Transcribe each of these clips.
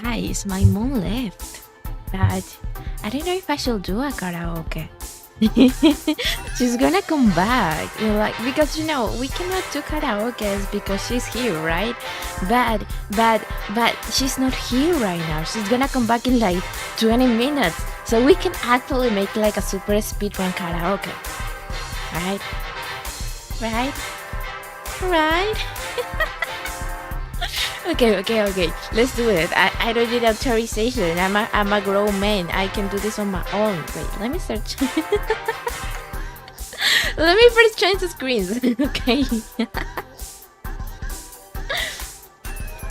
guys, my mom left, but I don't know if I should do a karaoke. She's gonna come back, because we cannot do karaoke because she's here, right? But she's not here right now. She's gonna come back in like 20 minutes, so we can actually make like a super speedrun karaoke, right? Okay. Let's do it. I don't need authorization. I'm a grown man. I can do this on my own. Wait, let me search. Let me first change the screens. Okay.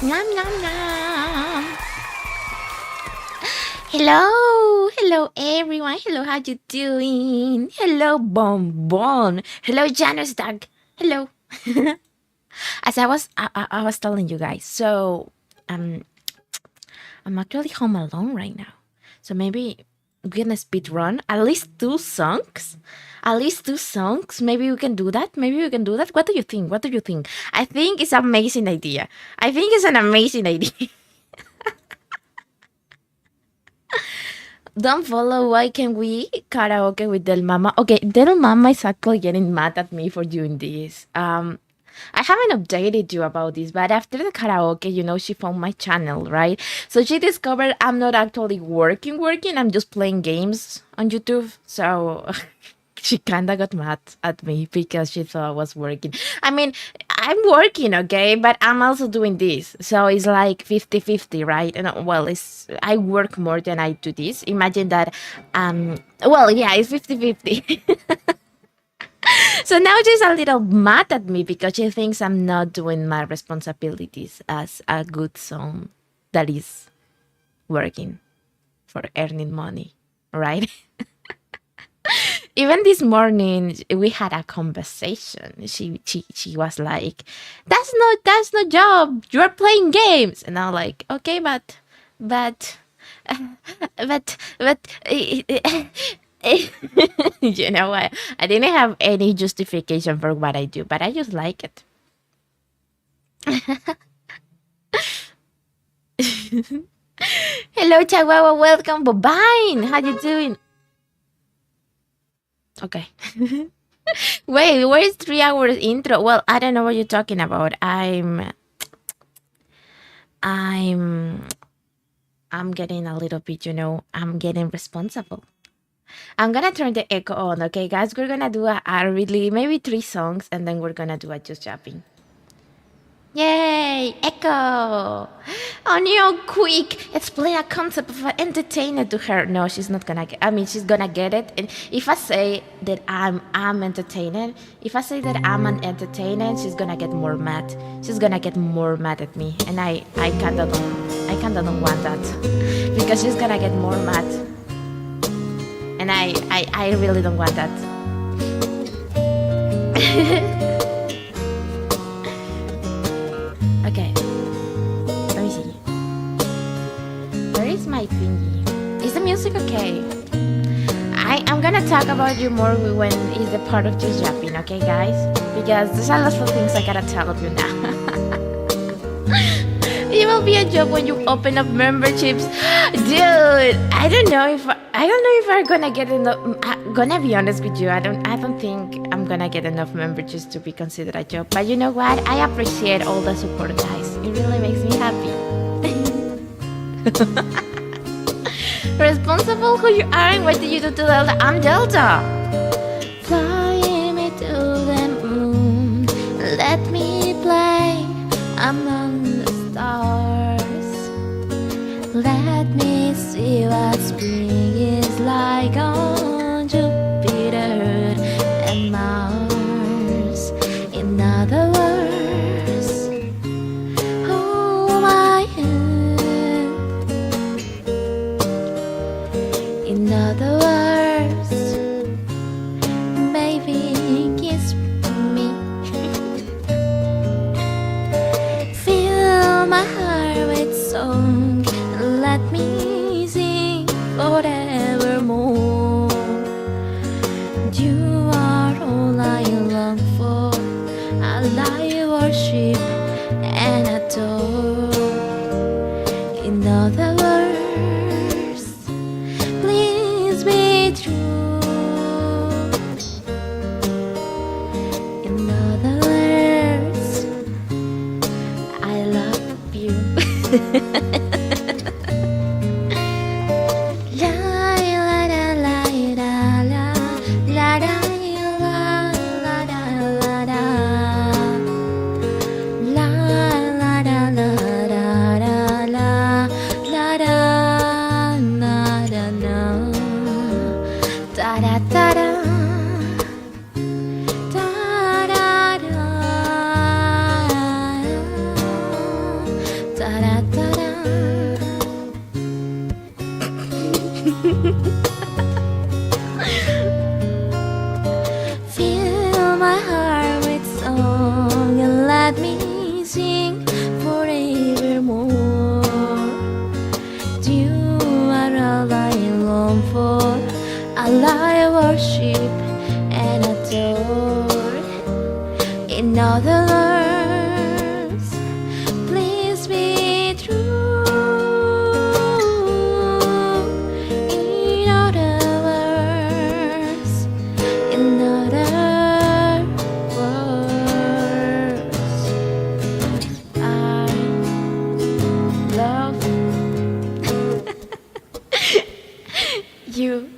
Nom nom nom. Hello everyone. Hello, how you doing? Hello, Bonbon. Hello, Janus Dog. Hello. As I was telling you guys, so I'm actually home alone right now. So maybe we're gonna speed run at least two songs. Maybe we can do that. What do you think? I think it's an amazing idea. Don't follow. Why can we karaoke with Del Mama? Okay, Del Mama is actually getting mad at me for doing this. I haven't updated you about this, but after the karaoke, she found my channel, right? So she discovered I'm not actually working. I'm just playing games on YouTube. So she kind of got mad at me because she thought I was working. I mean, I'm working, okay? But I'm also doing this. So it's like 50-50, right? And well, I work more than I do this. Imagine that, it's 50-50. So now she's a little mad at me because she thinks I'm not doing my responsibilities as a good son that is working for earning money, right? Even this morning we had a conversation. She was like, "That's not job. You're playing games." And I'm like, "Okay, but." You know what? I didn't have any justification for what I do, but I just like it. Hello, Chihuahua. Welcome, Bobine. How you doing? Okay. Wait, where is 3 hours intro? Well, I don't know what you're talking about. I'm getting a little bit, I'm getting responsible. I'm gonna turn the echo on, okay, guys? We're gonna do maybe 3 songs, and then we're gonna do a just yapping. Yay! Echo! Oh no, quick! Explain a concept of an entertainer to her. No, she's not gonna get she's gonna get it. And if I say that I'm entertaining, if I say that I'm an entertainer, she's gonna get more mad. She's gonna get more mad at me. And I kinda don't want that. Because she's gonna get more mad. And I really don't want that. Okay. Let me see. Where is my thingy? Is the music okay? I'm gonna talk about you more when it's the part of just yapping, okay, guys? Because there's a lot of things I gotta tell you now. It will be a joke when you open up memberships. Dude, I don't know if I'm gonna get enough. I'm gonna be honest with you. I don't think I'm gonna get enough memberships to be considered a joke. But you know what? I appreciate all the support, guys. It really makes me happy. Responsible who you are and what do you do to Delta? I'm Delta. Fly me to the moon. Let me play among the stars. Let me see what spring is like on Jupiter and Mars. In other words, hold my hand. In other words, baby, kiss me. Fill my heart with song and let me sing forevermore. You are all I long for, all I worship and adore. In other words, please be true. In other words, I love you. Fill my heart with song and let me sing forevermore. You are all I long for, all I worship and adore. In other words, please be true. In other words, in other words, I love you.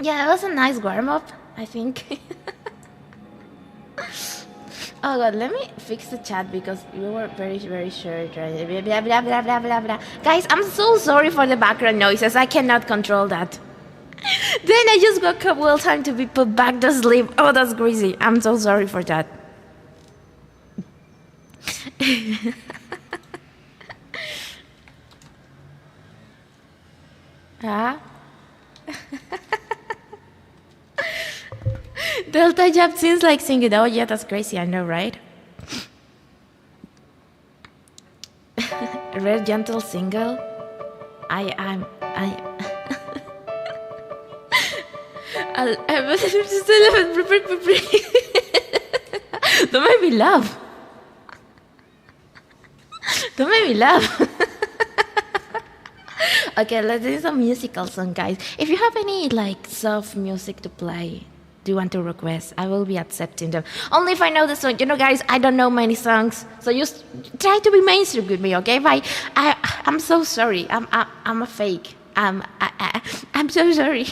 Yeah, it was a nice warm-up, I think. Oh god, let me fix the chat because we were very short, right? Blah, blah, blah, blah, blah, blah, blah. Guys, I'm so sorry for the background noises. I cannot control that. Then I just woke up well time to be put back to sleep. Oh, that's crazy. I'm so sorry for that. Huh? Delta Jab seems like singing. Oh yeah, that's crazy, I know, right? Rare gentle single. I'm Don't make me laugh. Don't make me laugh. Okay, let's do some musical song, guys. If you have any like soft music to play, do you want to request? I will be accepting them. Only if I know the song. You know, guys, I don't know many songs, so just try to be mainstream with me, okay? I'm so sorry. I'm a fake. I'm so sorry.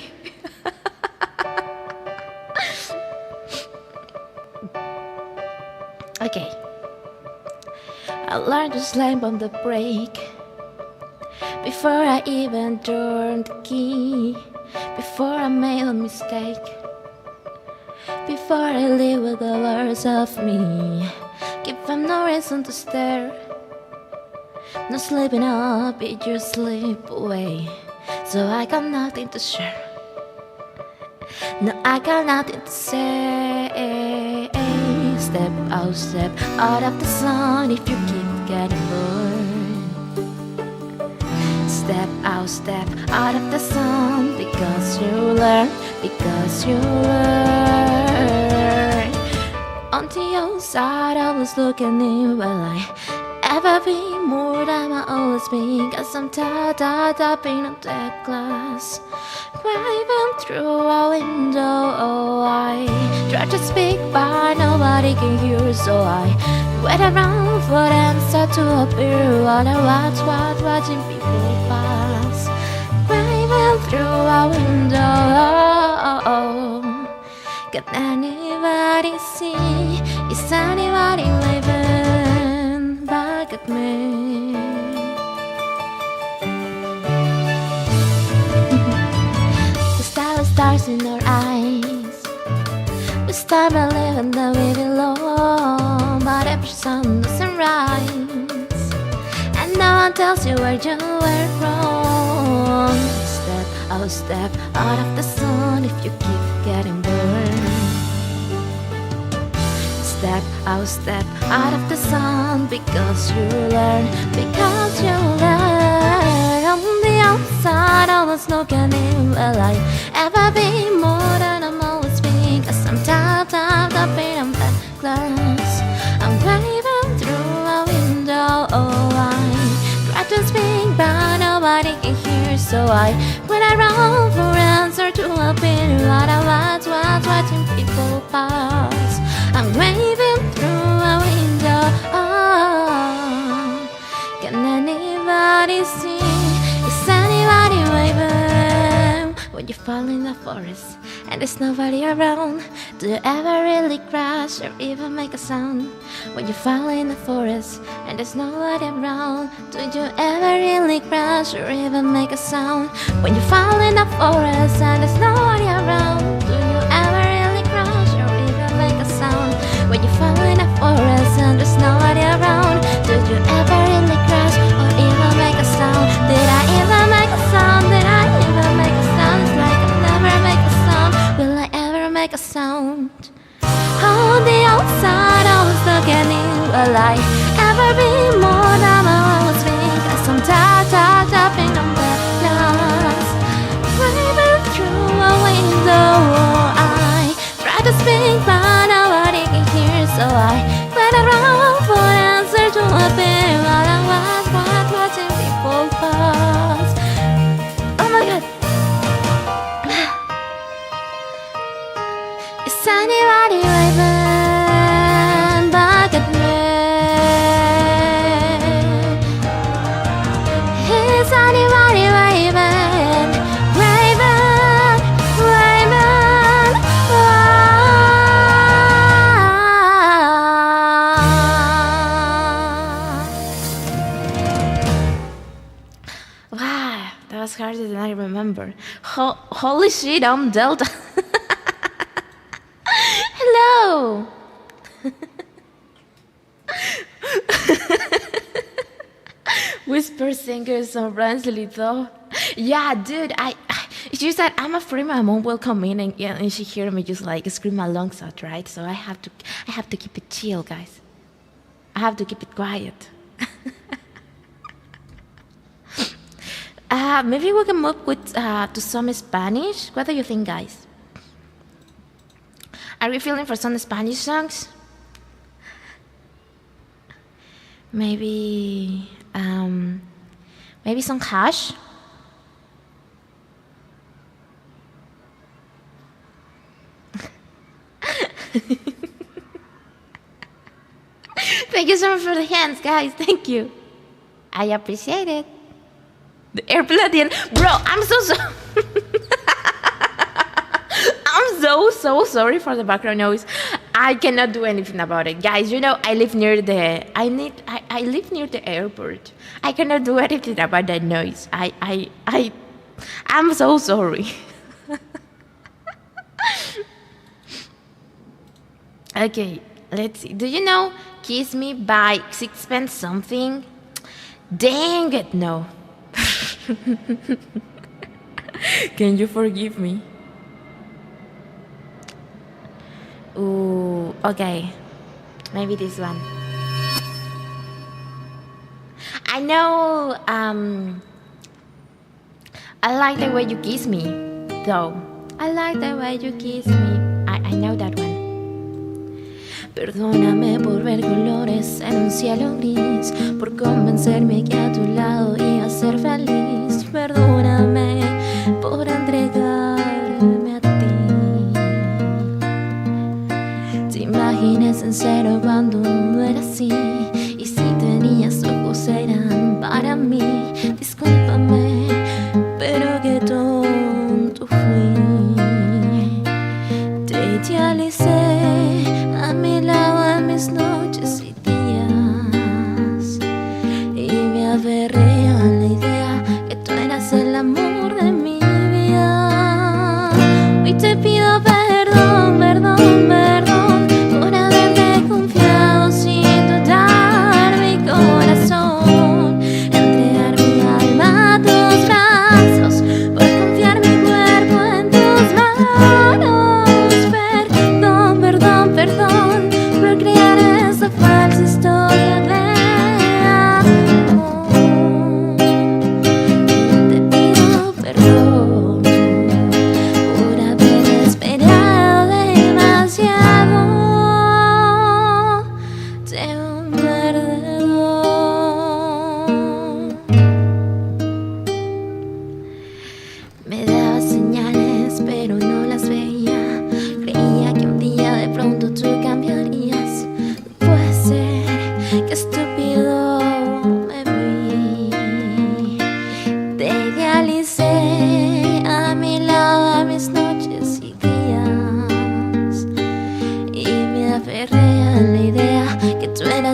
Okay. I learned to slam on the brake before I even turned the key. Before I made a mistake. Before I live with the words of me. Give them no reason to stare. No sleeping up, it just slip away. So I got nothing to share. No, I got nothing to say. Step out of the sun if you keep getting bored. Step out of the sun because you learn, because you learn. On the outside I was looking in, will I ever be more than I always been? Cause I'm tapping on that glass, waving through a window. Oh, I try to speak but nobody can hear, so I wait around for them start to appear. While I watching people pass, waving through a window. Can anybody see? Is anybody waving back at me? The stars in our eyes, we start believing that we belong, but every sun doesn't rise, and no one tells you where you were wrong. Step out of the sun if you keep getting burned. Step out of the sun because you learn, because you learn. On the outside I was looking in, will I ever be more than I'm always being? Cause I'm tapping on that glass, I'm waving through So I went around for answer to a pity. What I was watching people pass. I'm waving through a window. Oh, can anybody see? Is anybody waving? When you fall in the forest and there's nobody around, do you ever really crash or even make a sound? When you fall in the forest and there's nobody around, do you ever really crash or even make a sound? When you fall in the forest and there's nobody around, do you ever really crash or even make a sound? When you fall in the forest and there's nobody around, do you ever really crash or even make a sound? Did I even make a sound? Did I even make a sound? It's like I'll never make a sound. Will I ever make a sound? On the outside I was looking in. Will I ever be more than I was being? Cause I'm tapping on the glass, waving through a window. I tried to speak but nobody can hear. So I went around for answer to a bit. While I was watching people pass. Oh my god. Is anybody waving back at me? Is anybody waving? Waving, waving. Wow, that was harder than I remember. Holy shit, I'm Delta. Hello. Whisper singers on Ransley though. Yeah, dude, it's just that I'm afraid my mom will come in and she hear me just like scream my lungs out, right? So I have to keep it chill, guys. I have to keep it quiet. Maybe we can move with to some Spanish. What do you think, guys? Are we feeling for some Spanish songs? Maybe some Hash? Thank you so much for the hands, guys. Thank you. I appreciate it. The airplane, bro, I'm so sorry. I'm so sorry for the background noise. I cannot do anything about it, guys. You know, I live near the airport. I cannot do anything about that noise. I'm so sorry. Okay, let's see. Do you know "Kiss Me" by Sixpence Something? Dang it, no. Can you forgive me? Ooh, okay. Maybe this one. I know, I like the way you kiss me, though. I like the way you kiss me. I know that one. Perdóname por ver colores en un cielo gris, por convencerme que a tu lado iba a ser feliz. Perdóname por entregarme a ti. Te imaginé sincero cuando no era así, y si tenías ojos eran para mí. Discúlpame, pero qué tonto fui. Te idealicé a mi lado en mis noches y días, y me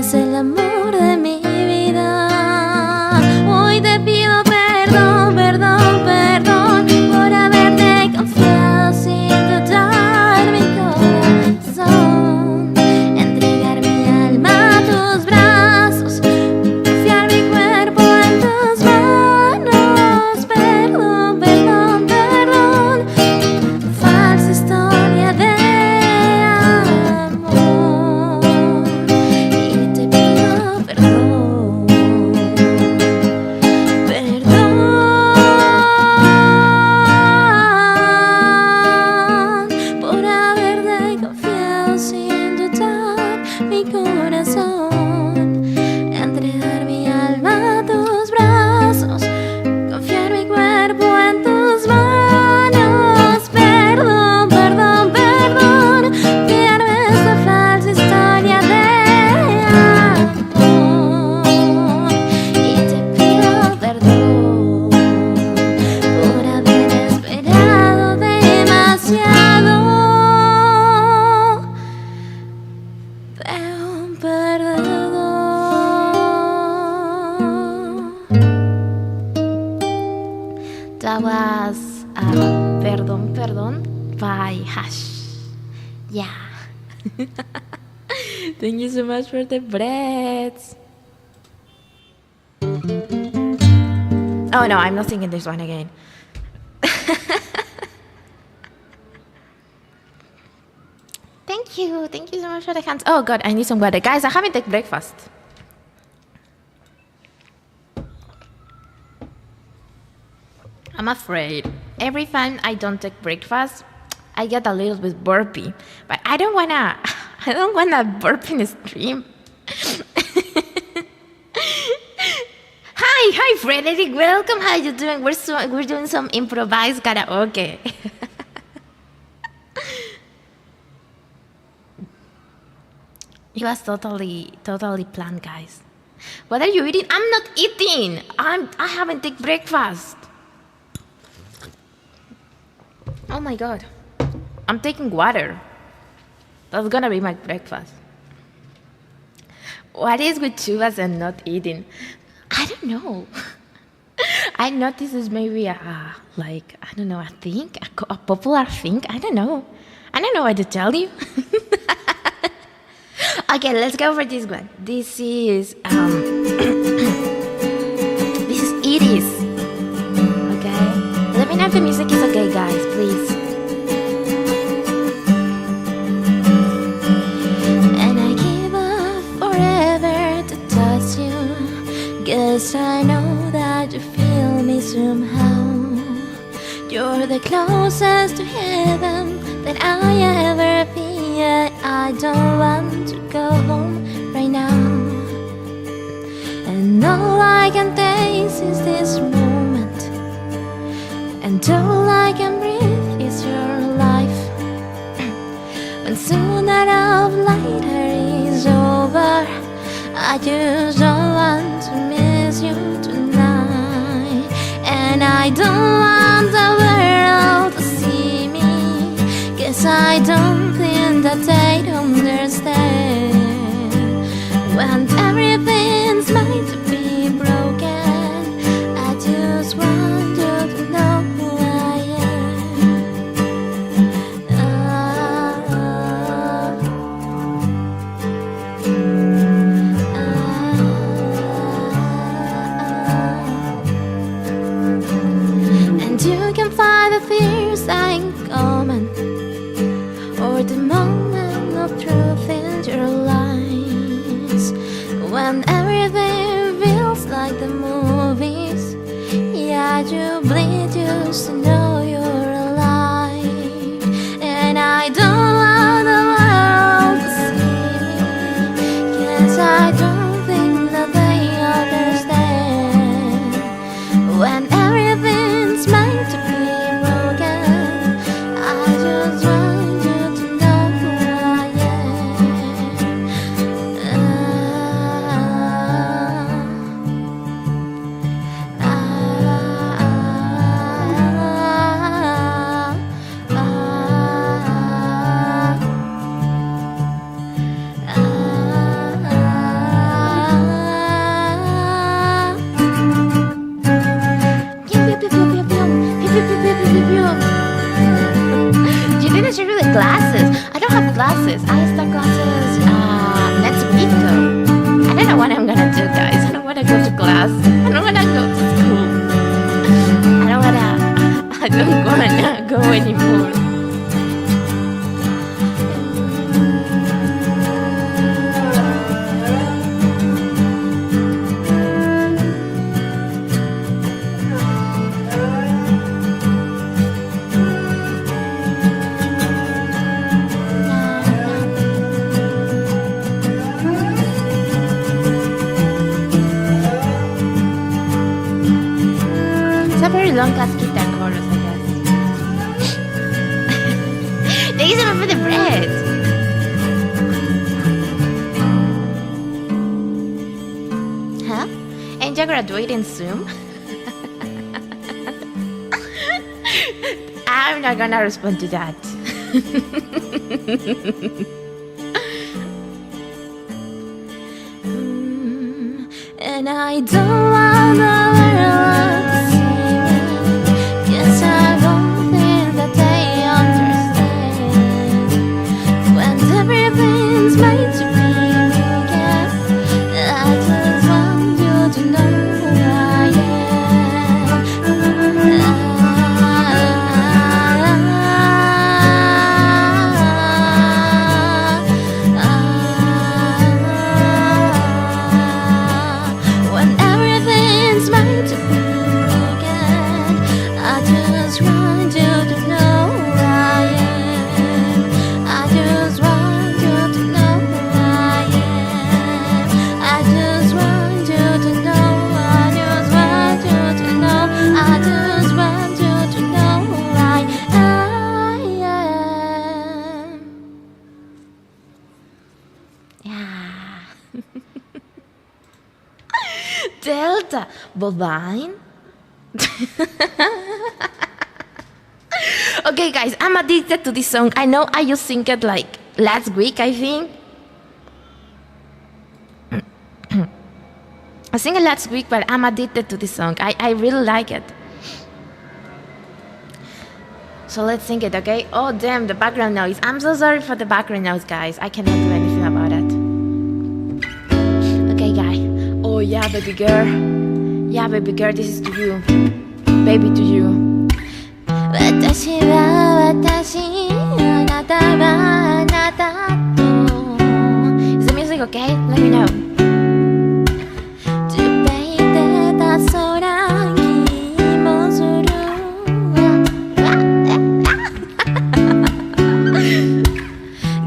eres el amor de mi vida. Hoy te pido perdón, perdón, perdón por haberte confiado sin dudar mi corazón. Entregar mi alma a tus brazos, confiar mi cuerpo en tus manos. Perdón, perdón, perdón, falsa historia de amor. Y te pido perdón, perdón por haberte confiado sin dudar mi corazón. Entregar mi alma a tus brazos, confiar mi cuerpo en tus manos. Perdón, perdón, perdón, firme esta falsa historia de amor. Y te pido perdón por haber esperado demasiado de un perdedor. That was Perdón, Perdón by Hash. Yeah. Thank you so much for the breads. Oh no, I'm not singing this one again. Thank you so much for the hands. Oh god, I need some water. Guys, I haven't taken breakfast. I'm afraid every time I don't take breakfast, I get a little bit burpy. But I don't wanna burp in the stream. Hi Frederick, welcome. How you doing? We're doing some improvised karaoke. It was totally planned, guys. What are you eating? I'm not eating. I haven't taken breakfast. Oh my god. I'm taking water. That's gonna be my breakfast. What is with chuvas and not eating? I don't know. I noticed this maybe a thing, a popular thing. I don't know what to tell you. Okay, let's go for this one. This is this is Iris. Okay, let me know if the music is okay, guys, please. And I give up forever to touch you, 'cause I know that you feel me somehow. You're the closest to heaven that I ever be. I don't want to go home right now, and all I can taste is this moment, and all I can breathe is your life. When sooner or later is over, I just don't want to miss you tonight. And I don't want the world to see me, 'cause I don't think that they understand. When everything's made to be broken, I just want you to know who I am. And you can find the fears I'm common, or the moment of truth in your lies. When everything feels like the movies, yeah, you bleed just to know you're alive. And I don't want the world to see me, 'cause I don't think that they understand. When everything's meant to be broken, I just want you to know who I am. long as guitar chorus, I guess. Thank you so much for the bread. Huh? And you're graduating soon? I'm not gonna respond to that. And I don't wanna yes, I don't think that they understand when everything's made to be again. I just want you to know who I Delta, bovine. Okay, guys, I'm addicted to this song. I know I just sing it like last week, I think. I sang it last week, but I'm addicted to this song. I really like it. So let's sing it, okay? Oh, damn, the background noise. I'm so sorry for the background noise, guys. I cannot do anything about it. Okay, guy. Oh, yeah, baby girl. Yeah, baby girl, this is to you. Baby, to you. 私は私、あなたはあなたと Is the music okay? Let me know. 準備でた空気もする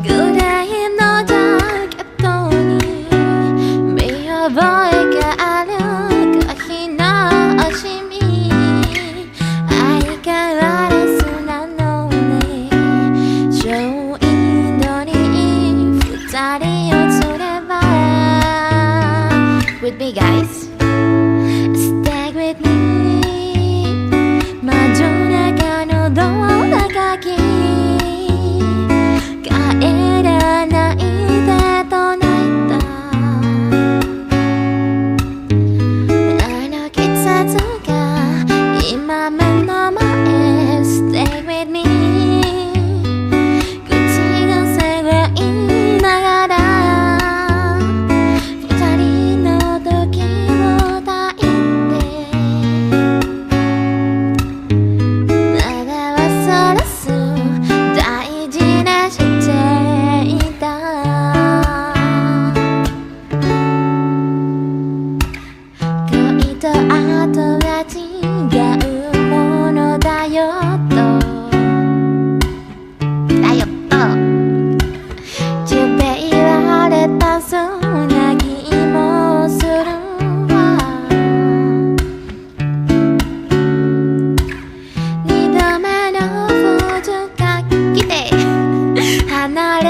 グレーのジャケットに見覚えがあるかひなしみ相変わらずなのねショーウィンドに二人を連れば With me guys Stay with me 真夜中のドア鍵帰らないでと泣いたあの季節が今目の前 Stay with me 口癖は言いながら二人の時を抱いてまだはそろそろ大事なしていた恋と後は違うものだよと準備はれたそうな気もするわ二度目の風中が来て離れ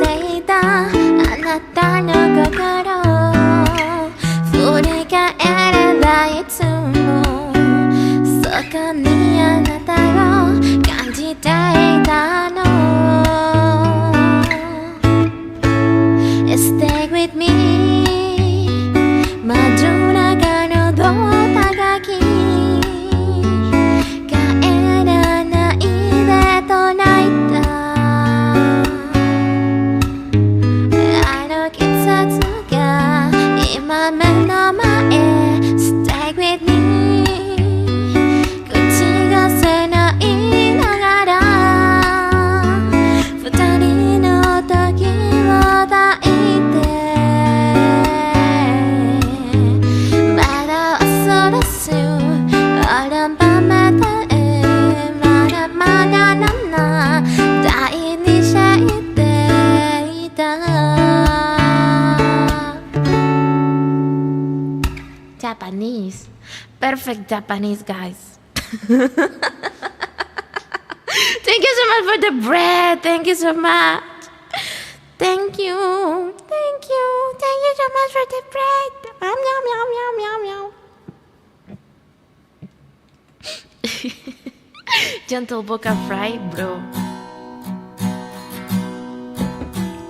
ていたあなたの心振り返ればいつもそこにあなたを感じていたの Stay with me 真夜中のドア鍵帰らないでと泣いたあの季節が今目の前 Stay with me 口癖の言いながら二人の時を抱いてまだ恐ろしいあらばめてまだまだな大にしていた Japanese Perfect Japanese guys Thank you so much for the bread. Thank you so much. Thank you. Thank you. Thank you so much for the bread. Meow, meow, meow, meow, meow, meow. Gentle vocal fry, bro.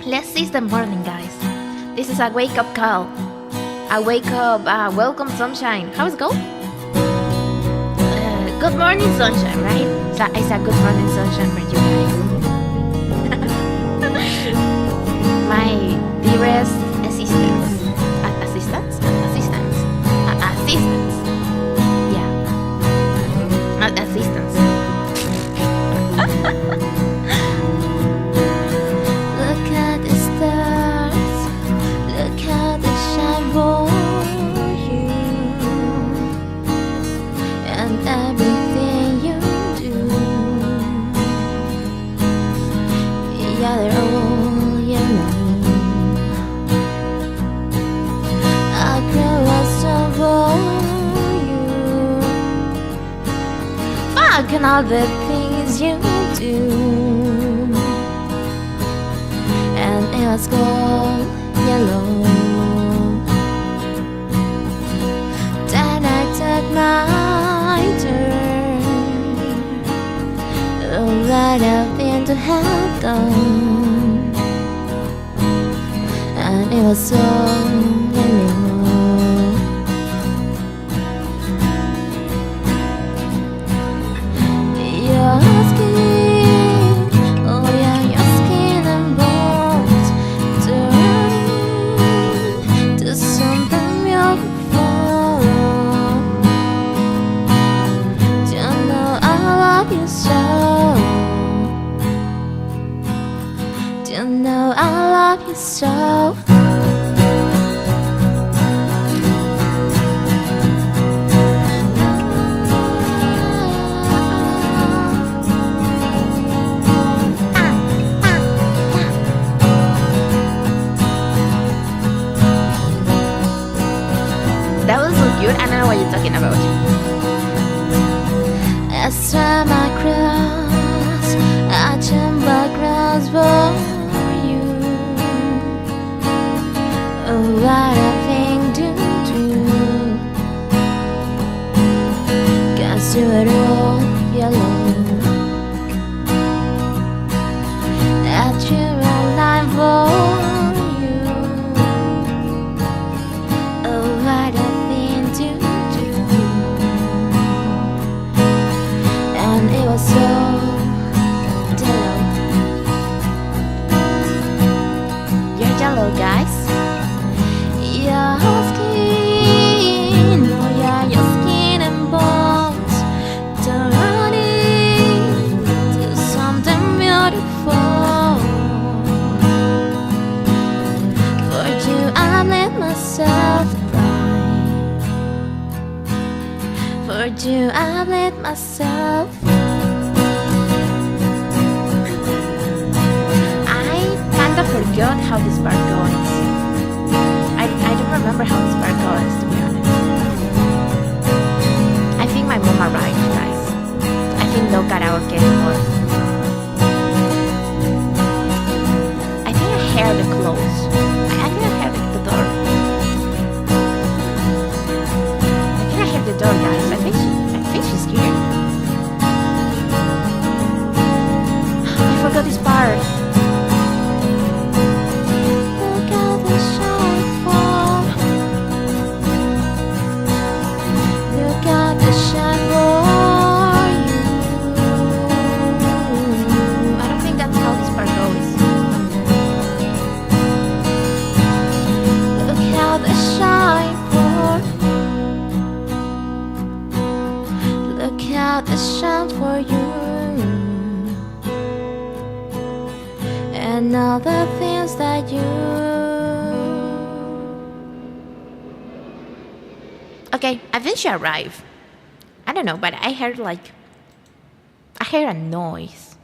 Let's seize the morning, guys. This is a wake-up call. A wake-up, welcome sunshine. How's it go? Good morning, sunshine, right? So it's a good morning, sunshine for you guys. My dearest assistants. Assistants? Assistants. Assistants. Yeah. Assistants. Look at the stars. Look how they shine for you. And everything you do. Yeah, they're all yellow. I grow a star for you. Fuck and all the things you do. And it was gold yellow. Then I took my turn. Oh, right up into heaven. And it was so yellow. Your skin, oh yeah, your skin and bones turning to something beautiful. You know I love you so. You know I love you so. That was so cute. I don't know what you're talking about. I swam across, I jump across for you. Oh, what a thing to do. 'Cause you were all yellow. I drew a line for you. Oh, what a thing to do. And it was so yellow. You're yellow, guys. Your skin, oh yeah, your skin and bones turning to something beautiful. For you, I let myself cry. For you, I let myself. I kind of forgot how this part goes. I don't remember how this part goes, to be honest. I think my mom arrived, guys. I think no karaoke anymore. I think I heard the close. I think I heard the door. I think I heard the door, guys. I think she's here. I forgot this part. Look at the shine for. Look at the shine for you. I don't think that's how this part goes. Look how the shine for. Look how the shine for you. And all the things that you. Okay, I think she arrived. I don't know, but I heard a noise.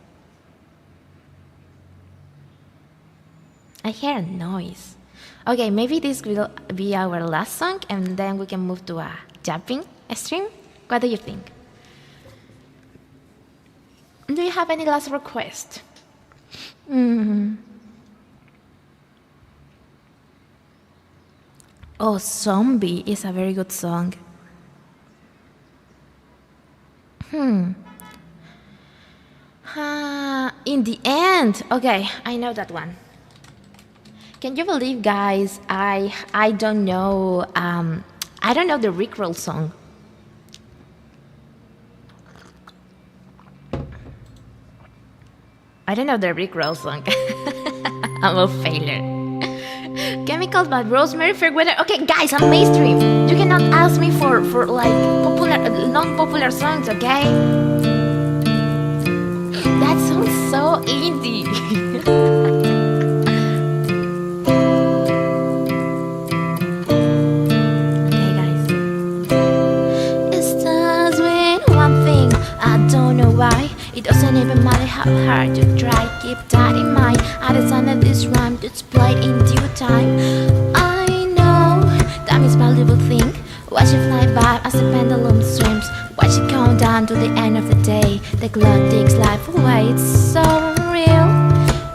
I hear a noise. Okay, maybe this will be our last song and then we can move to a jumping stream. What do you think? Do you have any last request? Oh, Zombie is a very good song. In the end. Okay, I know that one. Can you believe, guys? I don't know. I don't know the Rickroll song. I don't know the Rickroll song. I'm a failure. Chemicals by Rosemary Fairweather. Okay, guys, I'm mainstream. You cannot ask me for like popular, non-popular songs, okay? That sounds so indie. Okay, guys. Estás with one thing. I don't know why. It doesn't even matter how hard you try. Keep that in mind. I designed this rhyme to play in due time. I know time is a valuable thing. Watch it fly by as the pendulum swings. Watch it count down to the end of the day. The clock takes life away. It's so real.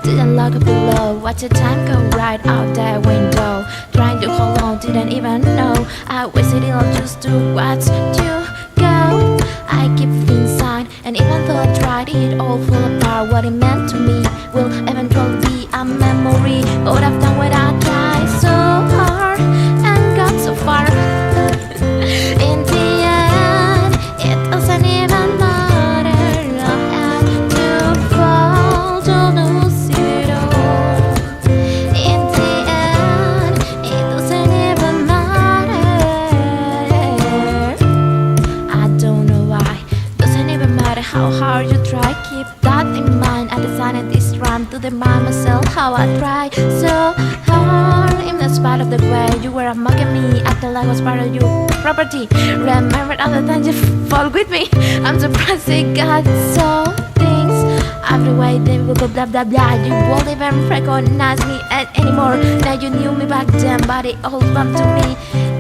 Didn't look up below. Watch the time go right out the window. Trying to hold on, didn't even know I wasted it all just to watch you go. I keep inside, and even though I tried, it all fall apart. What it meant to me will eventually be a memory. But I've done what I tried so hard and got so far. In the end, it doesn't even matter. I had to fall to lose it all. In the end, it doesn't even matter. I don't know why. Doesn't even matter how hard you try. Keep that in mind. I designed this rhyme to remind myself how I try so hard. In the spite of the way you were mocking me, acting like I was part of your property. Remember all the times you fall with me. I'm surprised it got so things. Every way they will go blah blah blah. You won't even recognize me anymore. Now you knew me back then, but it all bumped to me.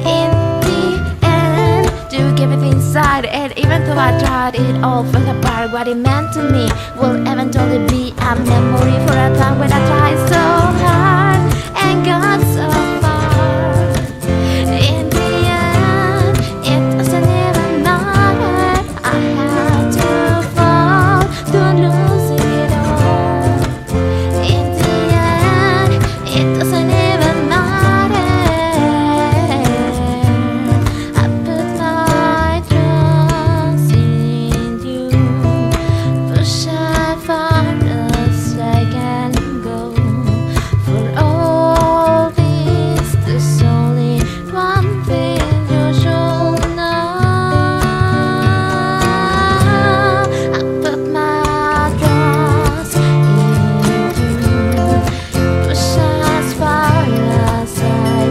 In the end, you gave it inside, and even though I tried, it all fell apart. What it meant to me will eventually be a memory for a time when I tried so hard and got so far. In the end, it doesn't even matter. I had to fall to lose it all. In the end, it doesn't even matter. I put my trust in you. Push as far as I can go. For all this, there's only one thing you should know. I put my trust in you. Push as far as I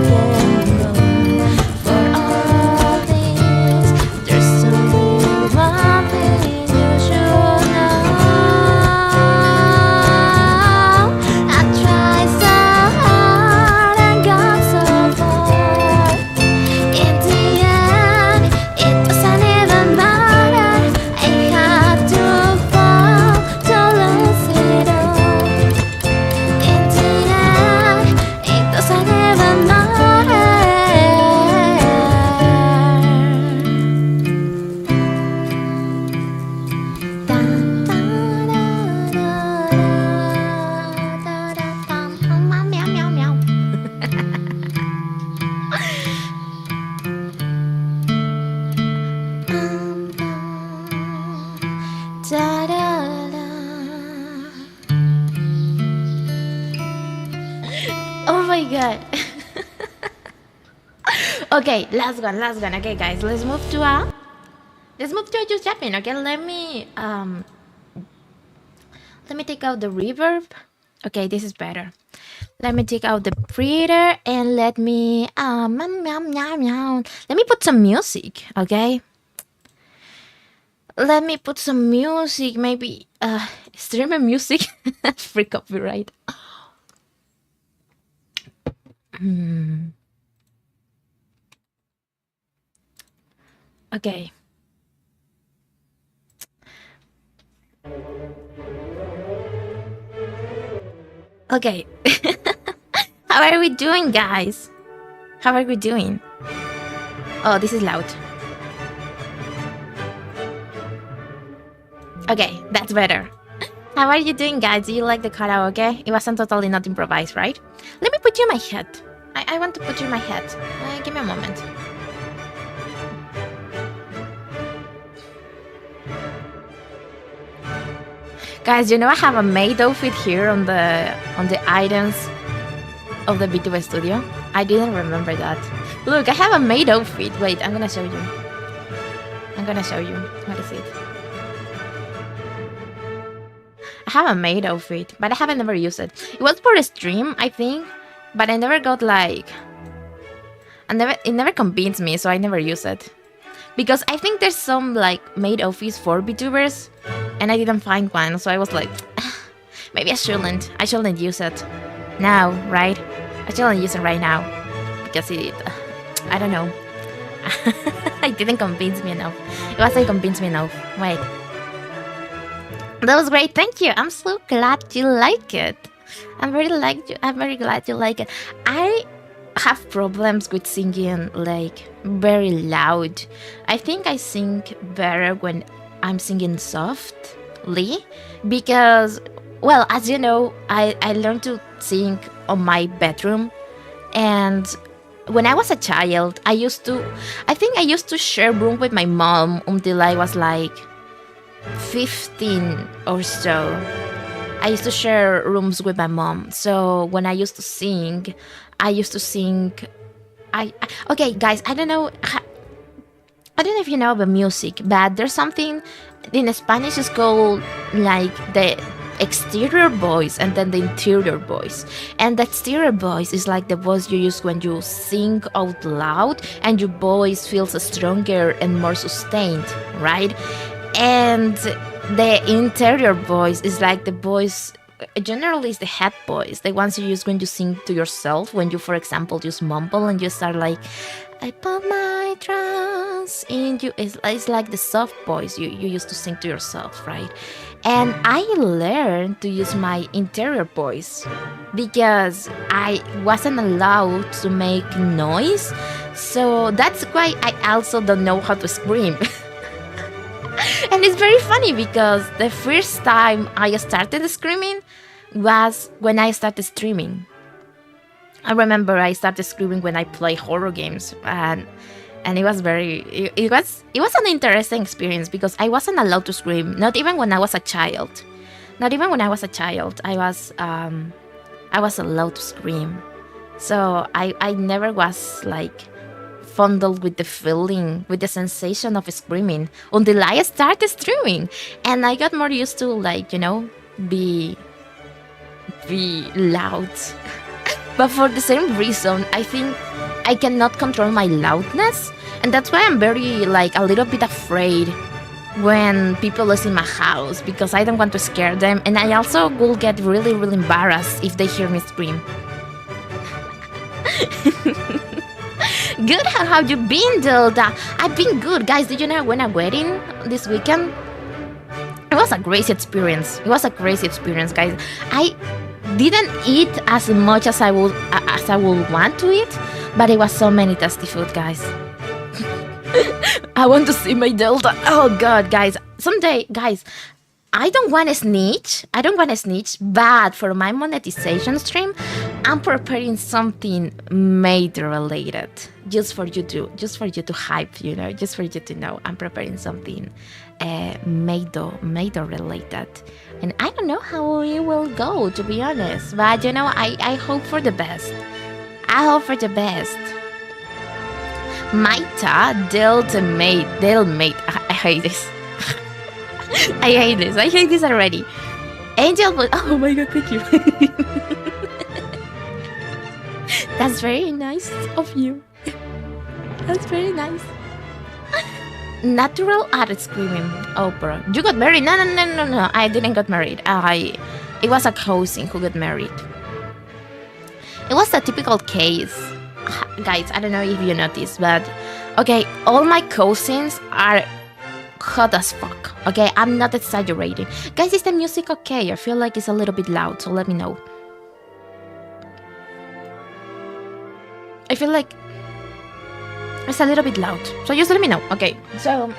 can go. For all this, there's only one thing you should know. I tried so hard and got so far. In the end, it doesn't even matter. I had to fall to lose it all. In the end, it doesn't even matter. Dun, dun, da, da, da, dum, dum, meow, meow, meow. Da, da, da. Oh my god. Okay, last one. Okay, guys, let's move to a just yapping. Okay, let me take out the reverb. Okay, this is better. Let me take out the breather and let me meow, meow, meow. Let me put some music, okay? Let me put some music, maybe streamer music. Free copyright. Okay. Okay. How are we doing, guys? How are we doing? Oh, this is loud. Okay, that's better. How are you doing, guys? Do you like the karaoke? It wasn't totally not improvised, right? Let me put you in my head. I want to put you in my head. Give me a moment. Guys, you know I have a maid outfit here on the items of the VTuber studio. I didn't remember that. Look, I have a maid outfit. Wait, I'm gonna show you. What is it? I have a maid outfit, but I haven't never used it. It was for a stream, I think, but I never got like... it never convinced me, so I never used it. Because I think there's some like maid outfits for VTubers, and I didn't find one, so I was like, maybe I shouldn't use it now, right? I shouldn't use it right now, because I don't know. It didn't convince me enough. It wasn't convince me enough. Wait. That was great, thank you. I'm so glad you like it. I'm very glad you like it. I have problems with singing like very loud. I think I sing better when I'm singing softly because, well, as you know, I learned to sing on my bedroom, and when I was a child, I used to share room with my mom until I was like 15 or so. I used to share rooms with my mom. So when I used to sing, okay, guys, I don't know if you know about music, but there's something in Spanish is called like the exterior voice and then the interior voice. And the exterior voice is like the voice you use when you sing out loud and your voice feels stronger and more sustained, right? And the interior voice is like the voice, generally is the head voice, the ones you use when you sing to yourself, when you, for example, just mumble and you start like, I put my trust in you. It's like the soft voice you used to sing to yourself, right? And I learned to use my interior voice because I wasn't allowed to make noise. So that's why I also don't know how to scream. And it's very funny because the first time I started screaming was when I started streaming. I remember I started screaming when I play horror games, and it was it was an interesting experience because I wasn't allowed to scream, not even when I was a child. Not even when I was a child, I was allowed to scream. So I never was like fondled with the feeling, with the sensation of screaming until I started streaming, and I got more used to, like, you know, be loud. But for the same reason, I think I cannot control my loudness, and that's why I'm very, like, a little bit afraid when people is in my house because I don't want to scare them, and I also will get really, really embarrassed if they hear me scream. Good, how have you been, Delta? I've been good, guys. Did you know I went a wedding this weekend? It was a crazy experience. Guys. I didn't eat as much as I would want to eat, but it was so many tasty food, guys. I want to see my Delta. Oh God, guys. Someday, guys, I don't want to snitch, but for my monetization stream, I'm preparing something maid related. Just for you to hype, you know, just for you to know, I'm preparing something maid related. And I don't know how it will go, to be honest, but you know, I hope for the best. Maita, Delta maid, I hate this. I hate this already. Angel, but oh my God, thank you. That's very nice of you. That's very nice. Natural art screaming. Oh, bro, you got married? No. I didn't get married. It was a cousin who got married. It was a typical case. Guys, I don't know if you noticed, but okay, all my cousins are hot as fuck. Okay, I'm not exaggerating. Guys, is the music okay? I feel like it's a little bit loud, so let me know. I feel like it's a little bit loud. So just let me know. Okay, so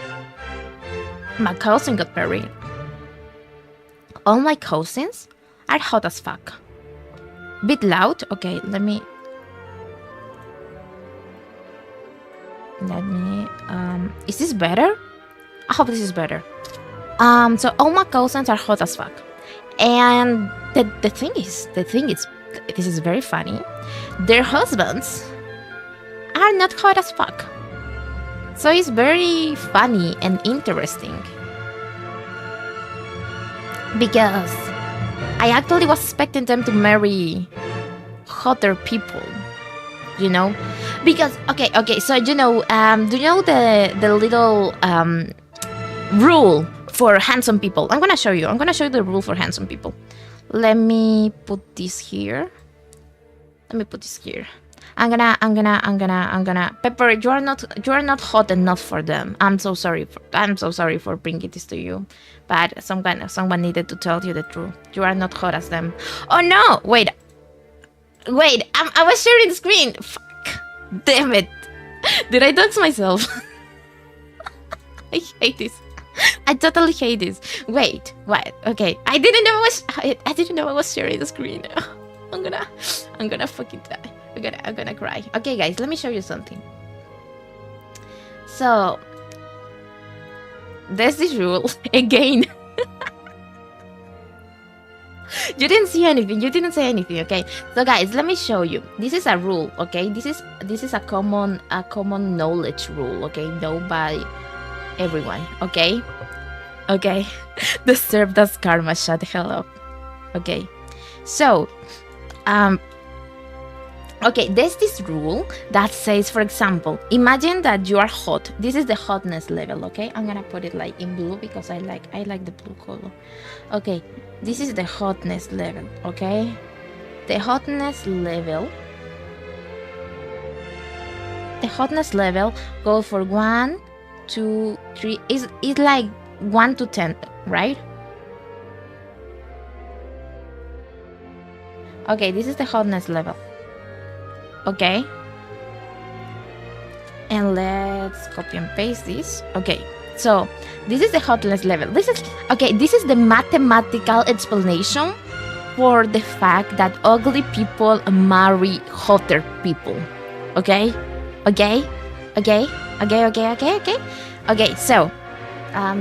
my cousin got married. All my cousins are hot as fuck. Bit loud. Okay, let me. Is this better? I hope this is better. So all my cousins are hot as fuck. And the thing is, this is very funny. Their husbands are not hot as fuck. So it's very funny and interesting. Because I actually was expecting them to marry hotter people, you know? Because, okay, so do you know the little rule for handsome people? I'm gonna show you the rule for handsome people. Let me put this here. I'm gonna Pepper, you are not hot enough for them. I'm so sorry for bringing this to you, but someone needed to tell you the truth. You are not hot as them. Oh no, wait, I was sharing the screen. Fuck, damn it, did I dox myself? I hate this. I totally hate this. Wait, what? Okay, I didn't know I was sharing the screen. I'm gonna fucking die. I'm gonna cry. Okay, guys, let me show you something. So, there's this rule again. You didn't see anything. You didn't say anything. Okay. So, guys, let me show you. This is a rule. Okay. This is a common knowledge rule. Okay, known by everyone. Okay. Okay. Deserve that karma. Shut the hell up. Okay. So, okay, there's this rule that says, for example, imagine that you are hot. This is the hotness level, okay? I'm gonna put it like in blue because I like the blue color. Okay, this is the hotness level, okay? The hotness level goes for 1, 2, 3. It's like 1 to 10, right? Okay, this is the hotness level. Okay, and let's copy and paste this. Okay, so this is the hotness level. This is the mathematical explanation for the fact that ugly people marry hotter people. Okay, so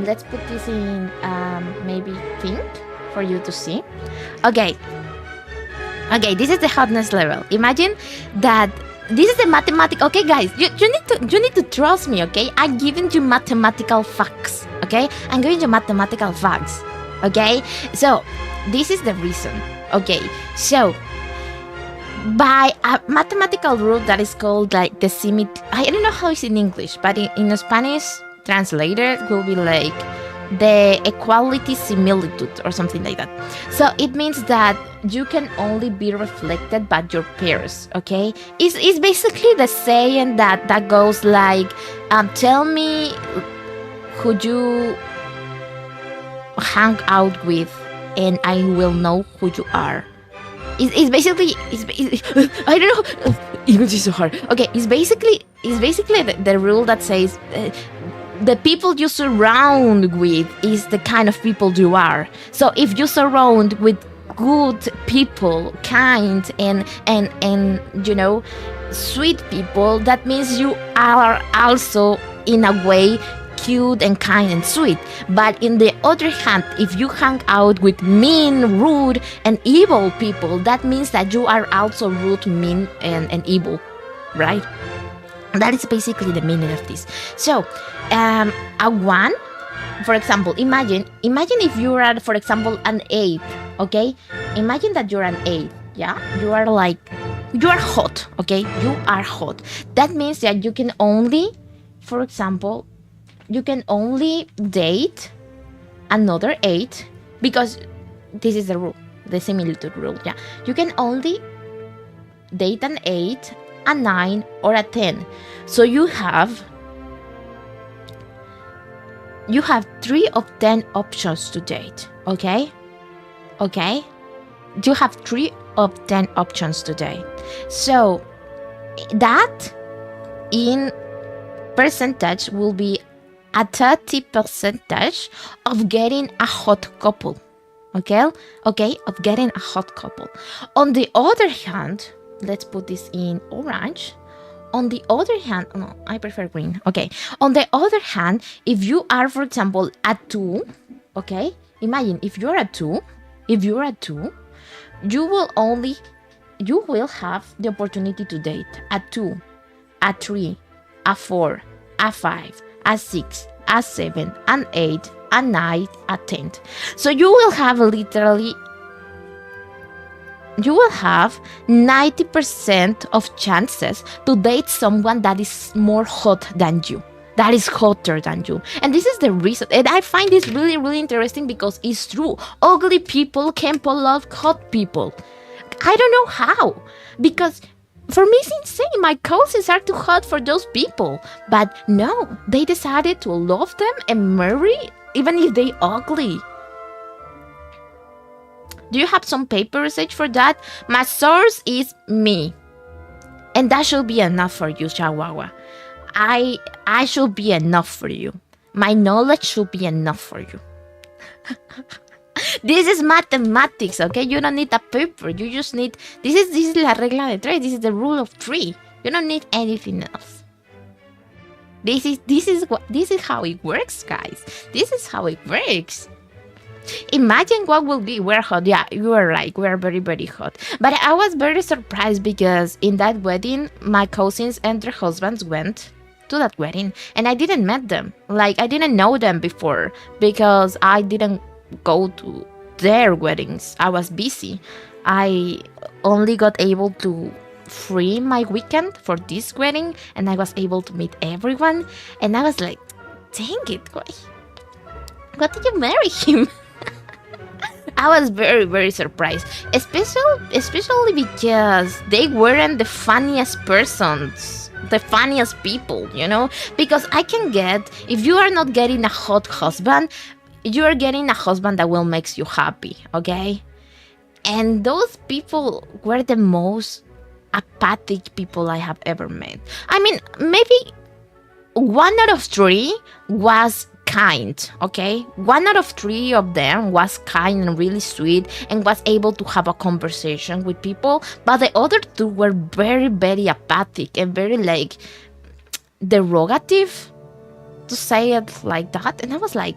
let's put this in maybe pink for you to see. Okay, this is the hotness level. Imagine that this is the mathematical. Okay, guys, you need to trust me. Okay, I'm giving you mathematical facts. Okay, I'm giving you mathematical facts. Okay, so this is the reason. Okay, so by a mathematical rule that is called like the Smth. I don't know how it's in English, but in Spanish translated will be like the equality similitude or something like that. So it means that you can only be reflected by your peers. Okay, it's basically the saying that goes like, tell me who you hang out with and I will know who you are. It's basically I don't know. English is so hard. Okay, it's basically the rule that says the people you surround with is the kind of people you are. So if you surround with good people, kind and you know, sweet people, that means you are also in a way cute and kind and sweet. But in the other hand, if you hang out with mean, rude and evil people, that means that you are also rude, mean and evil, right? That is basically the meaning of this. So, a 1, for example, imagine if you are, for example, an 8, okay? Imagine that you're an 8, yeah? You are hot, okay? You are hot. That means that you can only, for example, you can only date another 8 because this is the rule, the similitude rule, yeah? You can only date an 8, a 9 or a 10. So you have 3 of 10 options to date. Okay, you have 3 of 10 options to date. So that in percentage will be a 30% of getting a hot couple. Okay, of getting a hot couple. On the other hand, let's put this in orange. On the other hand, no, I prefer green. Okay, on the other hand, if you are, for example, a 2, okay, imagine if you're a 2, you will have the opportunity to date a 2, a 3, a 4, a 5, a 6, a 7, an 8, a 9, a 10. So you will have 90% of chances to date someone that is more hot than you, that is hotter than you. And this is the reason, and I find this really, really interesting because it's true. Ugly people can pull off hot people. I don't know how, because for me it's insane. My cousins are too hot for those people, but no, they decided to love them and marry even if they ugly. Do you have some paper research for that? My source is me. And that should be enough for you, Chihuahua. I should be enough for you. My knowledge should be enough for you. This is mathematics, okay? You don't need a paper. You just need... This is la regla de tres. This is the rule of 3. You don't need anything else. This is how it works, guys. This is how it works. Imagine what will be. We're hot. Yeah, you are right. We're very, very hot. But I was very surprised because in that wedding, my cousins and their husbands went to that wedding. And I didn't meet them. Like, I didn't know them before because I didn't go to their weddings. I was busy. I only got able to free my weekend for this wedding, and I was able to meet everyone, and I was like, dang it, why did you marry him? I was very, very surprised, especially because they weren't the funniest persons, the funniest people, you know, because I can get, if you are not getting a hot husband, you are getting a husband that will make you happy, okay? And those people were the most apathic people I have ever met. I mean, maybe 1 out of 3 was kind, okay? 1 out of 3 of them was kind and really sweet and was able to have a conversation with people, but the other 2 were very, very apathic and very, like, derogative, to say it like that. And I was like,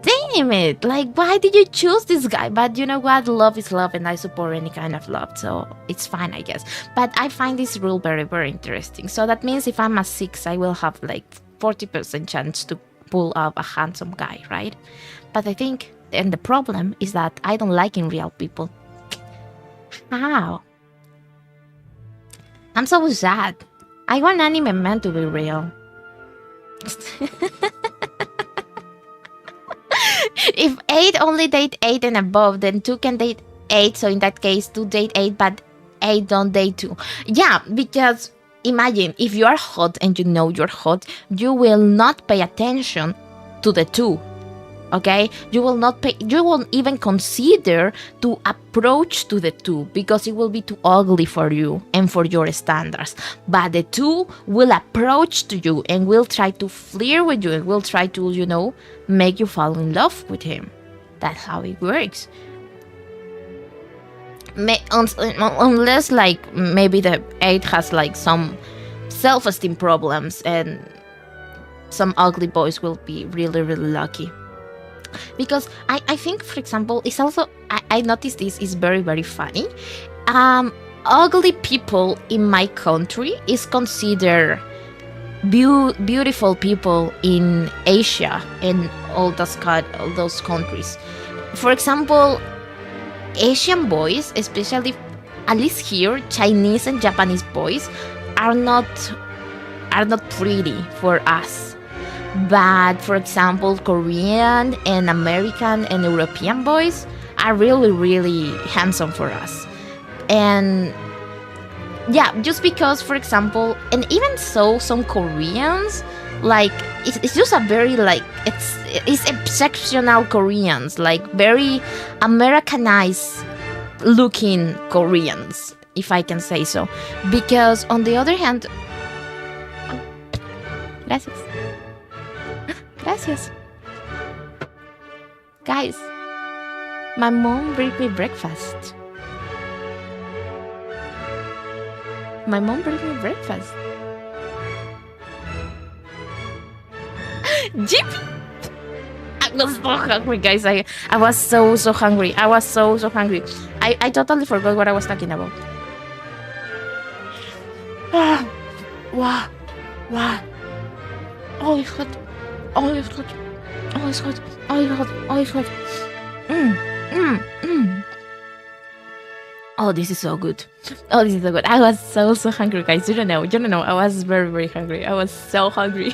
damn it, like, why did you choose this guy? But you know what, love is love, and I support any kind of love, so it's fine, I guess. But I find this rule very, very interesting. So that means if I'm a 6, I will have like 40% chance to pull up a handsome guy, right? But I think, and the problem is that I don't like in real people. How? I'm so sad. I want anime men to be real. If 8 only date 8 and above, then 2 can date 8. So in that case, 2 date 8, but 8 don't date 2. Yeah, because imagine if you are hot and you know you're hot, you will not pay attention to the 2. Okay, you won't even consider to approach to the 2 because it will be too ugly for you and for your standards. But the 2 will approach to you and will try to flirt with you and will try to, you know, make you fall in love with him. That's how it works. Unless, like, maybe the 8 has like some self-esteem problems and some ugly boys will be really, really lucky. Because I think, for example, it's also, I noticed this is very, very funny. Ugly people in my country is considered beautiful people in Asia and all those countries. For example, Asian boys, especially at least here, Chinese and Japanese boys are not pretty for us. But for example, Korean and American and European boys are really, really handsome for us. And yeah, just because, for example, and even so, some Koreans, like, it's just a very, like, it's exceptional Koreans, like very Americanized looking Koreans. if I can say so. Because on the other hand, gracias. Gracias. Guys, my mom bring me breakfast. My mom bring me breakfast. Jeep! I was so hungry, guys. I was so hungry. I was so hungry. I totally forgot what I was talking about. Wow. Oh, it's hot. Oh, it's hot. Oh, it's hot. Oh, it's hot. Oh, it's hot. Oh, this is so good. Oh, this is so good. I was so hungry, guys. You don't know. I was very hungry. I was so hungry.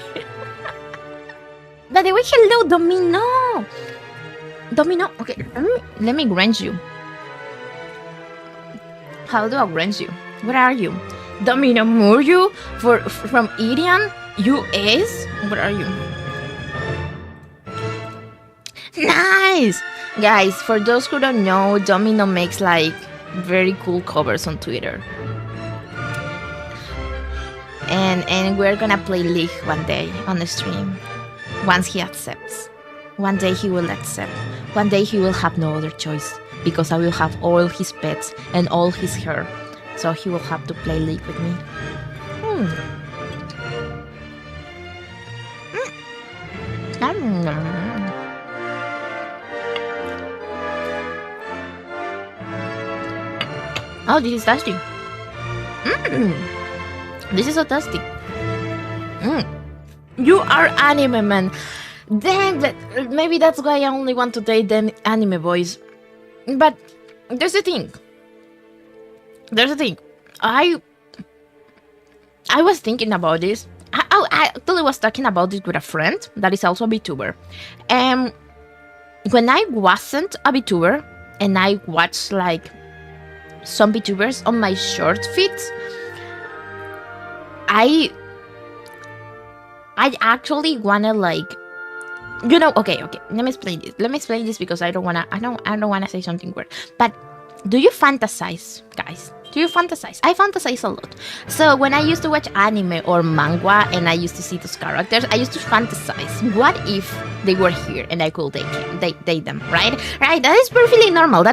By the way, hello, Domino. Okay, let me grant you. How do I grant you? Where are you? Domino Murju from Irian, US. Where are you? Nice, guys. For those who don't know, Domino makes like very cool covers on Twitter. And we're gonna play League one day on the stream. Once he accepts. One day he will accept. One day he will have no other choice. Because I will have all his pets and all his hair. So he will have to play League with me. Oh, this is tasty. This is so tasty. You are anime man. Dang, maybe that's why I only want to date them anime boys. But there's a thing. I was thinking about this. I actually was talking about it with a friend that is also a VTuber. And when I wasn't a VTuber and I watched like some VTubers on my short feeds, I actually wanna like, okay, let me explain this because I don't wanna say something weird. But do you fantasize, guys? Do you fantasize? I fantasize a lot. So when I used to watch anime or manga and I used to see those characters, I used to fantasize. What if they were here and I could date them, right? Right, that is perfectly normal.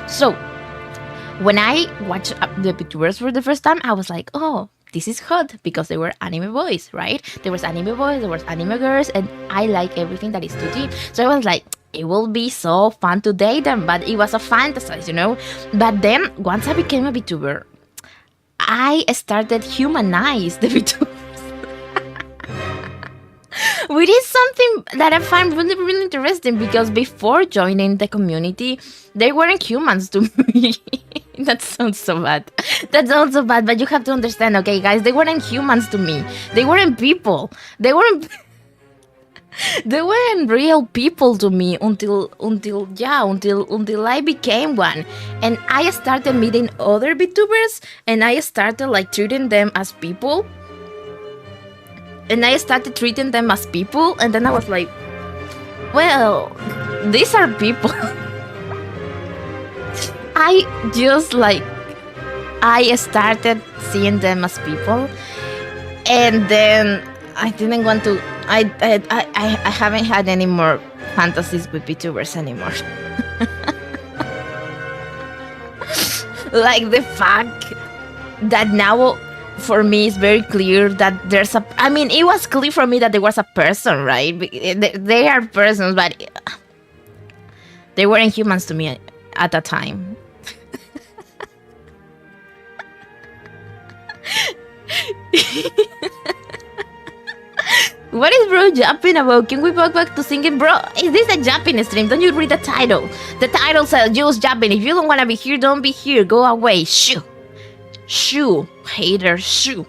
So when I watched the VTubers for the first time, I was like, oh, this is hot because they were anime boys, right? There was anime boys, there was anime girls, and I like everything that is 2D. So I was like, it will be so fun to date them, but it was a fantasy, But then, once I became a VTuber, I started humanize the VTubers. Which is something that I find really interesting because before joining the community, they weren't humans to me. That sounds so bad. But you have to understand, okay, guys, they weren't humans to me. They weren't people. They weren't real people to me until I became one. And I started meeting other VTubers and I started like treating them as people. And then I was like, well, these are people. I started seeing them as people. And then I didn't want to, I haven't had any more fantasies with VTubers anymore. Like the fact that now for me it's very clear that it was clear for me that there was a person, right? They are persons, but they weren't humans to me at that time. What is bro jumping about? Can we go back to singing? Bro, is this a jumping stream? Don't you read the title? The title says just jumping. If you don't want to be here, don't be here. Go away. Shoo. Hater. Shoo.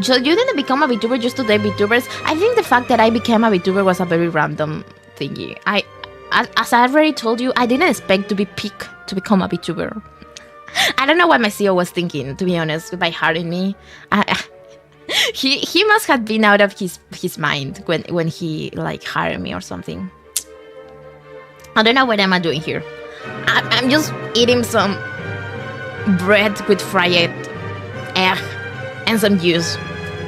So you didn't become a VTuber just to date VTubers? I think the fact that I became a VTuber was a very random thingy. As I already told you, I didn't expect to be picked to become a VTuber. I don't know what my CEO was thinking, to be honest, by hiring me. He must have been out of his mind when he like hired me or something. I don't know what am I doing here. I'm just eating some bread with fried egg and some juice.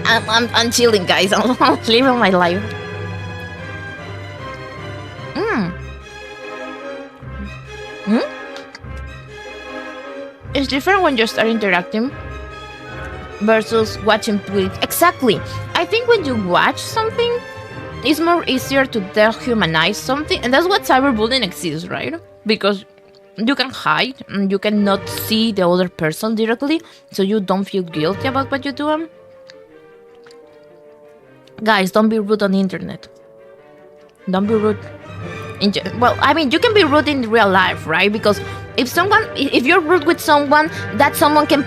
I'm chilling, guys. I'm living my life. It's different when you start interacting versus watching tweets. Exactly. I think when you watch something, it's more easier to dehumanize something, and that's what cyberbullying exists, right? Because you can hide and you cannot see the other person directly, so you don't feel guilty about what you're doing. Guys, don't be rude on the internet. Don't be rude. Well, I mean, you can be rude in real life, right? Because if you're rude with someone, that someone can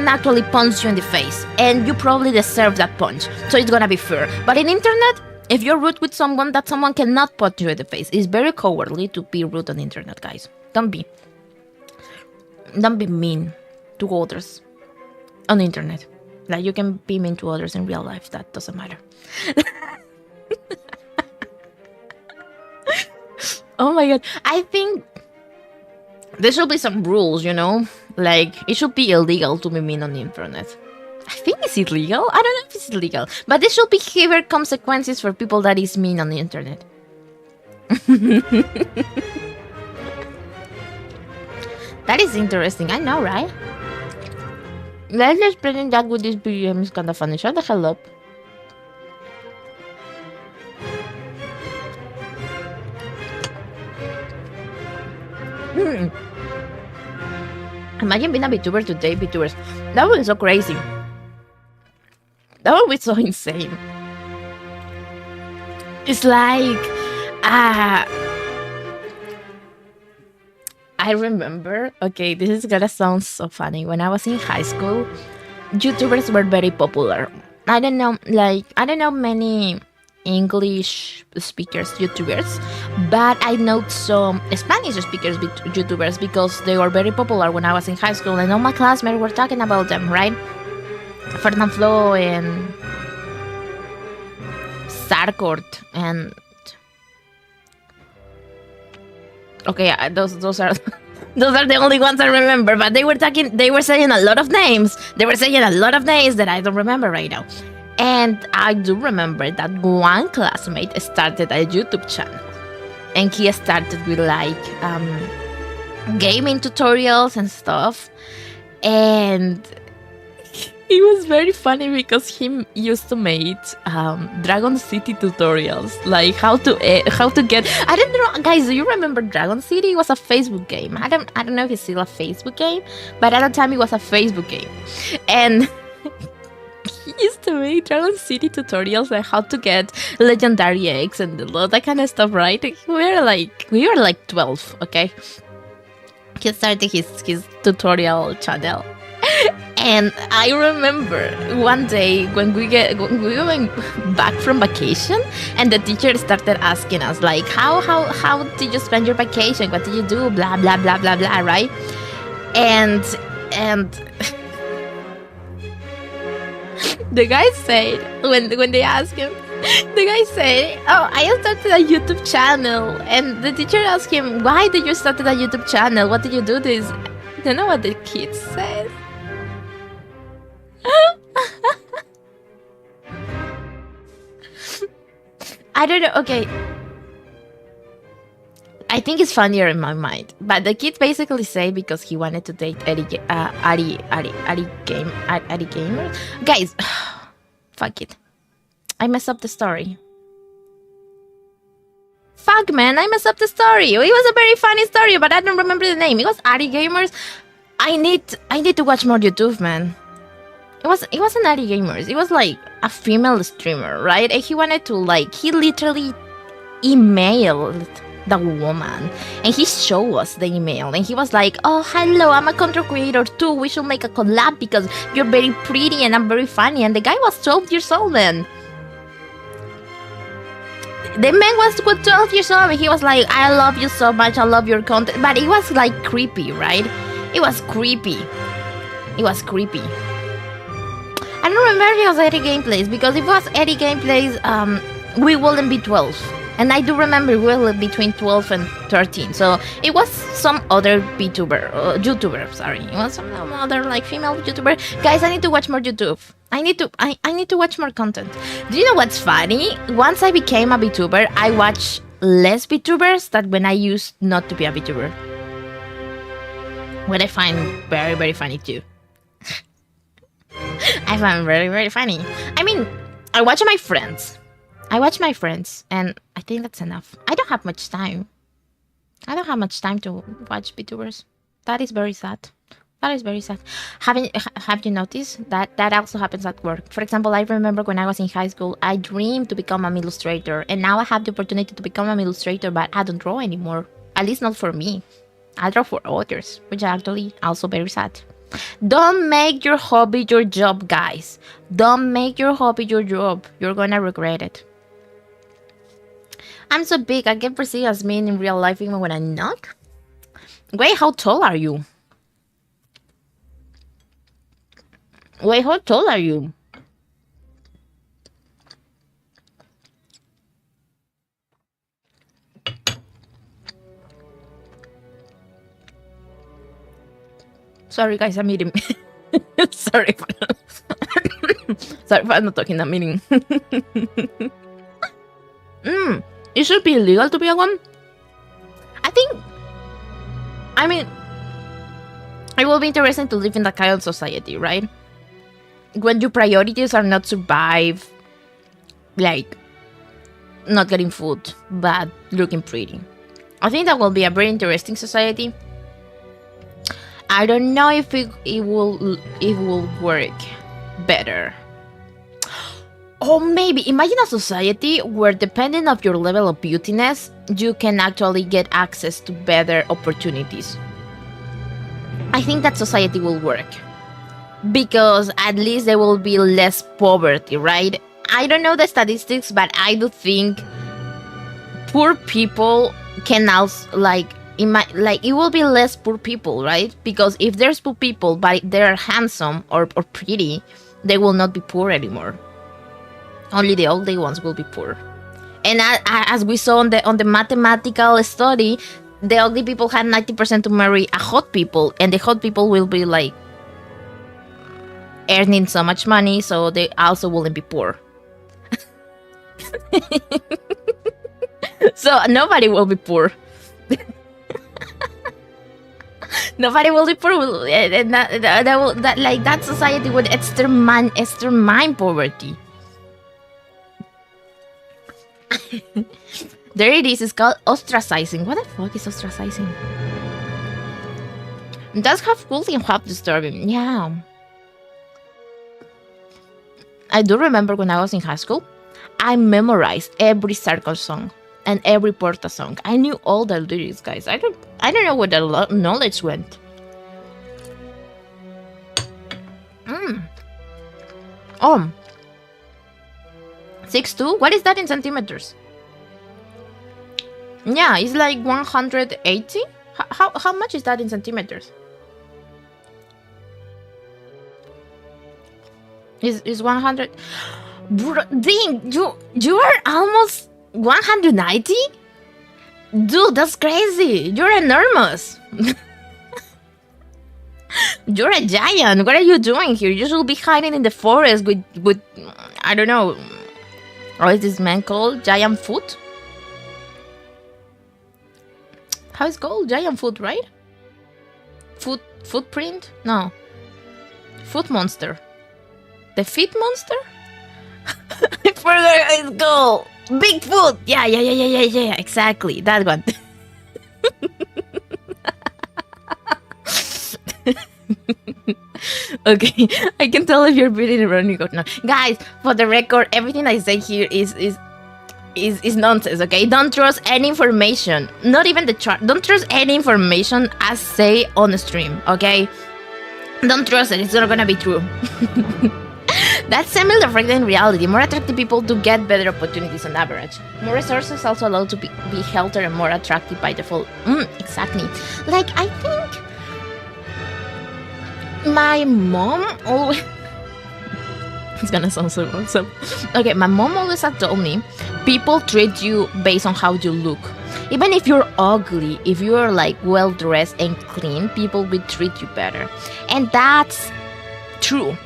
actually punch you in the face, and you probably deserve that punch, so it's gonna be fair. But in internet, if you're rude with someone, that someone cannot punch you in the face. It's very cowardly to be rude on the internet, guys. Don't be mean to others on the internet. Like, you can be mean to others in real life. That doesn't matter. Oh my god. I think there should be some rules, you know? Like, it should be illegal to be mean on the internet. I think it's illegal. I don't know if it's illegal. But there should be heavier consequences for people that is mean on the internet. That is interesting. I know, right? Let's just pretend that with this BGM is kind of funny. Shut the hell up. Imagine being a VTuber today, VTubers. That would be so crazy. That would be so insane. It's like, I remember, okay, this is gonna sound so funny. When I was in high school, YouTubers were very popular. I don't know many English speakers YouTubers, but I know some Spanish speakers YouTubers because they were very popular when I was in high school, and all my classmates were talking about them, right? Fernanfloo and Sarkort and okay, those are the only ones I remember. But they were saying a lot of names. They were saying a lot of names that I don't remember right now. And I do remember that one classmate started a YouTube channel, and he started with like gaming tutorials and stuff. And it was very funny because he used to make Dragon City tutorials, like how to get. I don't know, guys. Do you remember Dragon City? It was a Facebook game. I don't know if it's still a Facebook game, but at the time it was a Facebook game, and he used to make Dragon City tutorials like how to get legendary eggs and all that kind of stuff. Right? We were like 12. Okay, he started his tutorial channel. And I remember one day when we went back from vacation, and the teacher started asking us like, how did you spend your vacation? What did you do? Blah blah blah blah blah, right? And the guy said when they asked him, the guy said, "Oh, I started a YouTube channel." And the teacher asked him, "Why did you start a YouTube channel? What did you do this?" You know what the kid said? I don't know. Okay, I think it's funnier in my mind, but the kid basically say because he wanted to date Ari Gamer. Guys, fuck it. I messed up the story. Fuck, man, I messed up the story. It was a very funny story, but I don't remember the name. It was Ari Gamers. I need to watch more YouTube, man. It wasn't Ari Gamers. It was like a female streamer, right? And he wanted to he literally emailed the woman, and he showed us the email, and he was like, "Oh, hello, I'm a content creator too. We should make a collab because you're very pretty and I'm very funny." And the guy was 12 years old, man. The man was 12 years old, and he was like, "I love you so much. I love your content." But it was like creepy, right? It was creepy. I don't remember if it was Eddie Gameplays, because if it was Eddie Gameplays, we wouldn't be 12. And I do remember we were between 12 and 13. So it was some other YouTuber, sorry. It was some other like female YouTuber. Guys, I need to watch more YouTube. I need to watch more content. Do you know what's funny? Once I became a VTuber, I watch less VTubers than when I used not to be a VTuber. What I find very, very funny too. I find very, very funny. I mean, I watch my friends, and I think that's enough. I don't have much time. I don't have much time to watch VTubers. That is very sad. That is very sad. Have you noticed that also happens at work? For example, I remember when I was in high school, I dreamed to become an illustrator, and now I have the opportunity to become an illustrator, but I don't draw anymore. At least not for me. I draw for others, which is actually also very sad. Don't make your hobby your job, guys. Don't make your hobby your job. You're gonna regret it. I'm so big, I get perceived as mean in real life even when I knock. Wait, how tall are you? Wait, how tall are you? Sorry guys, I'm eating. Sorry for not talking, I'm eating. It should be illegal to be a one. I mean, it will be interesting to live in that kind of society, right? When your priorities are not survive, like not getting food, but looking pretty. I think that will be a very interesting society. I don't know if it will work better. Or maybe imagine a society where, depending on your level of beautiness, you can actually get access to better opportunities. I think that society will work, because at least there will be less poverty, right? I don't know the statistics, but I do think poor people can also it will be less poor people, right? Because if there's poor people but they're handsome or pretty, they will not be poor anymore. Only the ugly ones will be poor. And as we saw on the mathematical study, the ugly people had 90% to marry a hot people, and the hot people will be like earning so much money, so they also wouldn't be poor. So nobody will be poor. Nobody will be poor, and that society would extermine poverty. There it is. It's called ostracizing. What the fuck is ostracizing? That's half cool and half disturbing. Yeah. I do remember when I was in high school, I memorized every circle song and every Porta song. I knew all the lyrics, guys. I don't know where the knowledge went. 6'2"? What is that in centimeters? Yeah, it's like 180. How much is that in centimeters? Is 100? Bro, dang, you are almost 190? Dude, that's crazy. You're enormous. You're a giant. What are you doing here? You should be hiding in the forest with I don't know. What is this man called? Giant foot? How is it called? Giant foot, right? Footprint? No. Foot monster. The feet monster? I forgot how it's called. Bigfoot! Yeah, exactly. That one. Okay, I can tell if you're breathing around. No, guys, for the record, everything I say here is nonsense. Okay, don't trust any information, not even the chart. Don't trust any information I say on the stream. Okay, don't trust it. It's not gonna be true. That's semi-reflecting reality. More attractive people do get better opportunities on average. More resources also allow to be healthier and more attractive by default. Exactly. Like, I think my mom always... It's gonna sound so awesome. Okay, my mom always had told me people treat you based on how you look. Even if you're ugly, if you're like well dressed and clean, people will treat you better. And that's true.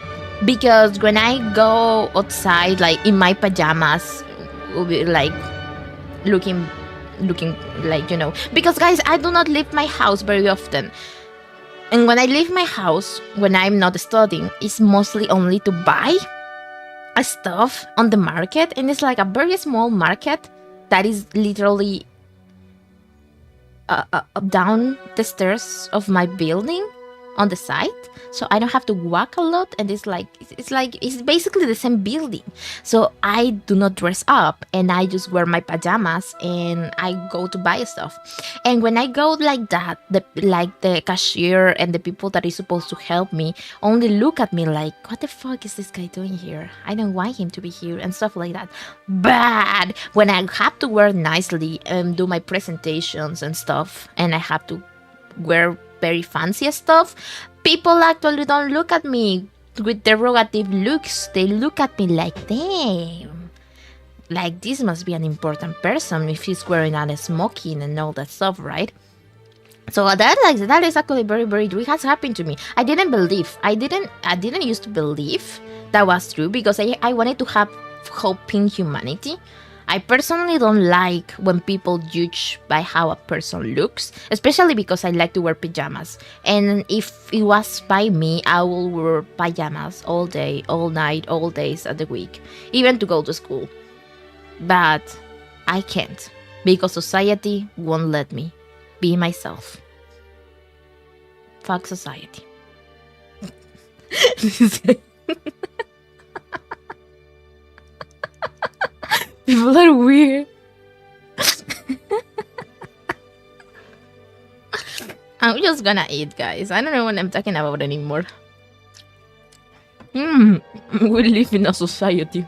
Because when I go outside, like in my pajamas, like looking like, you know, because guys, I do not leave my house very often. And when I leave my house, when I'm not studying, it's mostly only to buy stuff on the market. And it's like a very small market that is literally down the stairs of my building on the side, so I don't have to walk a lot, and it's basically the same building. So I do not dress up, and I just wear my pajamas and I go to buy stuff. And when I go like that, the cashier and the people that is supposed to help me only look at me like, what the fuck is this guy doing here? I don't want him to be here, and stuff like that. But when I have to wear nicely and do my presentations and stuff, and I have to wear very fancy stuff, people actually don't look at me with derogative looks. They look at me like, damn, like this must be an important person if he's wearing a smoking and all that stuff, right? So that is actually very, very true. It has happened to me. I didn't used to believe that was true, because I wanted to have hope in humanity. I personally don't like when people judge by how a person looks, especially because I like to wear pajamas. And if it was by me, I will wear pajamas all day, all night, all days of the week, even to go to school. But I can't, because society won't let me be myself. Fuck society. People are weird. I'm just gonna eat, guys. I don't know what I'm talking about anymore. We live in a society.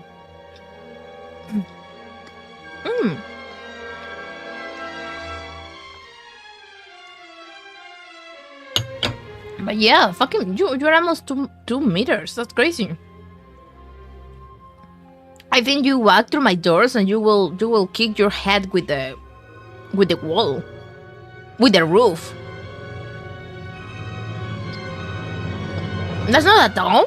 But yeah, fucking you're almost 2 meters. That's crazy. I think you walk through my doors and you will kick your head with the wall, with the roof. That's not at all.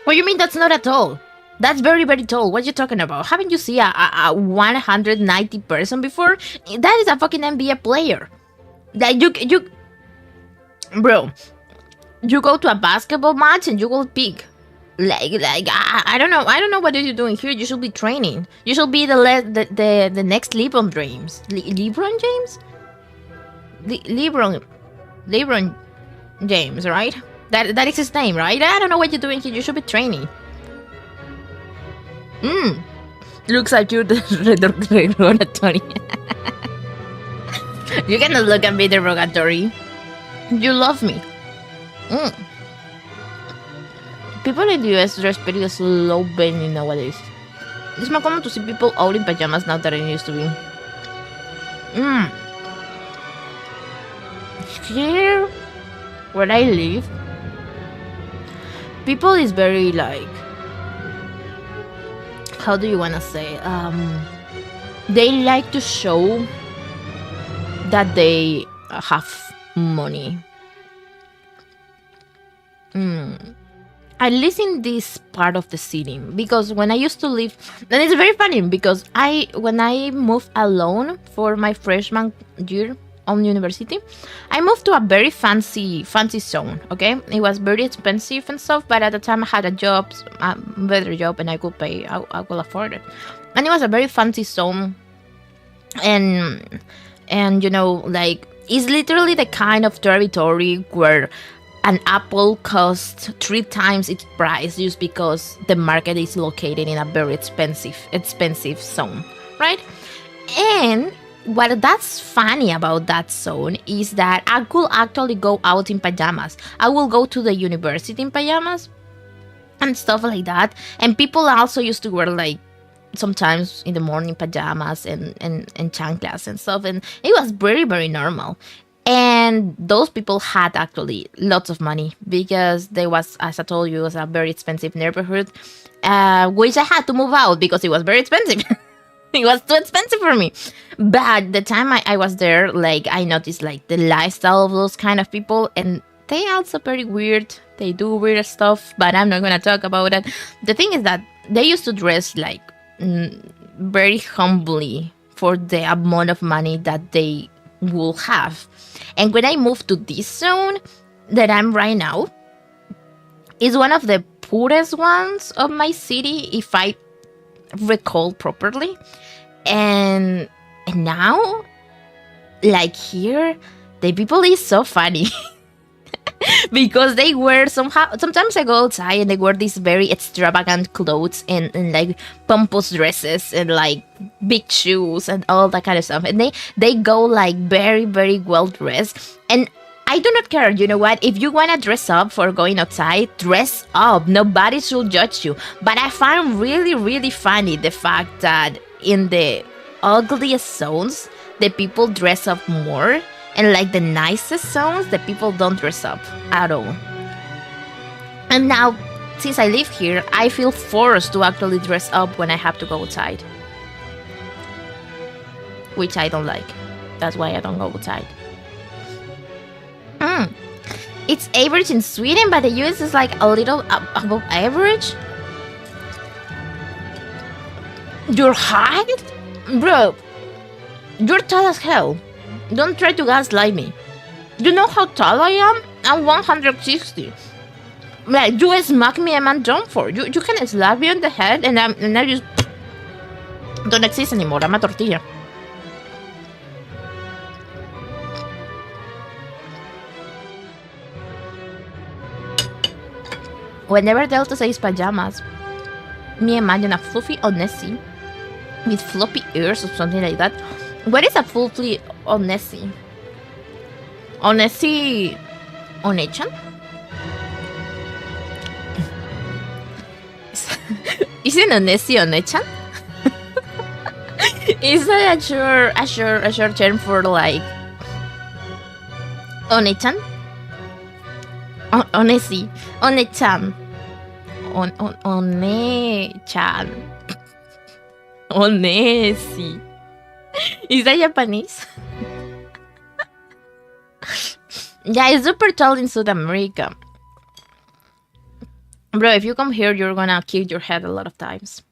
What do you mean that's not at all? That's very, very tall. What are you talking about? Haven't you seen a 190 person before? That is a fucking NBA player. That you bro, you go to a basketball match and you will pick. I don't know what are you doing here. You should be training. You should be the next LeBron James. LeBron James? LeBron James, right? That is his name, right? I don't know what you're doing here. You should be training. Looks like you're the derogatory. You cannot look at me derogatory. You love me. People in the US dress pretty slow bending nowadays. It's more common to see people out in pajamas now than it used to be. Here, where I live, people is very like, how do you wanna say? They like to show that they have money. At least in this part of the city, because when I used to live, and it's very funny because when I moved alone for my freshman year on university, I moved to a very fancy zone. Okay, it was very expensive and stuff, but at the time I had a better job, and I could pay. I could afford it, and it was a very fancy zone, and you know, like, it's literally the kind of territory where an apple costs 3 times its price just because the market is located in a very expensive zone, right? And what that's funny about that zone is that I could actually go out in pajamas. I will go to the university in pajamas and stuff like that. And people also used to wear, like, sometimes in the morning pajamas and chanclas and stuff. And it was very, very normal. And those people had actually lots of money because there was, as I told you, it was a very expensive neighborhood. which I had to move out because it was very expensive. It was too expensive for me. But the time I was there, like, I noticed like the lifestyle of those kind of people, and they also very weird. They do weird stuff, but I'm not gonna talk about it. The thing is that they used to dress like very humbly for the amount of money that they will have. And when I moved to this zone that I'm right now, is one of the poorest ones of my city, if I recall properly. And now, like here, the people is so funny. Because they wear sometimes I go outside and they wear these very extravagant clothes and like pompous dresses and like big shoes and all that kind of stuff, and they go like very, very well dressed. And I do not care, you know what? If you want to dress up for going outside, dress up. Nobody should judge you. But I find really, really funny the fact that in the ugliest zones, the people dress up more. And like the nicest zones, the people don't dress up at all. And now, since I live here, I feel forced to actually dress up when I have to go outside. Which I don't like. That's why I don't go outside. It's average in Sweden, but the US is like a little above average. Your height? Bro, you're tall as hell. Don't try to gaslight me. You know how tall I am? I'm 160. Like, you smack me and I'm done for. You can slap me on the head and I just don't exist anymore. I'm a tortilla. Whenever Delta says pajamas, me imagine a fluffy Nessie with floppy ears or something like that. What is a fluffy Nessie? Nessie Onechan? Isn't Nessie Onechan? Is that a short term for like Onechan? Onessi. Onechan. One-chan. Onessi. Is that Japanese? Yeah, it's super tall in South America. Bro, if you come here, you're gonna kick your head a lot of times.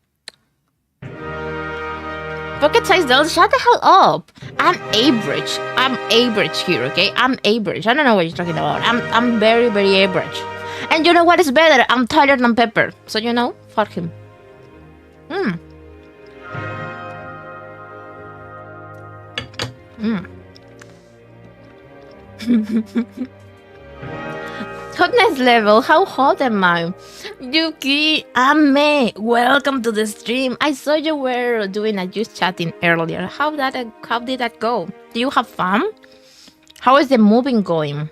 Pocket size dolls, shut the hell up. I'm average. I'm average here, okay? I'm average. I don't know what you're talking about. I'm very, very average. And you know what is better? I'm taller than Pepper. So you know, fuck him. Hotness level, how hot am I? Yuki, Ame, welcome to the stream. I saw you were doing a just chatting earlier. How did that go? Do you have fun? How is the moving going?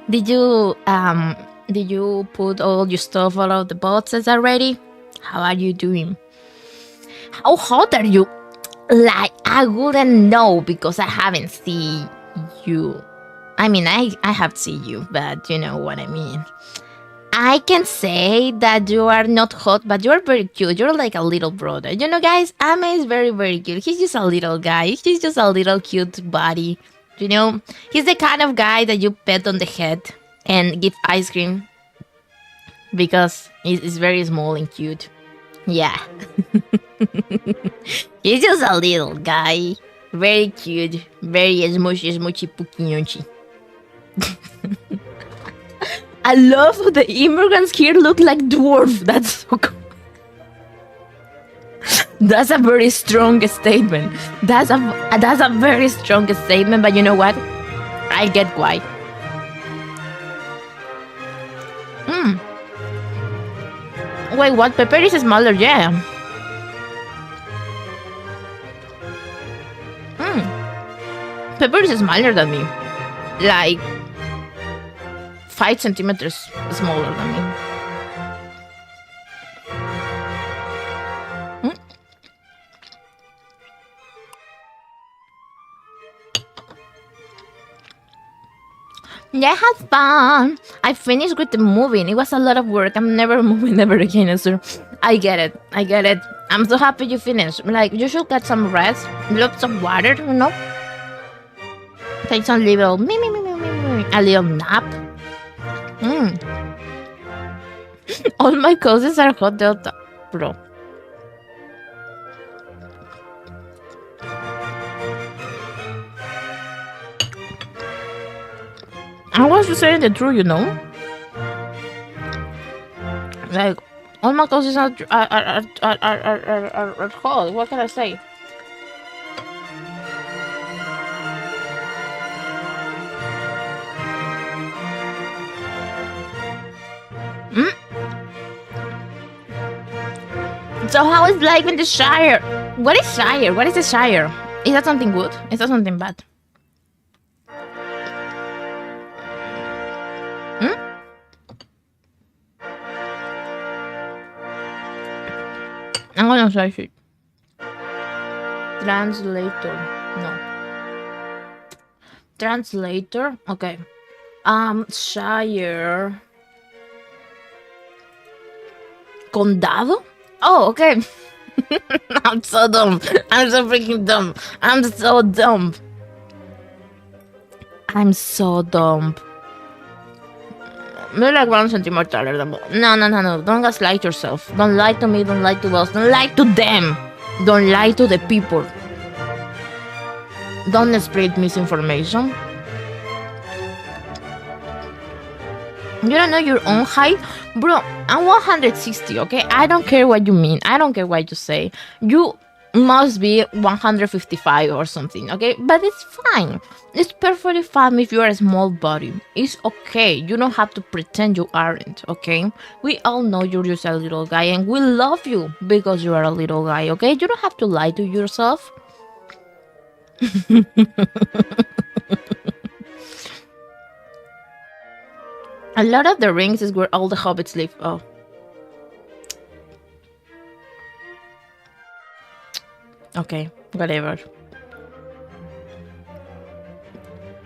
Did you put all your stuff all of the boxes already? How are you doing? How hot are you? Like, I wouldn't know because I haven't seen you. I mean, I have seen you, but you know what I mean. I can say that you are not hot, but you're very cute. You're like a little brother. You know, guys, Ame is very, very cute. He's just a little guy. He's just a little cute body. You know, he's the kind of guy that you pet on the head and give ice cream because he's very small and cute. Yeah. He's just a little guy. Very cute. Very smoochy pukinyonchi. I love how the immigrants here look like dwarves. That's so cool. That's a very strong statement. That's a very strong statement, but you know what? I get why. Wait, what? Pepper is smaller, yeah. Pepper is smaller than me. Like 5 centimeters smaller than me. Yeah, I had fun. I finished with the moving. It was a lot of work. I'm never moving ever again, sir. I get it. I get it. I'm so happy you finished. Like, you should get some rest, lots of water, you know? Take some little a little nap. All my cousins are hot delta, bro. I was just saying the truth, you know. Like, all my cousins are hot. What can I say? So how is life in the Shire? What is Shire? What is the Shire? Is that something good? Is that something bad? I'm gonna search it. Translator. No. Translator? Okay. Shire. Condado? Oh, okay. I'm so dumb. I'm so freaking dumb. I'm so dumb. I'm so dumb. Me like one sentir taller than No. Don't gaslight yourself. Don't lie to me. Don't lie to us. Don't lie to them. Don't lie to the people. Don't spread misinformation. You don't know your own height? Bro, I'm 160, okay? I don't care what you mean. I don't care what you say. You must be 155 or something, okay? But it's fine. It's perfectly fine if you are a small body. It's okay. You don't have to pretend you aren't, okay? We all know you're just a little guy and we love you because you are a little guy, okay? You don't have to lie to yourself. A lot of the rings is where all the hobbits live. Oh. Ok, whatever.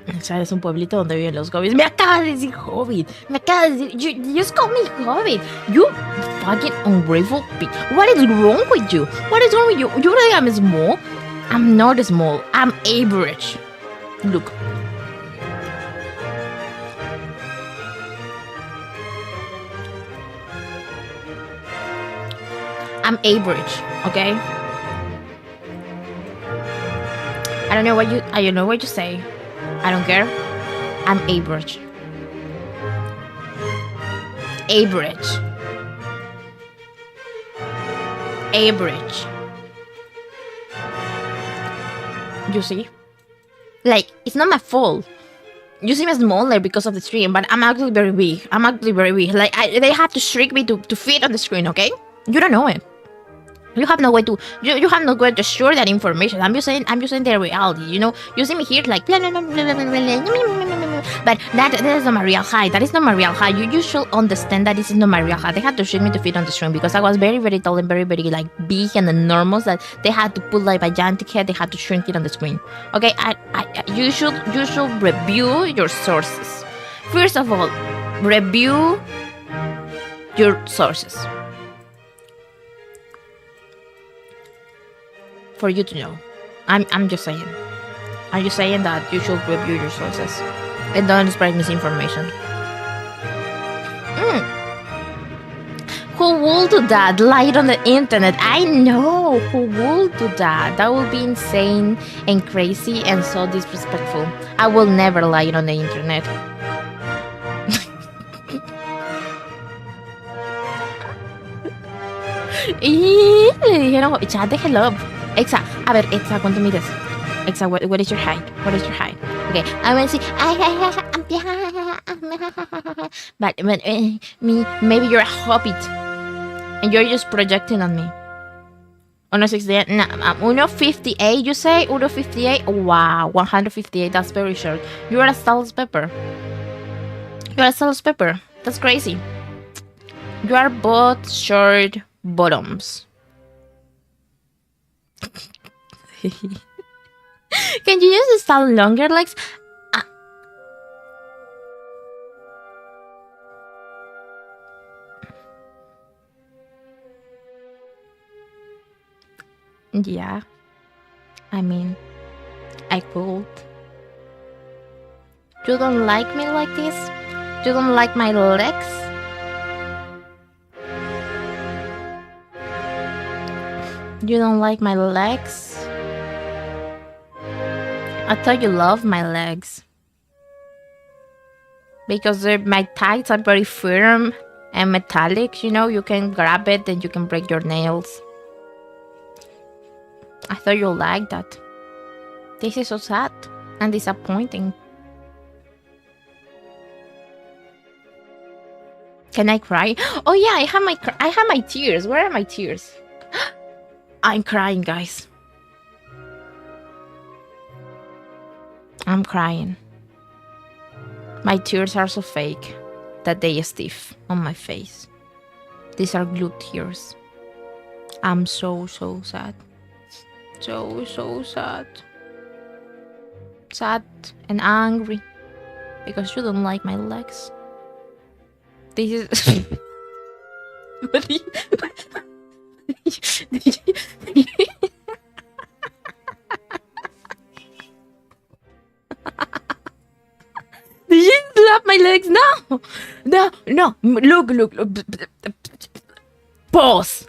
O sea, es un pueblito donde viven los hobbits. Me acabas de decir hobbit. Me acabas de decir... You just call me hobbit. You fucking ungrateful bitch. What is wrong with you? What is wrong with you? You think I'm small? I'm not small. I'm average. Look. I'm average, okay? I don't know what you say. I don't care. I'm average. Average. Average. You see? Like, it's not my fault. You seem smaller because of the screen, but I'm actually very big. Like, they have to shrink me to fit on the screen, okay? You don't know it. You have no way to share that information. I'm just saying the reality, you know. You see me here like but that is not my real height. That is not my real height. You should understand that this is not my real height. They had to shrink me to fit on the screen because I was very, very tall and very, very like big and enormous that they had to put like a gigantic head, they had to shrink it on the screen. Okay, you should review your sources. First of all, review your sources. For you to know. I'm just saying. I'm just saying that you should review your sources and don't spread misinformation. Who will do that? Lie on the internet. I know. Who will do that? That would be insane and crazy and so disrespectful. I will never lie on the internet. Y le dijeron, ya déjelo. Exa, a ver, Exa, ¿cuánto mides? Exa, what is your height? What is your height? Okay, I will see. But maybe you're a hobbit and you're just projecting on me. 168, no, 158, you say? 158? Wow, 158, that's very short. You're a salsa pepper. You're a salsa pepper. That's crazy. You are both short bottoms. Can you use the style longer legs? Yeah, I mean, I could. You don't like me like this? You don't like my legs? You don't like my legs? I thought you loved my legs. Because my thighs are very firm and metallic, you know, you can grab it and you can break your nails. I thought you liked that. This is so sad and disappointing. Can I cry? Oh yeah, I have my tears. Where are my tears? I'm crying, guys. I'm crying. My tears are so fake that they stiff on my face. These are glue tears. I'm so sad. So sad. Sad and angry because you don't like my legs. This is what do you... Did you slap my legs? No. Look. Pause.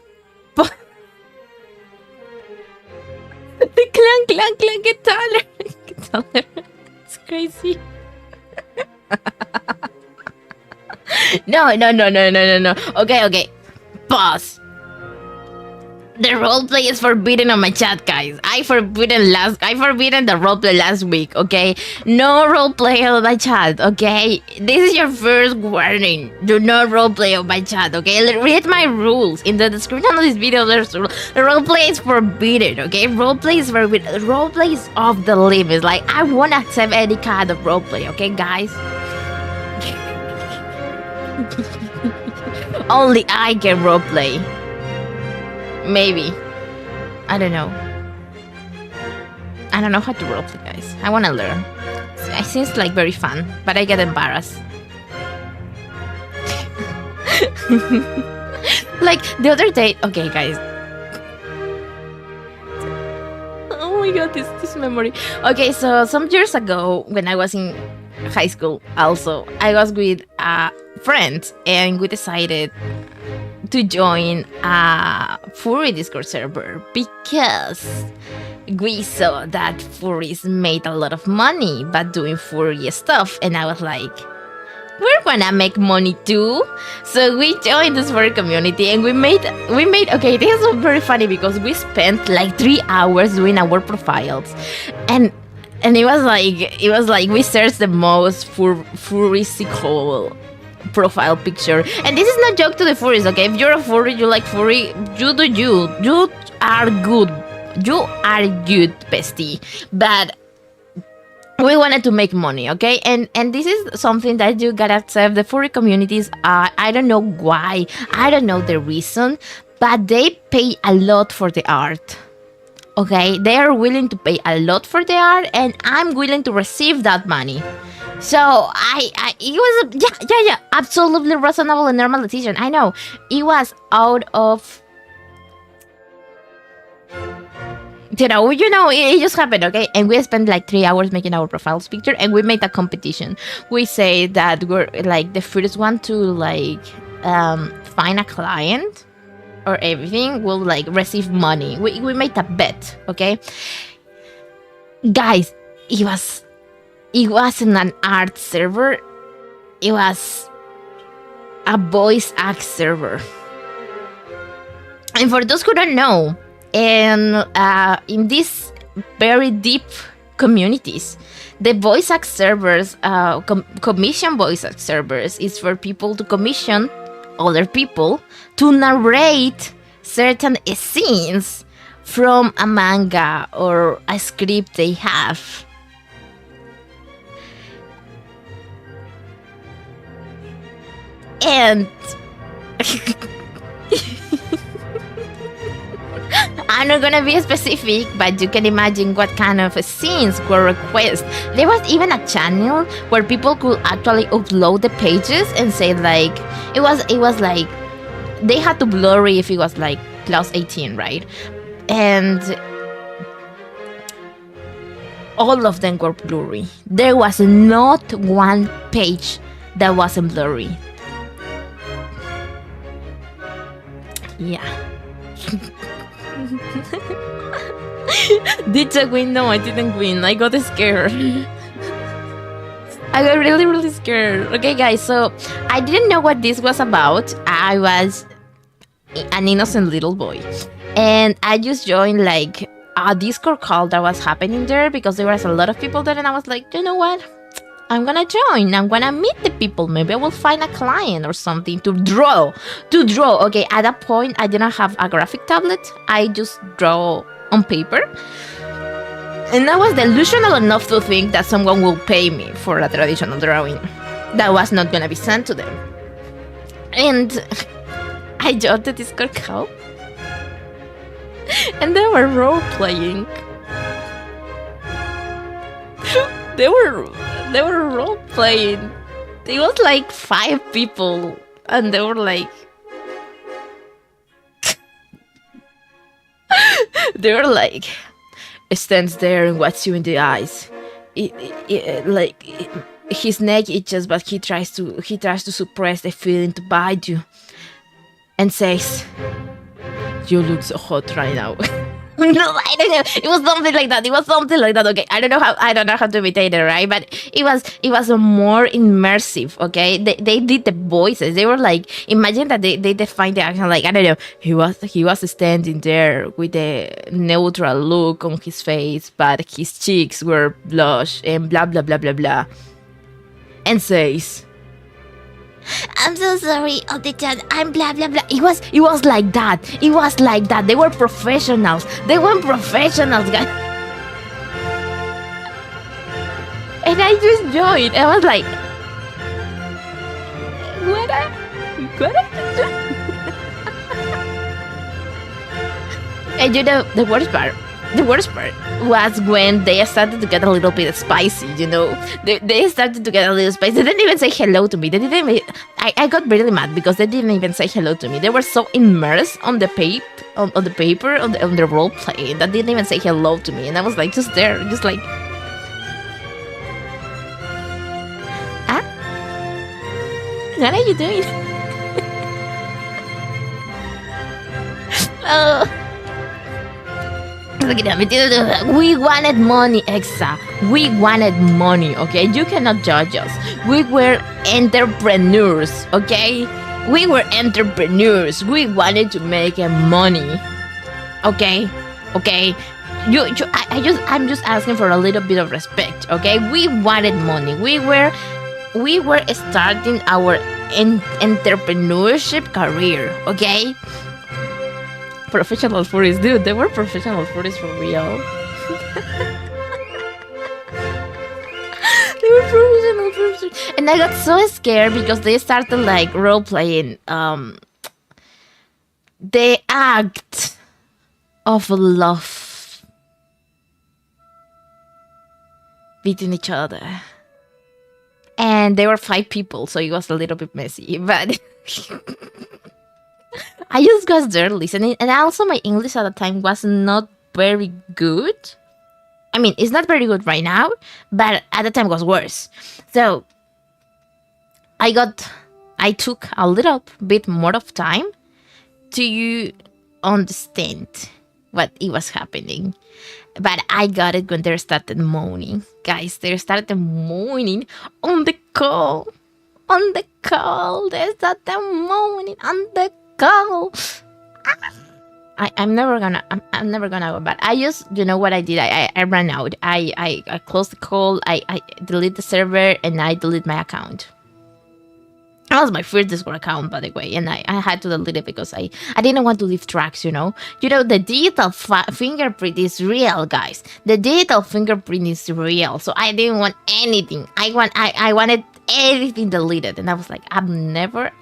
Clank. Get taller. It's crazy. No. Okay. Pause. The roleplay is forbidden on my chat, guys. I forbidden the roleplay last week, okay? No roleplay on my chat, okay? This is your first warning. Do not roleplay on my chat, okay? Read my rules. In the description of this video, there's roleplay is forbidden, okay? Roleplay is forbidden. Roleplay is off the limits. Like, I won't accept any kind of roleplay, okay, guys? Only I can roleplay. Maybe. I don't know. I don't know how to roleplay, guys. I want to learn. It seems like very fun, but I get embarrassed. Like the other day. Okay, guys. Oh my god, this memory. Okay, so some years ago, when I was in high school, also, I was with a friend, and we decided to join a furry Discord server because we saw that furries made a lot of money by doing furry stuff, and I was like, we're gonna make money too. So we joined this furry community, and we made okay, this is very funny because we spent like 3 hours doing our profiles, and it was like we searched the most furry profile picture. And this is not joke to the furries, okay? If you're a furry, you like furry, you do you. You are good. You are good, bestie. But we wanted to make money, okay? And this is something that you gotta accept. The furry communities are, I don't know why, I don't know the reason, but they pay a lot for the art. Okay? They are willing to pay a lot for the art, and I'm willing to receive that money. So it was yeah, absolutely reasonable and normal decision. I know it was out of, you know, it just happened, okay? And we spent like 3 hours making our profiles picture, and we made a competition. We say that we're like the first one to like find a client or everything will like receive money. We made a bet, okay? Guys, it wasn't an art server. It was a voice act server. And for those who don't know, and in these very deep communities, the voice act servers, commission voice act servers, is for people to commission other people to narrate certain scenes from a manga or a script they have. And I'm not gonna be specific, but you can imagine what kind of scenes were requested. There was even a channel where people could actually upload the pages and say like, it was like, they had to blurry if it was like +18, right? and all of them were blurry. There was not one page that wasn't blurry. Yeah. Did I win? No, I didn't win. I got scared. I got really, really scared. Okay, guys, so I didn't know what this was about. I was an innocent little boy. And I just joined like a Discord call that was happening there because there was a lot of people there. And I was like, you know what? I'm gonna join. I'm gonna meet the people. Maybe I will find a client or something to draw. Okay, at that point, I didn't have a graphic tablet. I just draw on paper. And I was delusional enough to think that someone will pay me for a traditional drawing that was not gonna be sent to them. And I joined the Discord call. And they were role-playing. They were role-playing. It was like 5 people. And they were like... they were like... stands there and watches you in the eyes. His neck itches, but he tries to suppress the feeling to bite you. And says... you look so hot right now. No, I don't know. It was something like that. Okay, I don't know how to imitate it, right? But it was more immersive. Okay, they did the voices. They were like, imagine that they defined the action like, I don't know. He was standing there with a neutral look on his face, but his cheeks were blush and blah blah blah blah blah, and says, I'm so sorry, Ote-chan, I'm blah blah blah. It was like that. They were professionals. They weren't professionals, guys. And I just joined. I was like, what are you doing? And you know, the worst part was when they started to get a little bit spicy, you know. They started to get a little spicy. They didn't even say hello to me. I got really mad because they didn't even say hello to me. They were so immersed on the paper, on the role play, that they didn't even say hello to me. And I was like, just there, just like, what are you doing? Oh. We wanted money, Exa. We wanted money, okay? You cannot judge us. We were entrepreneurs, okay? We were entrepreneurs. We wanted to make money, okay? Okay? I'm just asking for a little bit of respect, okay? We wanted money. We were starting our entrepreneurship career, okay? Professional furries, dude. They were professional furries for real. They were professional furries. And I got so scared because they started like role-playing the act of love between each other. And there were 5 people, so it was a little bit messy, but... I just got there listening, and also my English at the time was not very good. I mean, it's not very good right now, but at the time it was worse. So I took a little bit more of time to understand what it was happening. But I got it when they started moaning. Guys, they started moaning on the call. They started moaning on the call. I'm never gonna go back. I just, you know what I did? I ran out. I closed the call. I deleted the server and I deleted my account. That was my first Discord account, by the way, and I had to delete it because I didn't want to leave tracks, you know. You know, the digital fingerprint is real, guys. The digital fingerprint is real, so I didn't want anything. I wanted everything deleted, and I was like, I'm never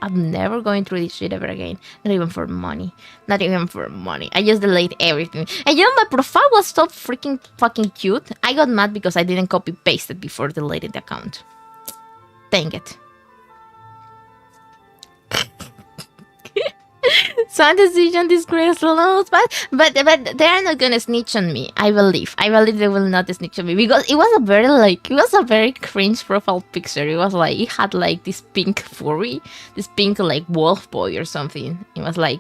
going through this shit ever again. Not even for money. I just deleted everything. And you know, my profile was so freaking fucking cute. I got mad because I didn't copy paste it before deleting the account. Dang it. Some decision disgrace laws, but they are not gonna snitch on me. I believe they will not snitch on me because it was a very cringe profile picture. It was like it had like this pink furry, this pink like wolf boy or something. It was a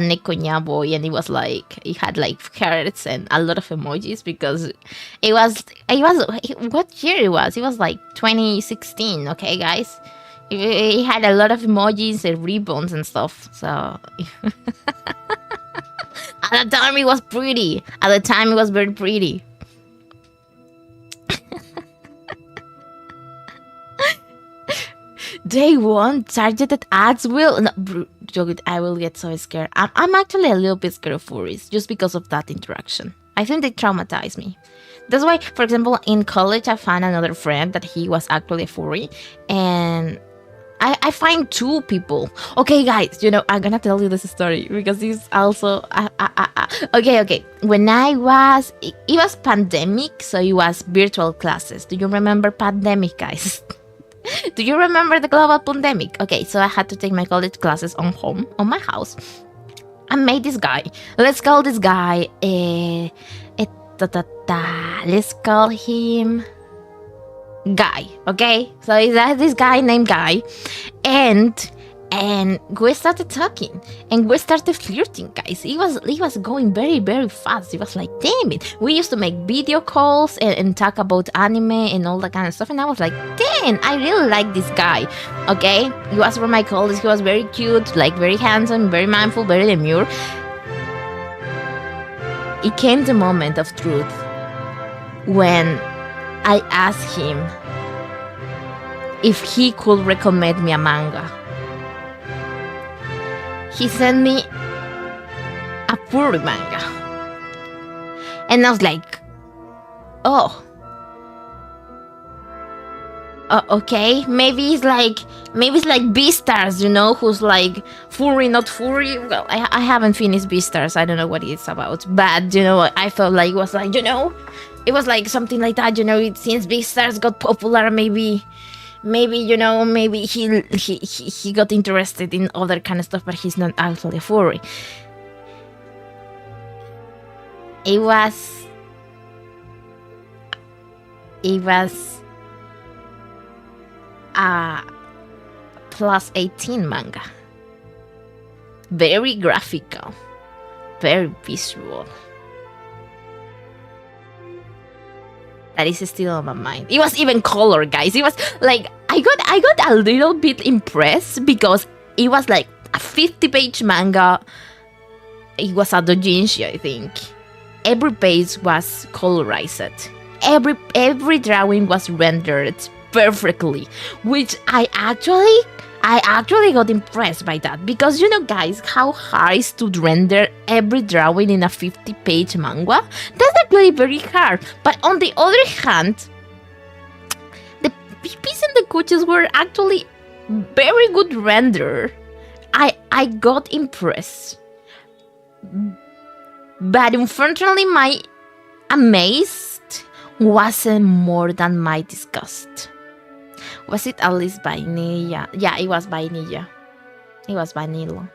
nekonya boy, and it had like carrots and a lot of emojis because it was what year it was? It was like 2016. Okay, guys. It had a lot of emojis and ribbons and stuff. So at the time it was pretty. At the time it was very pretty. They want targeted ads will no, I will get so scared. I'm actually a little bit scared of furries just because of that interaction. I think they traumatize me. That's why, for example, in college I found another friend that he was actually a furry, and I find two people. Okay, guys, I'm gonna tell you this story because this also. Okay. When it was pandemic, so it was virtual classes. Do you remember pandemic, guys? Do you remember the global pandemic? Okay, so I had to take my college classes on my house. I met this guy. Let's call this guy. Let's call him Guy. Okay, so is that this guy named Guy, and we started talking and we started flirting, guys. It was going very, very fast. It was like, damn it. We used to make video calls and talk about anime and all that kind of stuff, and I was like, damn, I really like this guy. Okay, he was from my college. He was very cute, like very handsome, very mindful, very demure. It came the moment of truth when I asked him if he could recommend me a manga. He sent me a furry manga. And I was like, oh, okay, maybe it's like Beastars, who's like furry, not furry. Well, I haven't finished Beastars. I don't know what it's about, but I felt like it was like, it was like something like that. Since Beastars got popular, maybe he got interested in other kind of stuff, but he's not actually a furry. It was a plus 18 manga. Very graphical, very visual. That is still on my mind. It was even color, guys. It was like I got a little bit impressed because it was like a 50-page manga. It was a doujinshi, I think. Every page was colorized. Every drawing was rendered perfectly, which I actually got impressed by that because guys, how hard is to render every drawing in a 50-page manga? That's actually very hard. But on the other hand, the pipis and the coochies were actually very good render. I got impressed, but unfortunately my amazed wasn't more than my disgust. Was it at least vanilla? Yeah, it was vanilla. It was vanilla.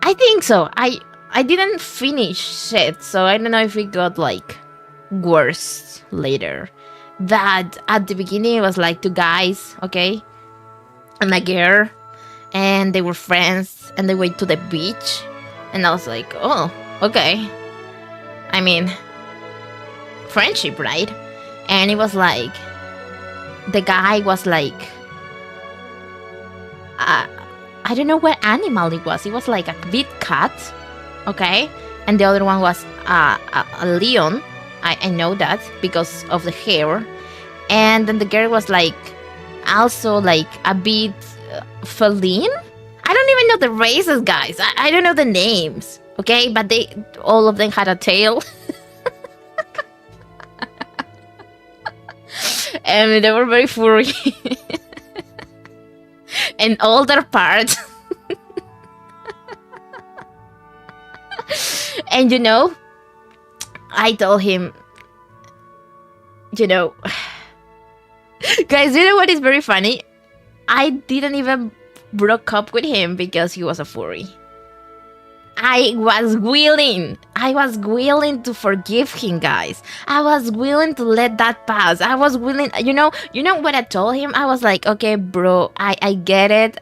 I think so. I didn't finish it, so I don't know if it got like worse later. But at the beginning it was like two guys, okay, and a girl, and they were friends, and they went to the beach, and I was like, oh, okay. I mean, friendship, right? And it was like, the guy was like, I don't know what animal it was. It was like a big cat, okay? And the other one was a lion. I know that because of the hair. And then the girl was like, also like a bit feline. I don't even know the races, guys. I don't know the names, okay? But all of them had a tail. And they were very furry. And all their parts. And I told him, guys, what is very funny? I didn't even broke up with him because he was a furry. I was willing to forgive him, guys. I was willing to let that pass. I was willing, you know what I told him? I was like, okay, bro, I get it.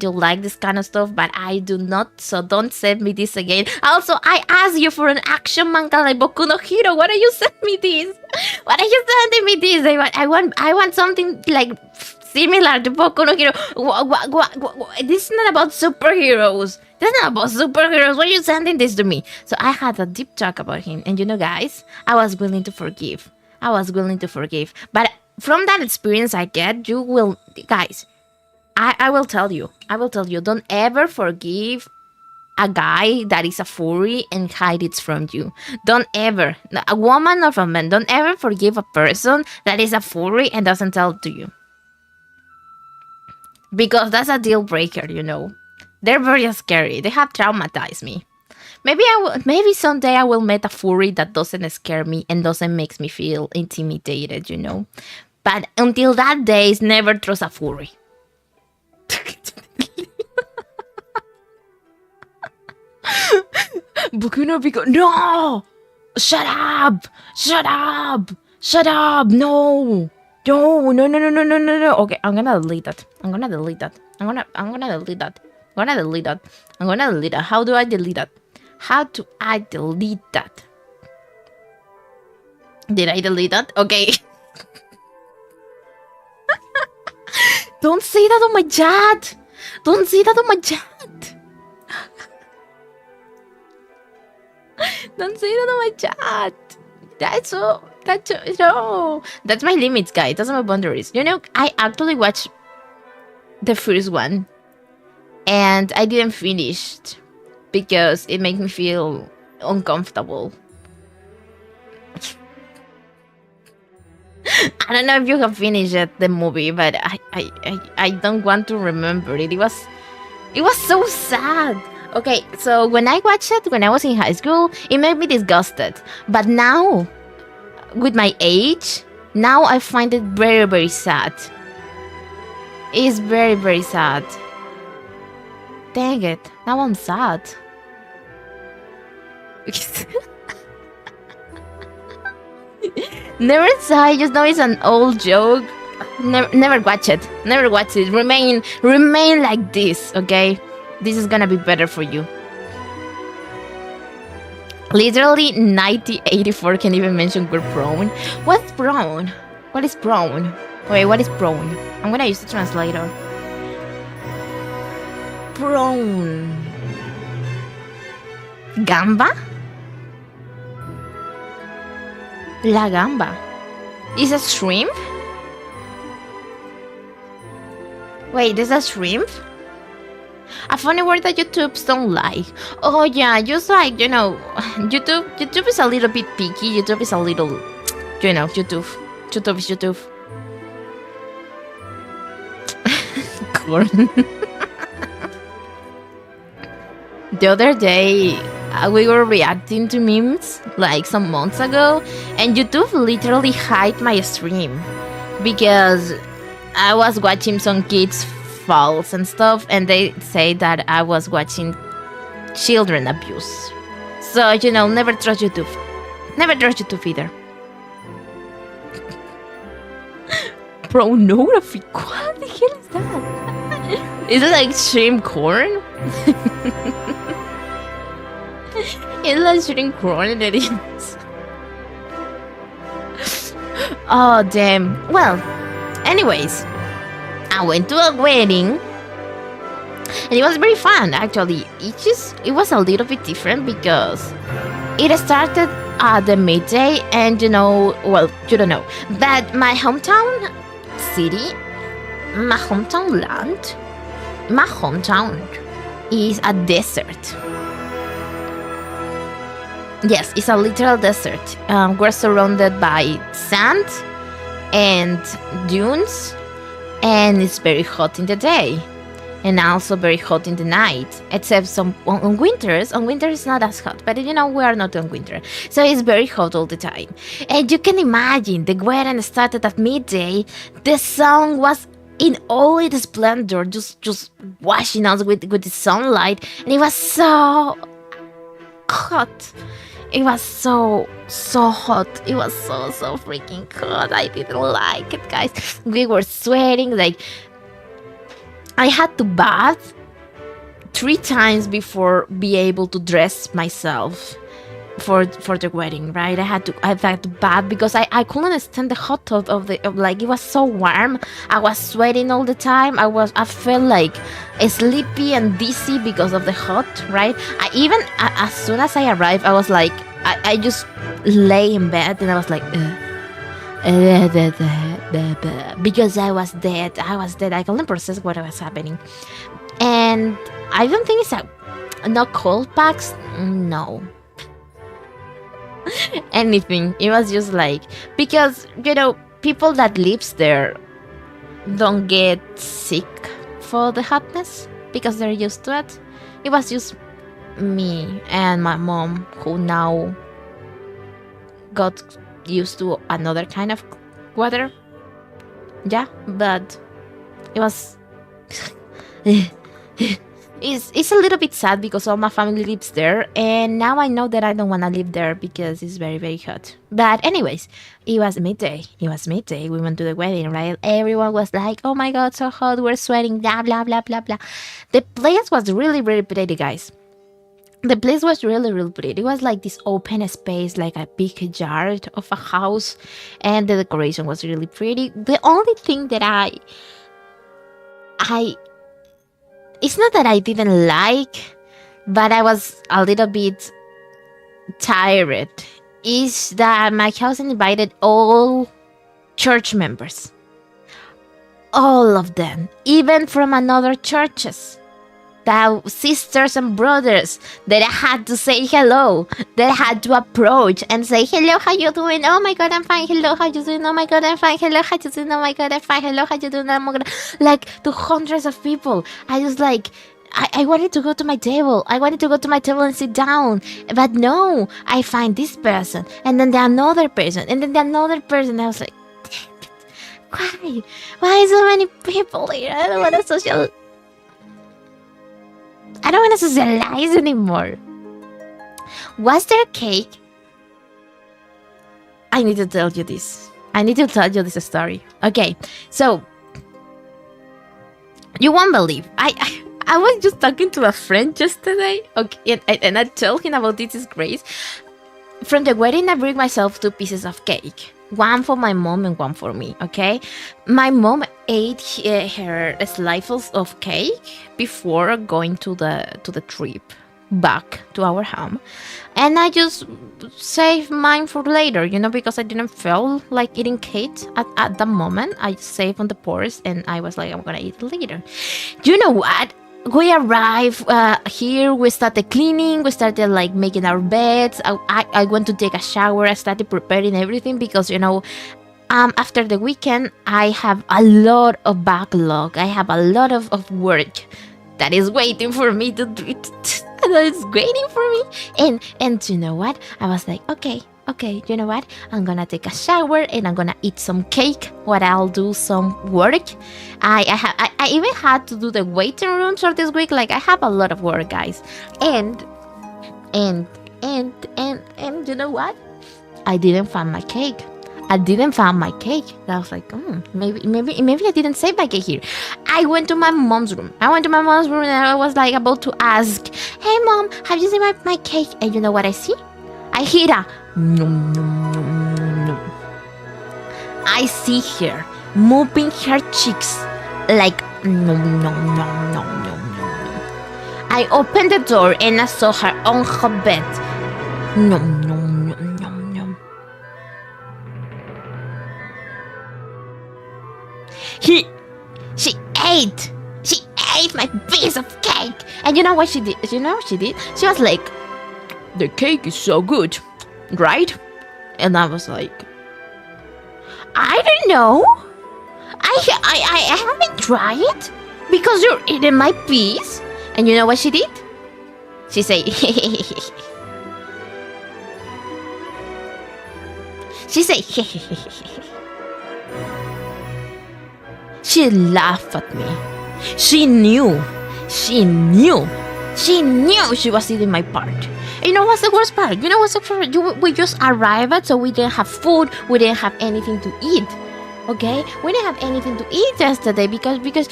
You like this kind of stuff, but I do not, so don't send me this again. Also, I asked you for an action manga like Boku no Hero. Why are you sending me this? Why are you sending me this? I want something like similar to Boku no Hero. This is not about superheroes. This is not about superheroes. Why are you sending this to me? So I had a deep talk about him. And guys, I was willing to forgive. But from that experience I get, you will... Guys, I will tell you. Don't ever forgive a guy that is a furry and hide it from you. Don't ever. A woman or a man. Don't ever forgive a person that is a furry and doesn't tell it to you. Because that's a deal breaker, They're very scary. They have traumatized me. Maybe someday I will meet a furry that doesn't scare me and doesn't make me feel intimidated, But until that day, never trust a furry. No! Shut up! No! No. Okay, I'm gonna delete that. How do I delete that? Did I delete that? Okay. Don't say that on my chat. That's my limits, guys. That's my boundaries. I actually watched the first one and I didn't finish because it made me feel uncomfortable. I don't know if you have finished the movie, but I don't want to remember it. It was so sad. Okay, so when I watched it when I was in high school, it made me disgusted. But now, with my age, now I find it very, very sad. It's very, very sad. Dang it, now I'm sad. Never say, just know it's an old joke. Never watch it. Remain like this, okay? This is gonna be better for you. Literally 1984 can even mention word brown. What's brown? What is brown? Wait, what is brown? I'm gonna use the translator. Brown. Gamba? La gamba. Is a shrimp? Wait, there's a shrimp? A funny word that YouTubes don't like. Oh yeah, just like, YouTube is a little bit picky. YouTube is a little, YouTube is YouTube. Corn. The other day, we were reacting to memes like some months ago, and YouTube literally hid my stream because I was watching some kids falls and stuff, and they say that I was watching children abuse. So, never trust YouTube. Never trust YouTube either. Pornography? What the hell is that? Is it like shrimp corn? It's like shrimp corn, it is. Oh, damn. Well, anyways, I went to a wedding and it was very fun, actually. It was a little bit different because it started at the midday, and you don't know that my hometown city, my hometown land, my hometown is a desert. Yes, it's a literal desert. We're surrounded by sand and dunes, and it's very hot in the day and also very hot in the night, except some on winters. On winter it's not as hot, but we are not on winter, so it's very hot all the time. And you can imagine the wedding started at midday. The sun was in all its splendor, just washing us with the sunlight, and it was so hot. It was so hot. It was so freaking hot. I didn't like it, guys. We were sweating. Like, I had to bath 3 times before be able to dress myself for the wedding, right? I had to bath because I couldn't stand the hot of like, it was so warm. I was sweating all the time. I felt like sleepy and dizzy because of the hot, right? As soon as I arrived, I was like, I just lay in bed and I was like, because I was dead. I couldn't process what was happening. And I don't think it's no cold packs. No. Anything. It was just like, because, people that lives there don't get sick for the hotness because they're used to it. It was just me and my mom who now got used to another kind of weather. Yeah, but it was it's a little bit sad because all my family lives there, and now I know that I don't want to live there because it's very, very hot. But anyways, it was midday. We went to the wedding, right? Everyone was like, oh my god, so hot, we're sweating, blah blah blah blah blah. The place was really, really pretty, guys. The place was really, really pretty. It was like this open space, like a big yard of a house, and the decoration was really pretty. The only thing that it's not that I didn't like, but I was a little bit tired, is that my house invited all church members. All of them, even from another churches. The sisters and brothers that I had to say hello, that I had to approach and say, hello, how you doing? Oh my god, I'm fine. Hello, how you doing? Oh my god, I'm fine. Hello, how you doing? Oh my god, I'm fine. Hello, how you doing? Oh my god. Like, to hundreds of people. I was like, I wanted to go to my table. I wanted to go to my table and sit down. But no, I find this person. And then the another person. And then the another person. I was like, why? Why so many people here? I don't want to socialize anymore. Was there cake? I need to tell you this. Story. Okay, so you won't believe. I was just talking to a friend yesterday. Okay, and I told him about this grace. From the wedding, I bring myself 2 pieces of cake. One for my mom and one for me, okay? My mom ate her slices of cake before going to the trip back to our home. And I just saved mine for later, because I didn't feel like eating cake at the moment. I saved on the purse and I was like, I'm gonna eat it later. You know what? We arrived here, we started cleaning, we started like making our beds. I went to take a shower, I started preparing everything because, after the weekend, I have a lot of backlog. I have a lot of work that is waiting for me to do it. That is waiting for me. And you know what? I was like, okay, you know what? I'm gonna take a shower and I'm gonna eat some cake while I'll do some work. I even had to do the waiting rooms for this week. Like, I have a lot of work, guys. And you know what? I didn't find my cake. I was like, maybe I didn't save my cake here. I went to my mom's room. And I was like about to ask, hey mom, have you seen my cake? And you know what I see? I hear a nom, nom, nom, nom, nom. I see her moving her cheeks like nom, nom, nom, nom, nom, nom. I opened the door and I saw her on her bed. Nom, nom, nom, nom, nom. She ate my piece of cake. And you know what she did? She was like, the cake is so good, right? And I was like, I don't know. I haven't tried because you're eating my piece. And you know what she did? She said, She laughed at me. She knew she was eating my part. You know what's the worst part? We just arrived, so we didn't have food, we didn't have anything to eat. Okay? We didn't have anything to eat yesterday because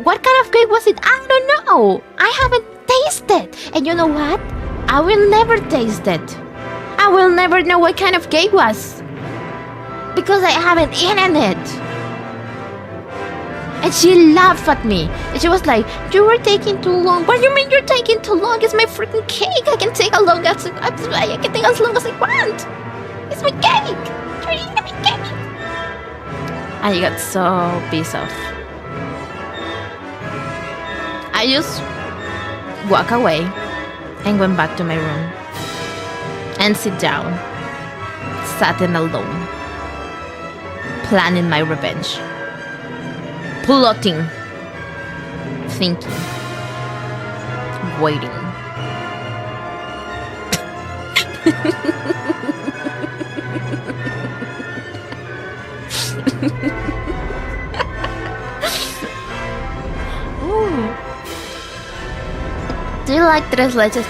what kind of cake was it? I don't know. I haven't tasted. And you know what? I will never taste it. I will never know what kind of cake was. Because I haven't eaten it. And she laughed at me. And she was like, you were taking too long. What do you mean you're taking too long? It's my freaking cake. I can take as long as I want. It's my cake. You're eating my cake. I got so pissed off. I just walked away and went back to my room and sit down, sat in alone, planning my revenge, plotting, thinking, waiting. Do you like tres leches?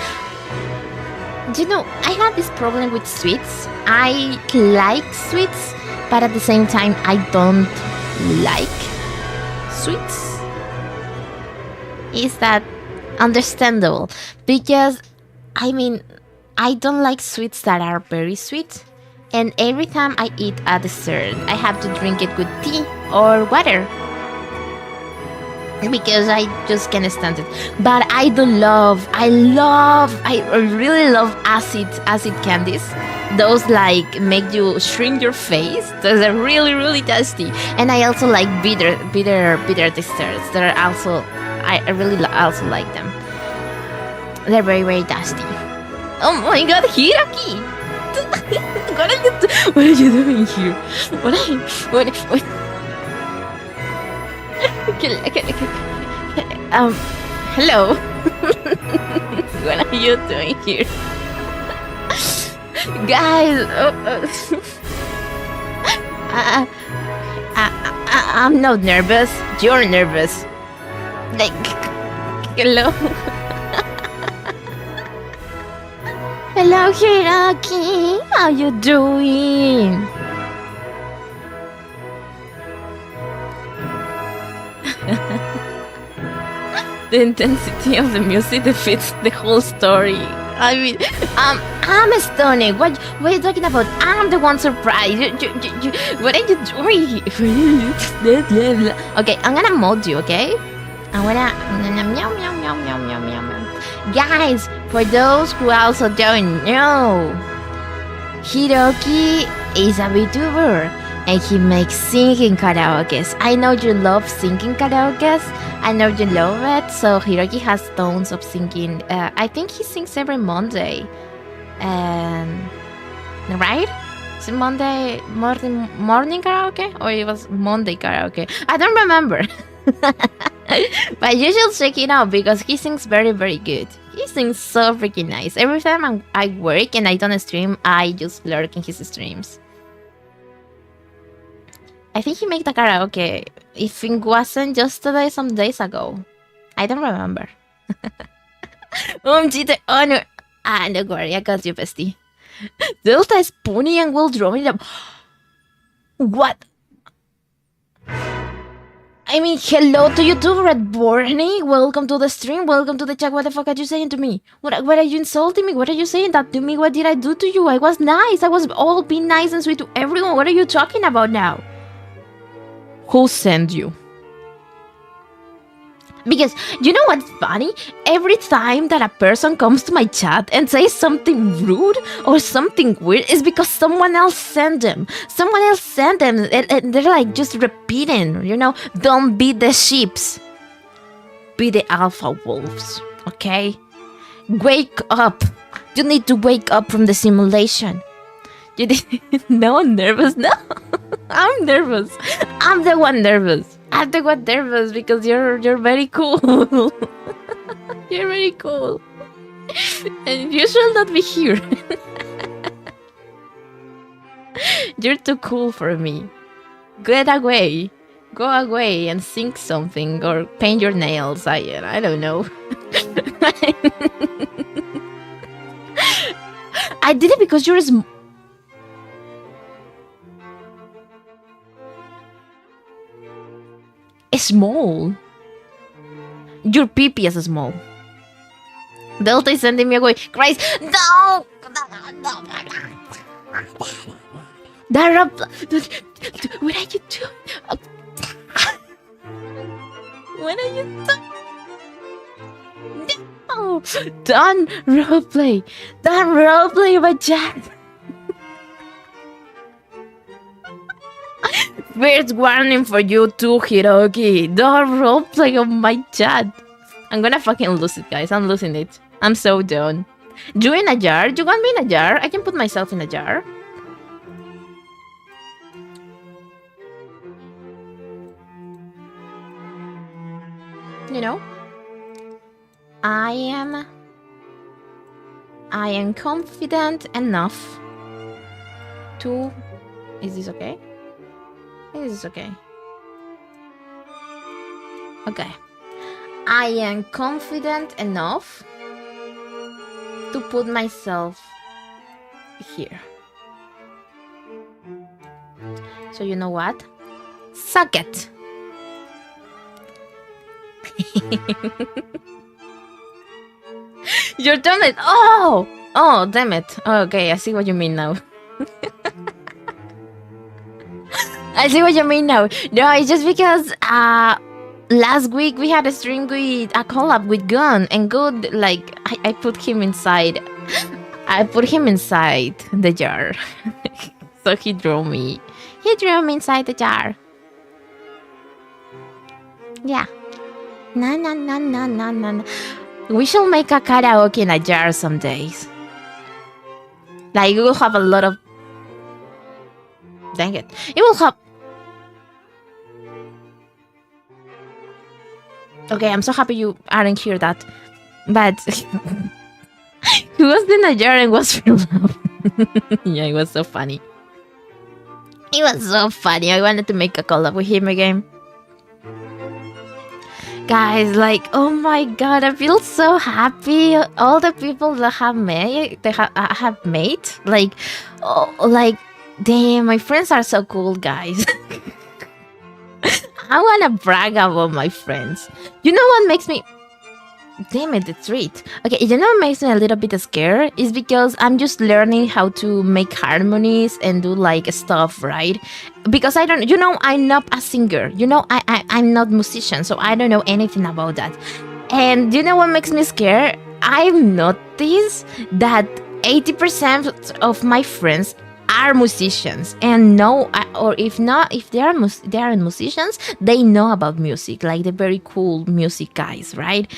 You know, I have this problem with sweets. I like sweets, but at the same time, I don't like sweets. Is that understandable? Because, I mean, I don't like sweets that are very sweet. And every time I eat a dessert, I have to drink it with tea or water. Because I just can't stand it. But I really love acid candies. Those like make you shrink your face. Those are really, really tasty. And I also like bitter desserts. They're also, I really also like them. They're very, very tasty. Oh my god, Hiraki! What are you doing here? Hello. What are you doing here? Guys, I'm not nervous. You're nervous. Like, hello. Hello, Hiraki. How you doing? The intensity of the music defeats the whole story. I mean, I'm stunning. What are you talking about? I'm the one surprised. What are you doing? Okay, I'm gonna mod you, okay? I'm gonna meow meow meow meow meow meow meow. Guys, for those who also don't know, Hiroki is a VTuber and he makes singing karaokes. I know you love singing karaokes. I know you love it. So Hiroki has tons of singing. I think he sings every Monday. Right? Is it Monday morning karaoke? Or it was Monday karaoke? I don't remember. But you should check it out because he sings very, very good. He sings so freaking nice. Every time I work and I don't stream, I just lurk in his streams. I think he made the karaoke. If it wasn't yesterday, some days ago. I don't remember. Cheater honor. Don't worry, I got you, bestie. Delta is pony and will draw me up. What? I mean, hello to you too, Red Borney. Welcome to the stream. Welcome to the chat. What the fuck are you saying to me? What are you insulting me? What are you saying that to me? What did I do to you? I was nice. I was all being nice and sweet to everyone. What are you talking about now? Who sent you? Because you know what's funny? Every time that a person comes to my chat and says something rude or something weird, it's because someone else sent them. Someone else sent them, and they're like just repeating, you know? Don't be the sheeps. Be the alpha wolves, okay? Wake up. You need to wake up from the simulation. You didn't? No, I'm nervous. No, I'm nervous. I'm the one nervous. I'm the one nervous because you're very cool. You're very cool. And you should not be here. You're too cool for me. Get away. Go away and sing something or paint your nails. I don't know. I did it because you're small. Your pee-pee is small. Delta is sending me away. Christ, no! What are you doing? What are you doing? No! Don't roleplay. Don't roleplay my chat. First warning for you too, Hiroki. Don't roleplay on my chat. I'm gonna fucking lose it, guys. I'm losing it. I'm so done. You in a jar? You want me in a jar? I can put myself in a jar. You know? I am confident enough to... Is this okay? This is okay. Okay. I am confident enough to put myself here. So you know what? Suck it! You're done it! Oh! Oh, damn it. Okay, I see what you mean now. I see what you mean now. No, it's just because last week we had a stream with a collab with Gun, and Good, like, I put him inside. I put him inside the jar. So he drew me. He drew me inside the jar. Yeah. No. We shall make a karaoke in a jar some days. Like, we will have a lot of... Dang it. It will have... Okay, I'm so happy you aren't hear that. But... he was in a jar and was filled up. Yeah, it was so funny. It was so funny. I wanted to make a collab with him again. Guys, like, oh my god, I feel so happy. All the people that have made, like, oh, like, damn, my friends are so cool, guys. I wanna brag about my friends. You know what makes me... Damn it, the treat. Okay, you know what makes me a little bit scared? Is because I'm just learning how to make harmonies and do like stuff, right? Because I don't, you know, I'm not a singer. You know, I'm not musician, so I don't know anything about that. And you know what makes me scared? I've noticed that 80% of my friends are musicians, and know, or if not, if they are musicians, they know about music, like the very cool music guys, right?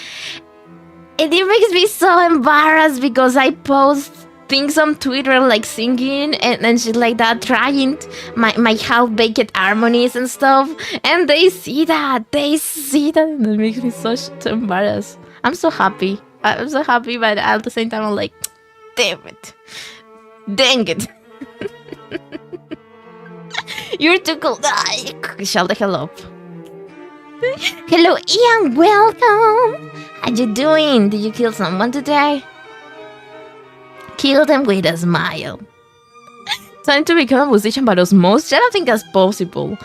And it makes me so embarrassed because I post things on Twitter like singing and shit like that, trying my half-baked harmonies and stuff, and they see that, and it makes me so embarrassed. I'm so happy, but at the same time I'm like, damn it, dang it. You're too cool. Shut the hell up. Hello, Ian. Welcome. How you doing? Did you kill someone today? Kill them with a smile. Trying to become a musician by osmosis? I don't think that's possible.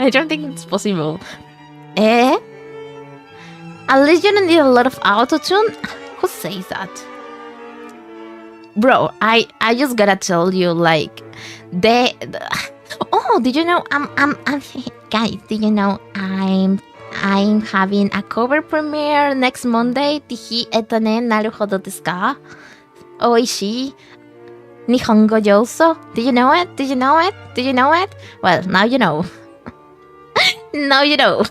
I don't think it's possible. Eh? At least you don't need a lot of autotune? Who says that? Bro, I just gotta tell you, like, oh, did you know I'm guys, did you know I'm having a cover premiere next Monday? ぜひね、なるほどですか? Oishi Nihongo Yoso. Did you know it? Did you know it? Did you know it? Well, now you know. Now you know.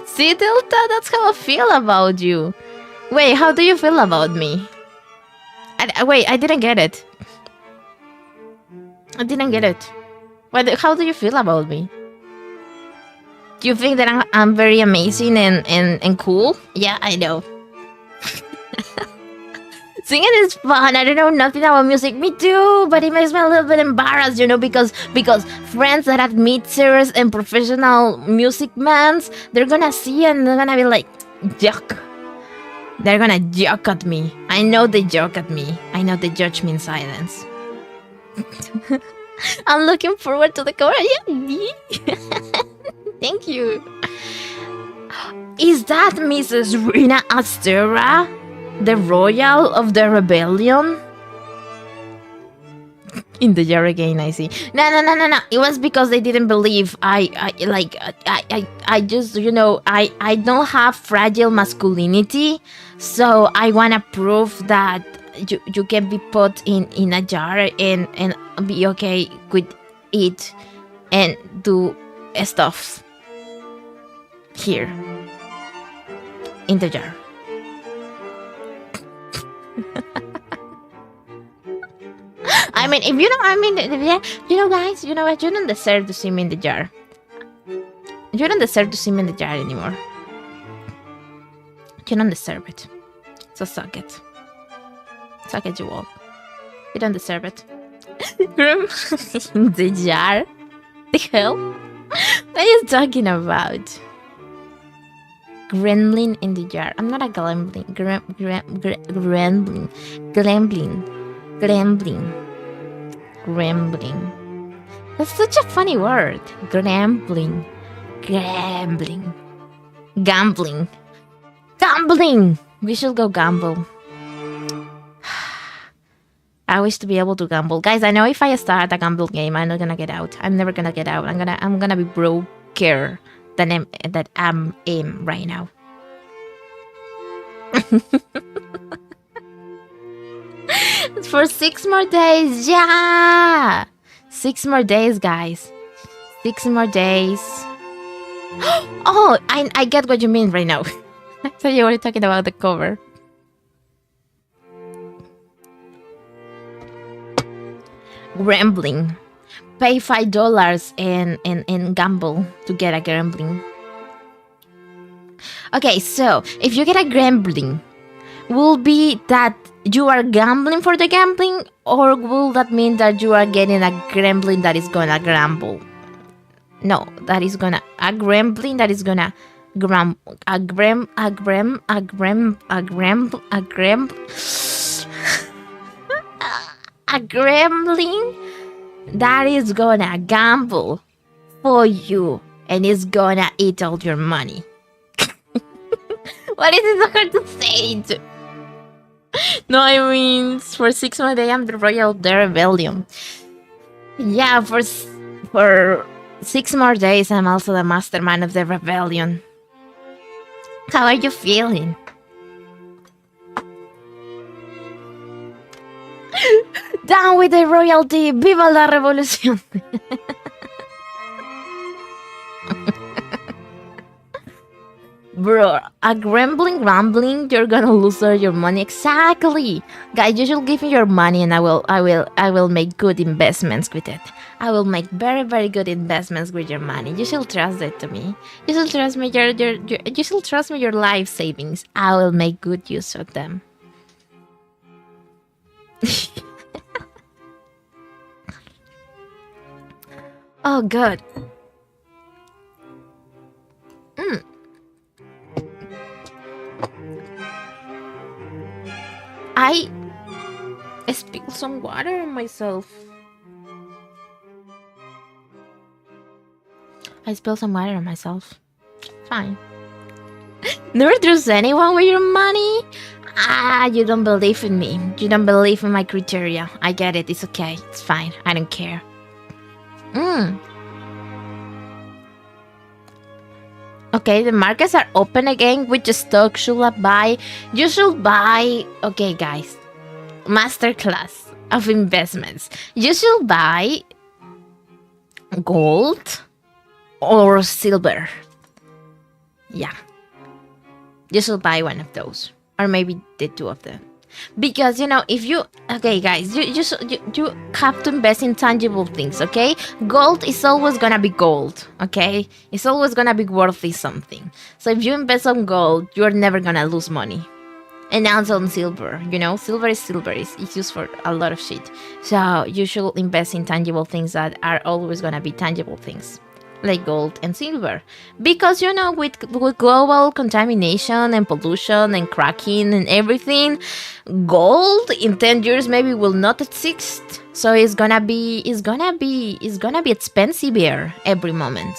See, Delta, that's how I feel about you. Wait, how do you feel about me? Wait, I didn't get it. I didn't get it. How do you feel about me? Do you think that I'm very amazing and cool? Yeah, I know. Singing is fun. I don't know nothing about music. Me too, but it makes me a little bit embarrassed, you know, because friends that have mixers and professional music mans, they're gonna see and they're gonna be like, yuck. They're gonna joke at me. I know they joke at me. I know they judge me in silence. I'm looking forward to the cover. Yeah. Thank you. Is that Mrs. Rina Astera, the royal of the rebellion? In the jar again, I see. No. It was because they didn't believe. I just, you know, I don't have fragile masculinity, so I wanna prove that you can be put in a jar and be okay with it and do stuff here in the jar. I mean, if you don't, you know, guys, you know what? You don't deserve to see me in the jar. You don't deserve to see me in the jar anymore. You don't deserve it. So suck it. Suck it, you all. You don't deserve it. In the jar? The hell? What are you talking about? Gremlin in the jar. I'm not a gremlin. Gremlin. That's such a funny word. Gambling. We should go gamble. I wish to be able to gamble. Guys, I know if I start a gamble game, I'm not gonna get out. I'm never gonna get out. I'm gonna be broker than I'm right now. For 6 more days, yeah! 6 more days, guys. 6 more days. Oh, I get what you mean right now. I thought you were talking about the cover. Gambling. Pay $5 and gamble to get a gambling. Okay, so if you get a gambling, will be that you are gambling for the gambling, or will that mean that you are getting a gambling that is gonna gamble? No, that is gonna a gambling that is gonna a gambling that is gonna gamble for you and is gonna eat all your money. What is it so hard to say? No, I mean, for 6 more days, I'm the royal of the rebellion. Yeah, for 6 more days, I'm also the mastermind of the rebellion. How are you feeling? Down with the royalty! Viva la revolución! Bro, a rambling, you're gonna lose all your money. Exactly, guys. You should give me your money, and I will make good investments with it. I will make very, very good investments with your money. You should trust it to me. You should trust me. You should trust me your life savings. I will make good use of them. Oh, good. I spilled some water on myself. Fine. Never trust anyone with your money? You don't believe in me. You don't believe in my criteria. I get it. It's okay. It's fine. I don't care. Okay, the markets are open again. Which stock should I buy? You should buy... Okay, guys. Masterclass of investments. You should buy gold or silver. Yeah. You should buy one of those. Or maybe the two of them. Because, you know, if you... Okay, guys, you have to invest in tangible things, okay? Gold is always gonna be gold, okay? It's always gonna be worthy something. So if you invest on gold, you're never gonna lose money. And also on silver, you know, silver is silver. It's used for a lot of shit. So you should invest in tangible things that are always gonna be tangible things, like gold and silver. Because, you know, with global contamination and pollution and cracking and everything, gold in 10 years maybe will not exist. So it's gonna be expensive here every moment.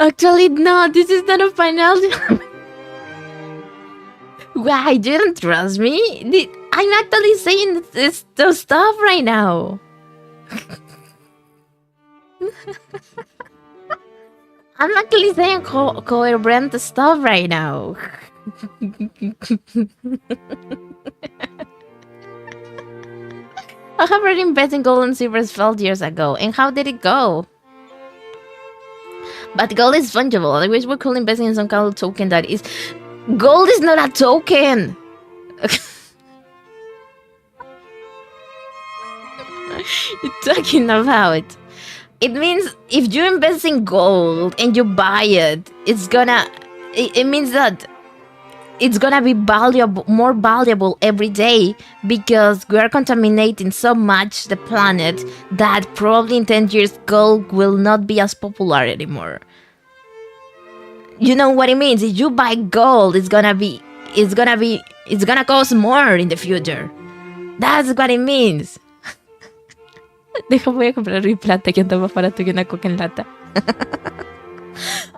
Actually, no, this is not a final. Why, you don't trust me? I'm actually saying this stuff right now. I'm actually saying coherent stuff right now. I have already invested in gold and silver 12 years ago. And how did it go? But gold is fungible. I wish we could invest in some kind of token that is... Gold is not a token! You're talking about? It means if you invest in gold and you buy it, it means that it's gonna be more valuable every day, because we are contaminating so much the planet that probably in 10 years gold will not be as popular anymore. You know what it means? If you buy gold, it's gonna cost more in the future. That's what it means. Voy a comprar mi plata, que anda más barato que una coca en lata.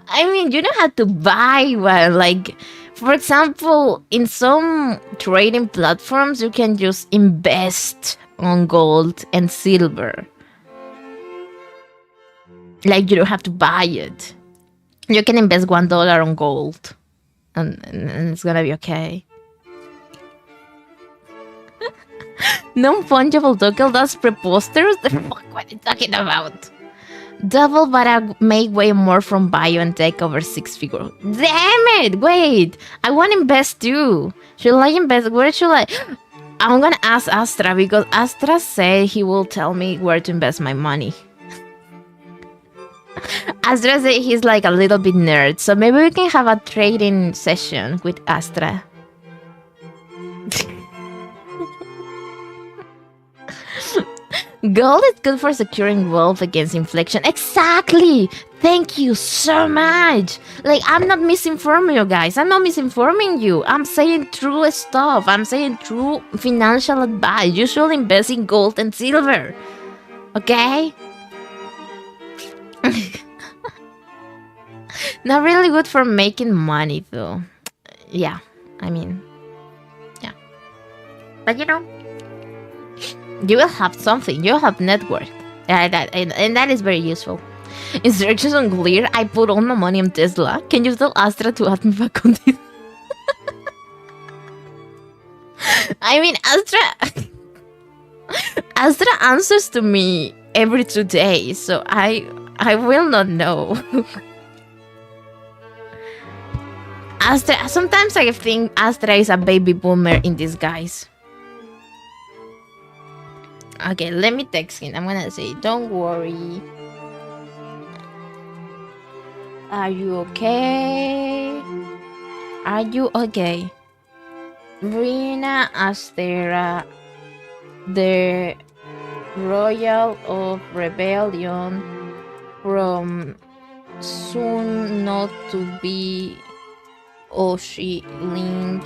I mean, you don't have to buy one. Like, for example, in some trading platforms, you can just invest on gold and silver. Like, you don't have to buy it. You can invest $1 on gold, and it's gonna be okay. Non-fungible token does preposters? The fuck, what are you talking about? Double, but I make way more from bio and tech over 6 figures. Damn it! Wait, I want to invest too. Should I invest? Where should I? I'm gonna ask Astra, because Astra said he will tell me where to invest my money. Astra said he's like a little bit nerd, so maybe we can have a trading session with Astra. Gold is good for securing wealth against inflation. Exactly! Thank you so much! Like, I'm not misinforming you guys. I'm not misinforming you. I'm saying true stuff. I'm saying true financial advice. You should invest in gold and silver. Okay? Not really good for making money, though. Yeah, I mean, yeah. But you know, you will have something. You will have net worth. And that is very useful. Instructions unclear. I put all my money on Tesla. Can you tell Astra to add me back on this? I mean, Astra answers to me every 2 days, so I will not know. Astra, sometimes I think Astra is a baby boomer in disguise. Okay, let me text him. I'm gonna say, don't worry. Are you okay? Are you okay? Brina Astera, the Royal of Rebellion, from soon not to be OshiLink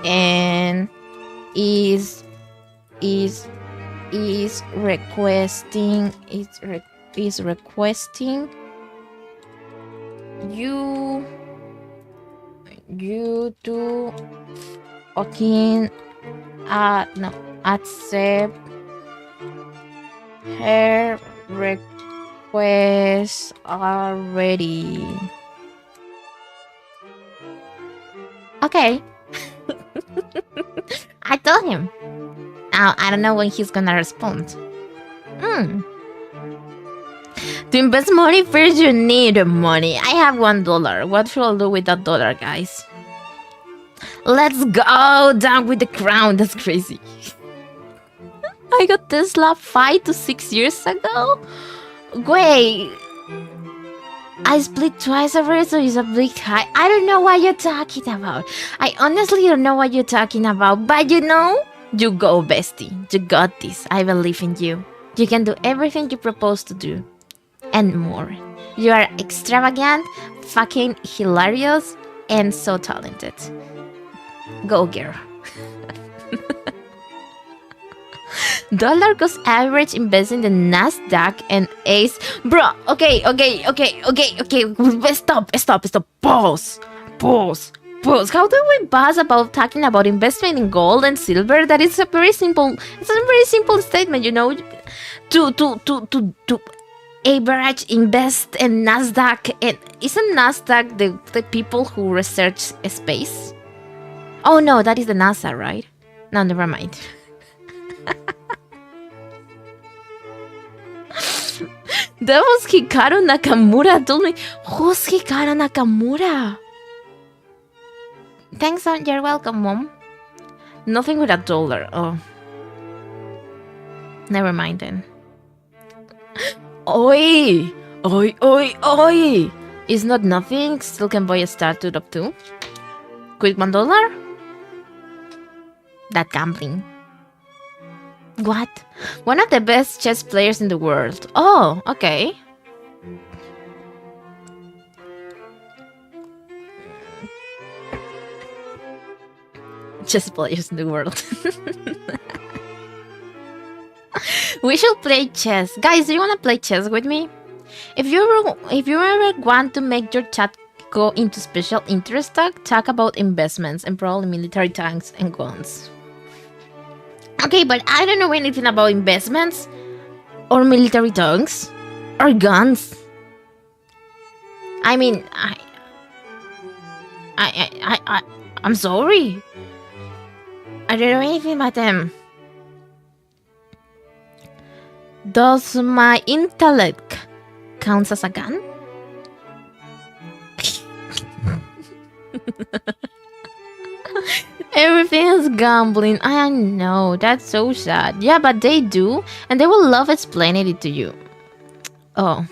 Gen, is requesting you to fucking accept her request already. Okay. I told him. Now, I don't know when he's gonna respond. To invest money first, you need money. I have $1. What should I do with that dollar, guys? Let's go down with the crown. That's crazy. I got Tesla 5 to 6 years ago. Wait, I split twice already, so it's a big high. I don't know what you're talking about. I honestly don't know what you're talking about. But you know, you go, bestie. You got this. I believe in you. You can do everything you propose to do. And more. You are extravagant, fucking hilarious, and so talented. Go, girl. Dollar cost average investing in the Nasdaq and Ace. Bro, okay. Stop. Pause. How do we buzz about talking about investment in gold and silver? That is a very simple. It's a very simple statement, you know. To average invest in Nasdaq, and isn't Nasdaq the people who research space? Oh no, that is the NASA, right? No, never mind. That was Hikaru Nakamura. Told me, who's Hikaru Nakamura? Thanks, you're welcome, Mom. Nothing with $1. Oh, never mind then. Oi! It's not nothing. Still can buy a startup up too. Quick $1. That gambling. What? One of the best chess players in the world. Oh, okay. Chess players in the world. We should play chess. Guys, do you want to play chess with me? If you ever want to make your chat go into special interest talk about investments and probably military tanks and guns. Okay, but I don't know anything about investments or military tanks or guns. I mean, I'm sorry. I don't know anything about them. Does my intellect count as a gun? Everything is gambling. I know, that's so sad. Yeah, but they do, and they will love explaining it to you. Oh.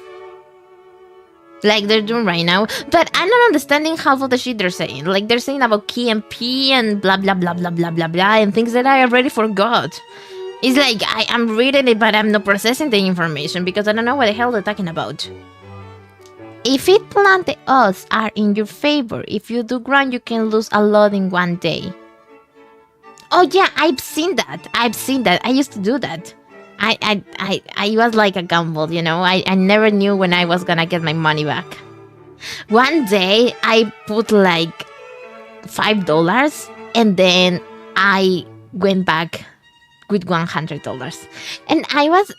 Like they're doing right now. But I'm not understanding half of the shit they're saying. Like they're saying about key and P and blah blah blah blah blah blah blah and things that I already forgot. It's like I'm reading it, but I'm not processing the information because I don't know what the hell they're talking about. If it plant, the odds are in your favor. If you do grind, you can lose a lot in one day. Oh yeah, I've seen that. I used to do that. I was like a gamble, you know. I never knew when I was gonna get my money back. One day I put like $5 and then I went back with $100. And I was,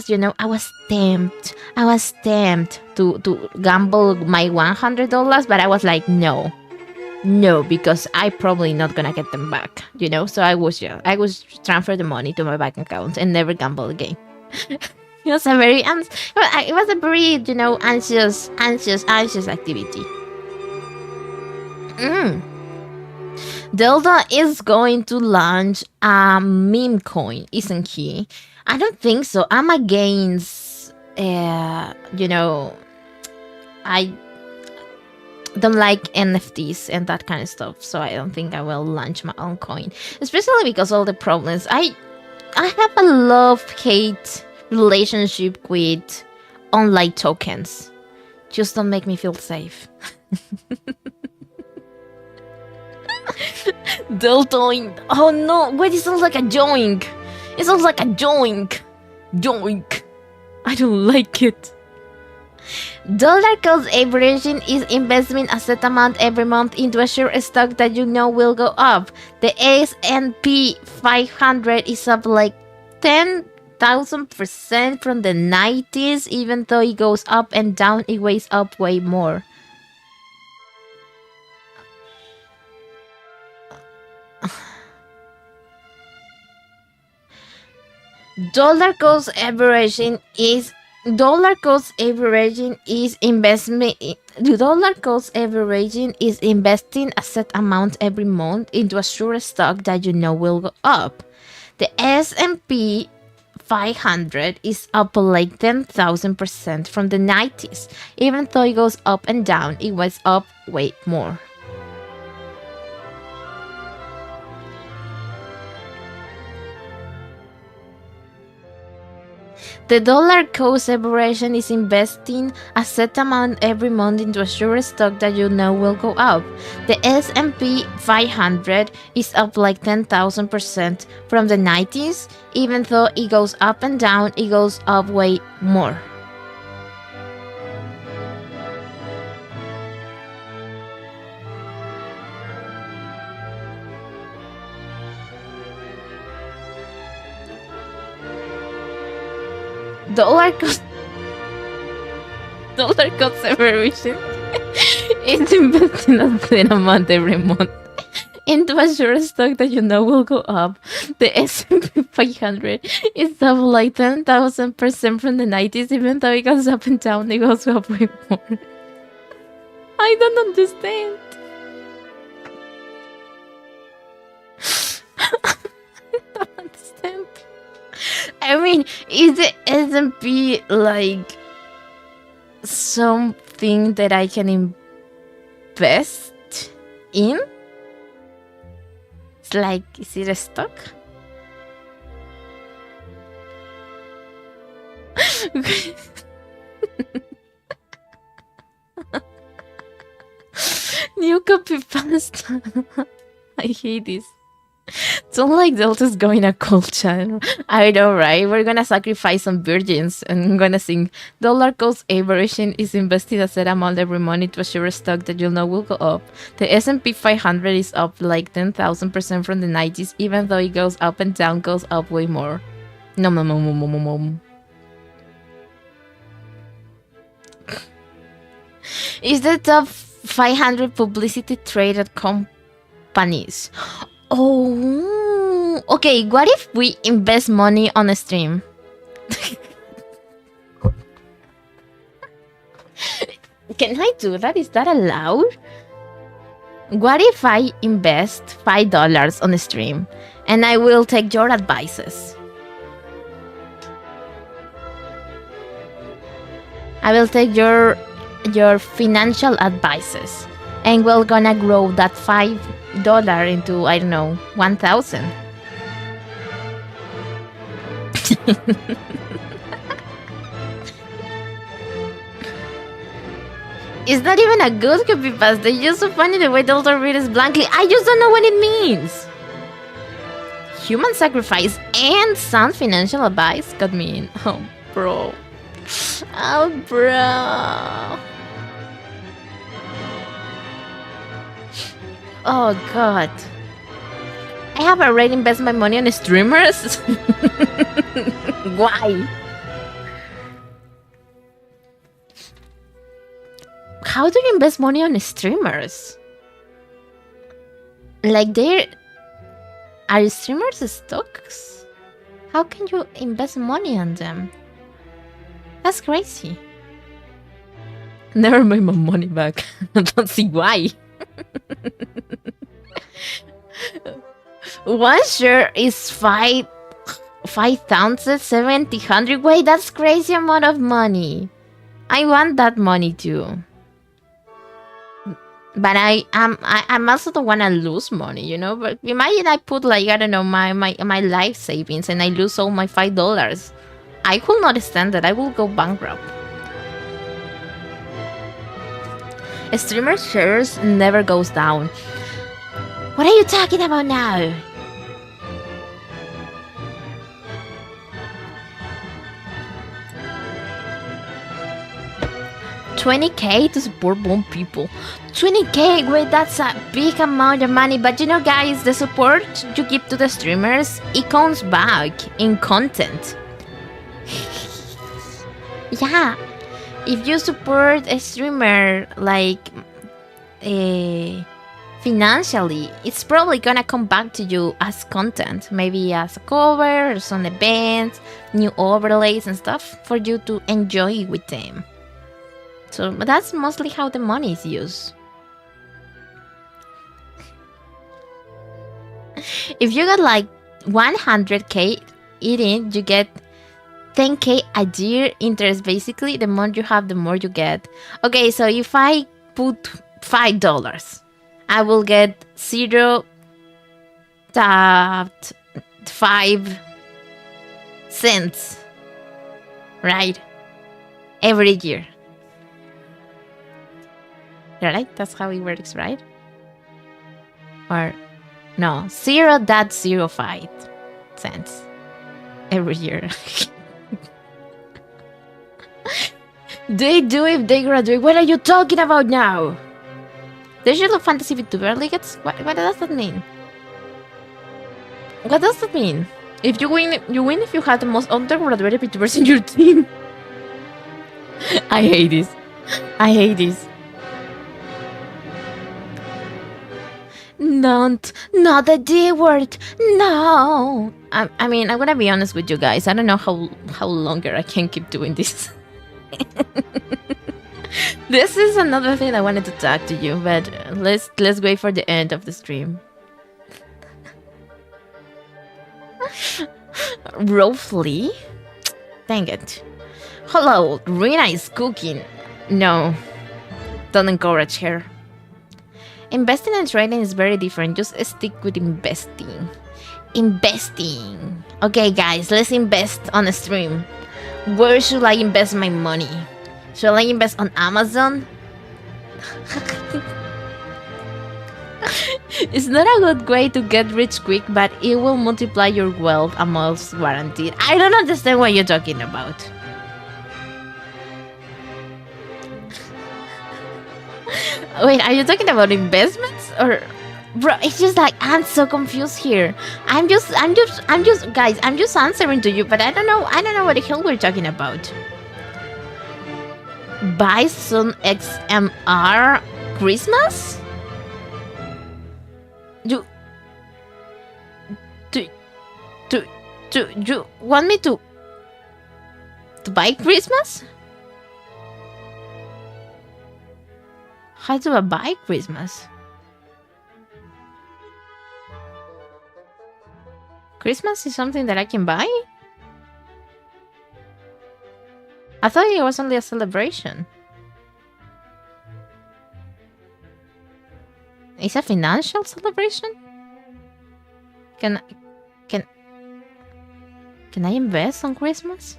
you know, I was tempted to gamble my $100, but I was like, no, because I probably not gonna get them back, you know. So I was transfer the money to my bank account and never gamble again. It was a very you know, anxious activity. Delta is going to launch a meme coin, isn't he? I don't think so. I'm against, you know, I don't like NFTs and that kind of stuff, so I don't think I will launch my own coin, especially because all the problems. I have a love-hate relationship with online tokens. Just don't make me feel safe. Deltoing. Oh no, wait, it sounds like a joink. It sounds like a joink. Joink. I don't like it. Dollar cost averaging is investing a set amount every month into a sure stock that you know will go up. The S&P 500 is up like 10,000% from the 90s. Even though it goes up and down, it weighs up way more. Dollar cost averaging is investing a set amount every month into a sure stock that you know will go up. The S&P 500 is up like 10,000% from the 90s. Even though it goes up and down, it was up way more. The dollar cost aberration is investing a set amount every month into a sure stock that you know will go up. The S&P 500 is up like 10,000% from the 90s. Even though it goes up and down, it goes up way more. Dollar cost aversion is investing a set amount every month into a sure stock that you know will go up. The S&P 500 is up like 10,000% from the 90s. Even though it goes up and down, it goes up way more. I don't understand. I don't understand. I mean, is the S&P like something that I can invest in? It's like, is it a stock? New copy pasta. I hate this. Don't like Delta's going a cold channel. I know, right? We're gonna sacrifice some virgins and I'm gonna sing dollar cost aversion is invested a set amount every month into a sure stock that you'll know will go up. The S&P 500 is up like 10,000% from the 90s. Even though it goes up and down, goes up way more. No. Is the top 500 publicity traded companies? Oh, okay. What if we invest money on a stream? Can I do that? Is that allowed? What if I invest $5 on a stream and I will take your advices? I will take your financial advices and we're gonna grow that $5 into, I don't know, 1,000. It's not even a good creepypasta. It's just so funny the way Delta reads blankly. I just don't know what it means. Human sacrifice and sound financial advice got me in. Oh, bro. Oh, bro. Oh, God. I have already invested my money on streamers? Why? How do you invest money on streamers? Like, are streamers stocks? How can you invest money on them? That's crazy. Never made my money back. I don't see why. One share is 5,700. Wait, that's crazy amount of money. I want that money too. But I'm also don't want to lose money, you know. But imagine I put like, I don't know, my life savings and I lose all my $5. I could not stand that. I will go bankrupt. Streamer shares never goes down. What are you talking about now? $20K to support one people. 20K, wait, that's a big amount of money. But you know, guys, the support you give to the streamers, it comes back in content. Yeah, if you support a streamer like financially, it's probably gonna come back to you as content, maybe as a cover or some events, new overlays and stuff for you to enjoy with them. So that's mostly how the money is used. If you got like 100K eating, you get 10K a year interest. Basically, the more you have, the more you get. Okay, so if I put $5, I will get 0.5 cents, right? Every year. Right? That's how it works, right? Or no, 0.05 cents every year. They do if they graduate. What are you talking about now? There's your fantasy VTuber leagues? What does that mean? What does that mean? If you win, you win if you have the most undergraduate VTubers in your team. I hate this. I hate this. Not the D word. No. I mean, I'm gonna be honest with you guys. I don't know how longer I can keep doing this. This is another thing I wanted to talk to you, but let's wait for the end of the stream. Roughly? Dang it. Hello, Rina is cooking. No, don't encourage her. Investing and trading is very different. Just stick with investing. Investing. Okay, guys, let's invest on a stream. Where should I invest my money? Should I invest on Amazon? It's not a good way to get rich quick, but it will multiply your wealth, a month's guaranteed. I don't understand what you're talking about. Wait, are you talking about investments or? Bro, it's just like I'm so confused here. I'm just guys, I'm just answering to you, but I don't know what the hell we're talking about. Buy some XMR Christmas? You want me to buy Christmas? How do I buy Christmas? Christmas is something that I can buy? I thought it was only a celebration. It's a financial celebration? Can I invest on Christmas?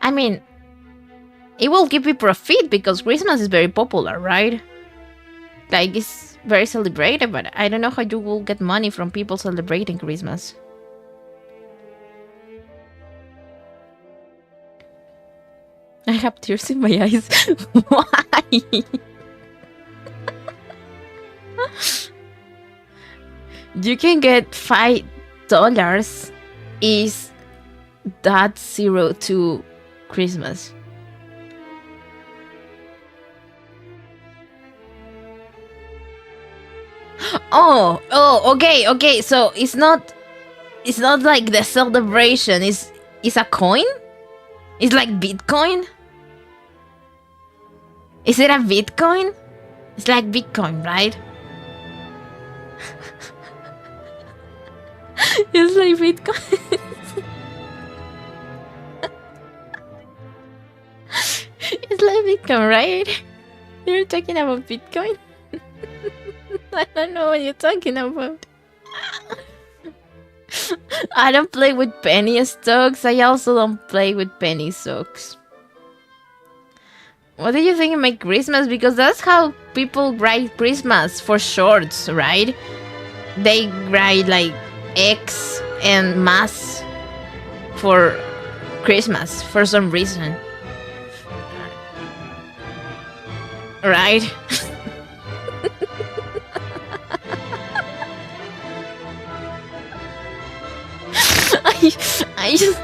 I mean, it will give me profit because Christmas is very popular, right? Like, it's very celebrated, but I don't know how you will get money from people celebrating Christmas. I have tears in my eyes. Why? You can get $5 is that 0 to Christmas. Okay. So it's not like the celebration. It's a coin. It's like Bitcoin. Is it a Bitcoin? It's like Bitcoin, right? It's like Bitcoin. It's like Bitcoin, right? You're talking about Bitcoin? I don't know what you're talking about. I don't play with penny stocks. I also don't play with penny stocks. What do you think of my Christmas? Because that's how people write Christmas for shorts, right? They write like X and mass for Christmas for some reason. Right? I just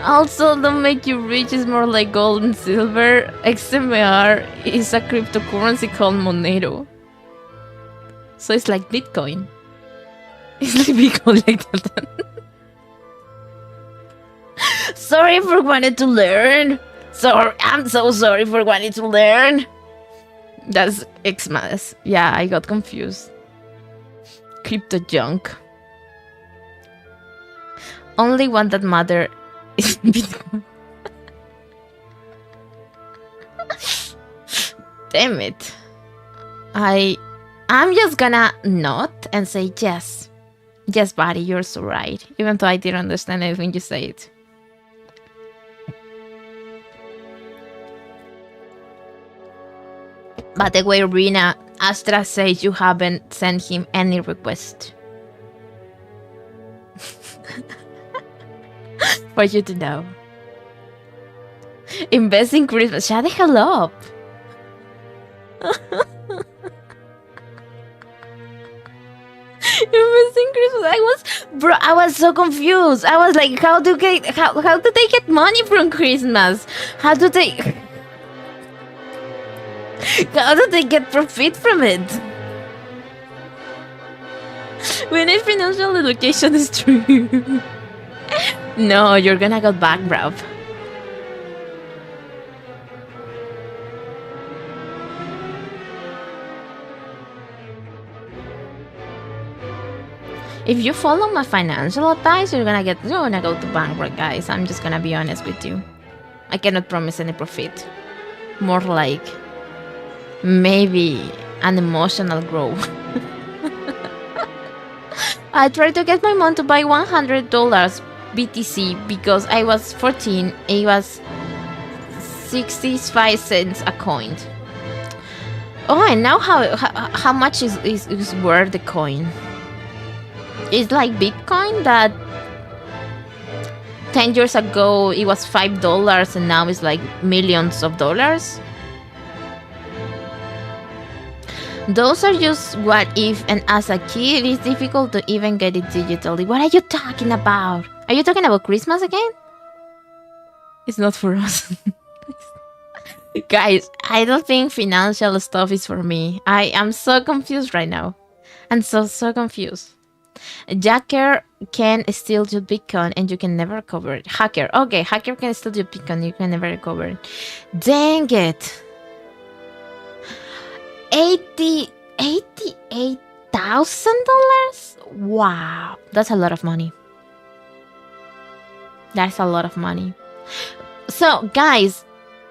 also don't make you rich is more like gold and silver. XMR is a cryptocurrency called Monero. So it's like Bitcoin. It's like Bitcoin like that. Sorry for wanting to learn. I'm so sorry for wanting to learn. That's Xmas. Yeah, I got confused. Crypto junk. Only one that matter is Bitcoin. Damn it. I'm just gonna nod and say yes. Yes, buddy, you're so right. Even though I didn't understand anything you said. By the way, Rina, Astra says you haven't sent him any request. For you to know. Invest in Christmas. Shut the hell up. Investing Christmas. I was so confused. I was like, how do they get money from Christmas? How do they get profit from it? We need financial education is true. No, you're gonna go back, bro. If you follow my financial advice, you're gonna go to bankrupt, guys. I'm just gonna be honest with you. I cannot promise any profit. More like maybe an emotional growth. I tried to get my mom to buy $100 BTC because I was 14. It was 65 cents a coin. Oh, and now how much is worth the coin? It's like Bitcoin that 10 years ago it was $5 and now it's like millions of dollars. Those are just what if, and as a kid it's difficult to even get it digitally. What are you talking about? Are you talking about Christmas again? It's not for us. Guys, I don't think financial stuff is for me. I am so confused right now. I'm so confused. Jacker can steal your Bitcoin and you can never recover it. Hacker. Okay, hacker can steal your Bitcoin, you can never recover it. Dang it. $88,000? Wow, that's a lot of money. That's a lot of money. So, guys,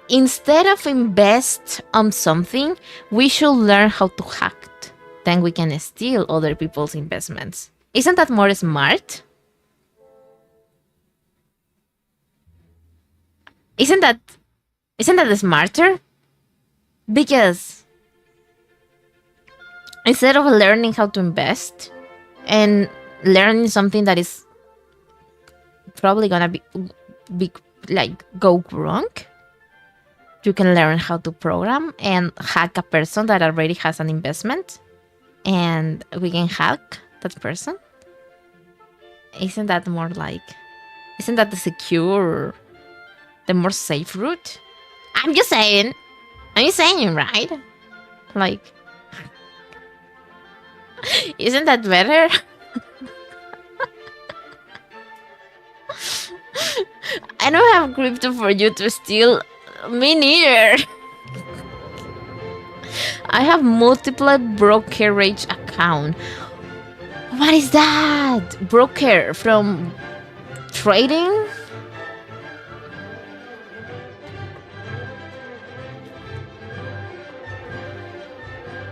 instead of invest on something, we should learn how to hack. Then we can steal other people's investments. Isn't that more smart? Isn't that smarter? Because instead of learning how to invest and learning something that is probably gonna be like go wrong, you can learn how to program and hack a person that already has an investment, and we can hack that person. Isn't that the secure, the more safe route? I'm just saying, right? Like, isn't that better? I don't have crypto for you to steal. Me neither. I have multiple brokerage account. What is that? Broker from trading?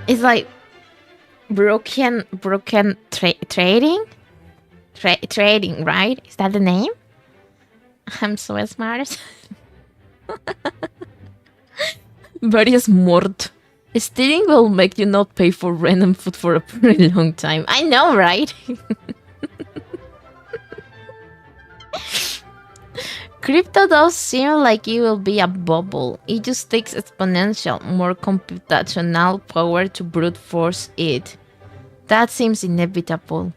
It's like broken trading? Trading, right? Is that the name? I'm so smart. Very smart. Stealing will make you not pay for rent and food for a very long time. I know, right? Crypto does seem like it will be a bubble. It just takes exponential, more computational power to brute force it. That seems inevitable.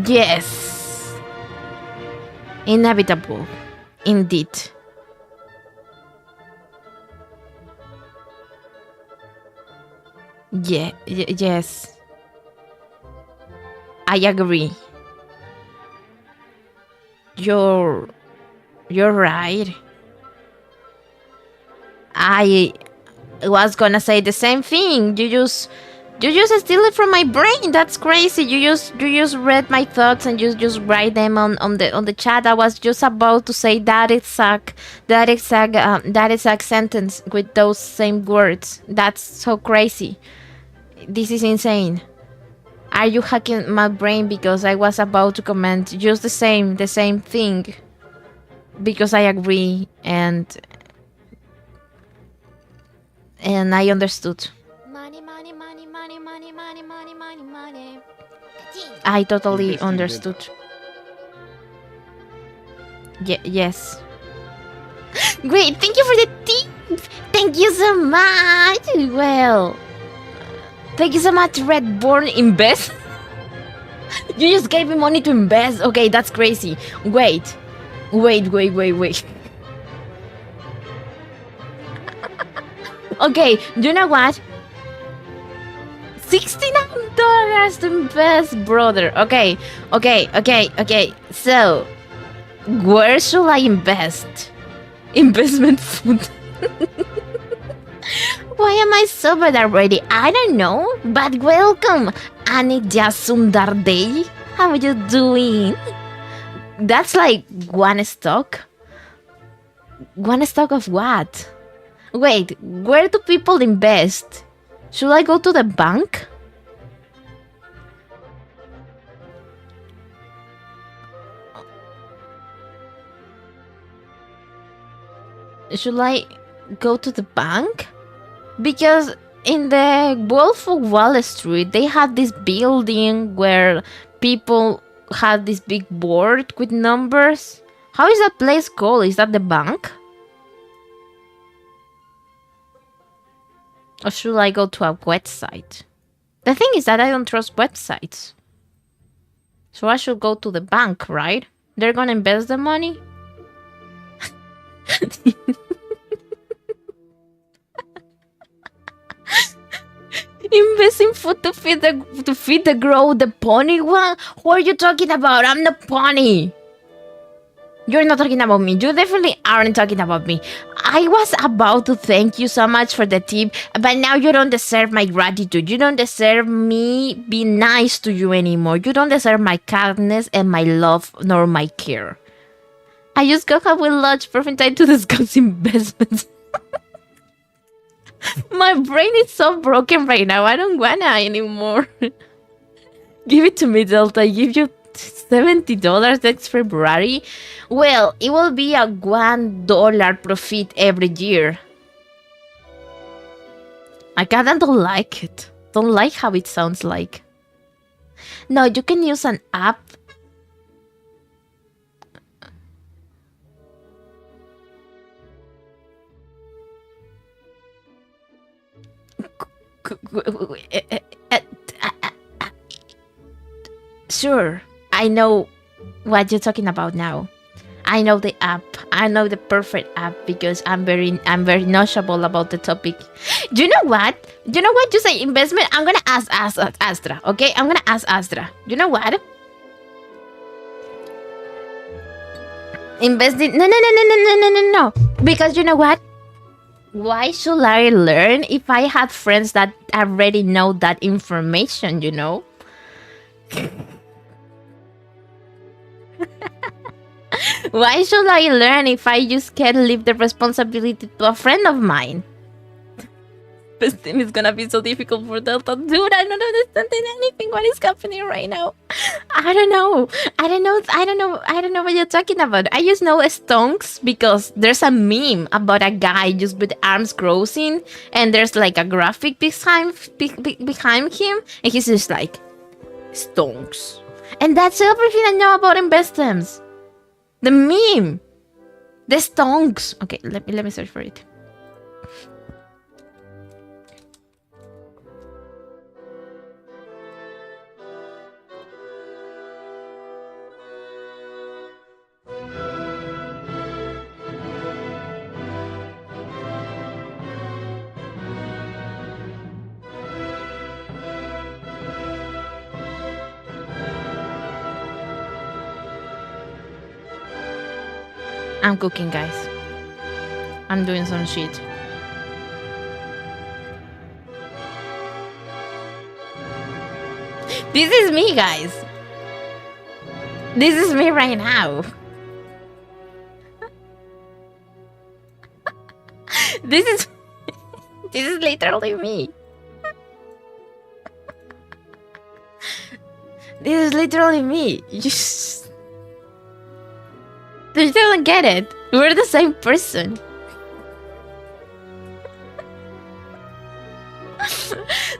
Yes. Inevitable. Indeed. Yes. I agree. You're you're right. I was gonna say the same thing. You just steal it from my brain. That's crazy. You just read my thoughts and you just write them on the chat. I was just about to say that exact sentence with those same words. That's so crazy. This is insane. Are you hacking my brain because I was about to comment just the same thing? Because I agree and I understood. Money, money, money, money, money, money, money, money, money. I totally Interesting. understood. Yes. Great, thank you for the tip. Thank you so much. Well, thank you so much, Redborn Invest. You just gave me money to invest. Okay, that's crazy. Wait. Okay, you know what? $69 to invest, brother. Okay. So, where should I invest? Investment food. Why am I so bad already? I don't know. But welcome, Anidya Sundarday. How are you doing? That's like one stock. One stock of what? Wait, where do people invest? Should I go to the bank? Should I go to the bank? Because in the Wolf of Wall Street, they had this building where people had this big board with numbers. How is that place called? Is that the bank? Or should I go to a website? The thing is that I don't trust websites. So I should go to the bank, right? They're gonna invest the money? Invest in food to feed the grow the pony one? Who are you talking about? I'm the pony. You're not talking about me. You definitely aren't talking about me. I was about to thank you so much for the tip, but now you don't deserve my gratitude. You don't deserve me being nice to you anymore. You don't deserve my kindness and my love nor my care. I just got up with lunch, perfect time to discuss investments. My brain is so broken right now. I don't wanna anymore. Give it to me, Delta. I give you $70 next February. Well, it will be a $1 profit every year. I kinda don't like it. Don't like how it sounds like. No, you can use an app. Sure, I know what you're talking about now. I know the app. I know the perfect app because I'm very knowledgeable about the topic. You know what? You say investment. I'm gonna ask Astra. Okay, I'm gonna ask Astra. You know what? Investing? No. Because you know what? Why should I learn if I had friends that already know that information? You know. Why should I learn if I just can leave the responsibility to a friend of mine? This thing is gonna be so difficult for Delta. Dude, I'm not understanding anything. What is happening right now? I don't know what you're talking about. I just know stonks because there's a meme about a guy just with arms crossing and there's like a graphic behind him and he's just like stonks. And that's everything I know about investments. The meme. The stonks. Okay, let me search for it. I'm cooking, guys. I'm doing some shit. This is me, guys. This is me right now. This is literally me. This is literally me. You don't get it. We're the same person.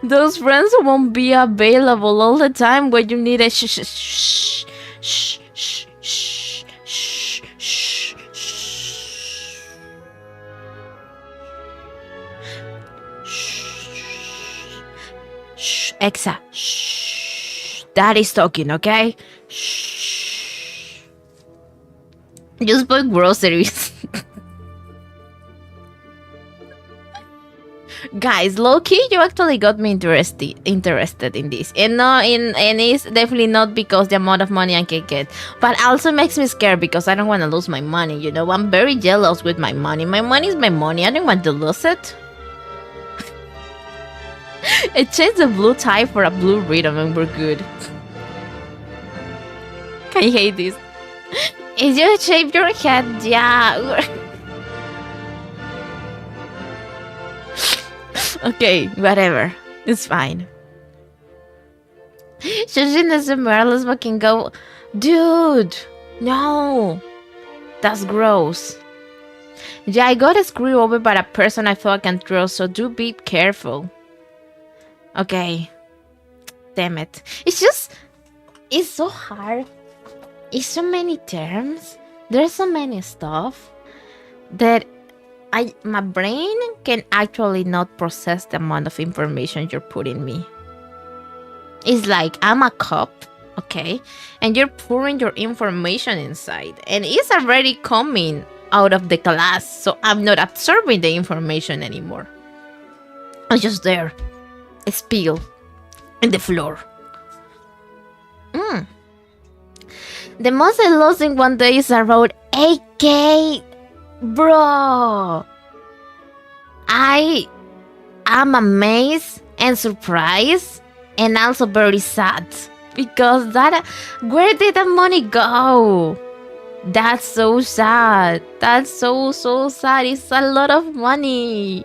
Those friends won't be available all the time when you need a shh. Exa. Shh. That is talking, okay? Shh. Just buy groceries. Guys, low-key, you actually got me interested in this. And it's definitely not because the amount of money I can get. But also makes me scared because I don't want to lose my money, you know? I'm very jealous with my money. My money is my money. I don't want to lose it. Exchange the blue tie for a blue rhythm and we're good. I hate this. If you shave your head, yeah. Okay, whatever. It's fine. Shushin is let's fucking go. Dude, no. That's gross. Yeah, I got screwed over by a person I thought I can trust, so do be careful. Okay. Damn it. It's so hard. It's so many terms. There's so many stuff that my brain can actually not process the amount of information you're putting me. It's like I'm a cup, okay? And you're pouring your information inside. And it's already coming out of the glass, so I'm not absorbing the information anymore. I'm just there. A spill in the floor. The most I lost in one day is around 8K. Bro, I am amazed and surprised and also very sad because where did the money go? That's so sad. That's so sad. It's a lot of money.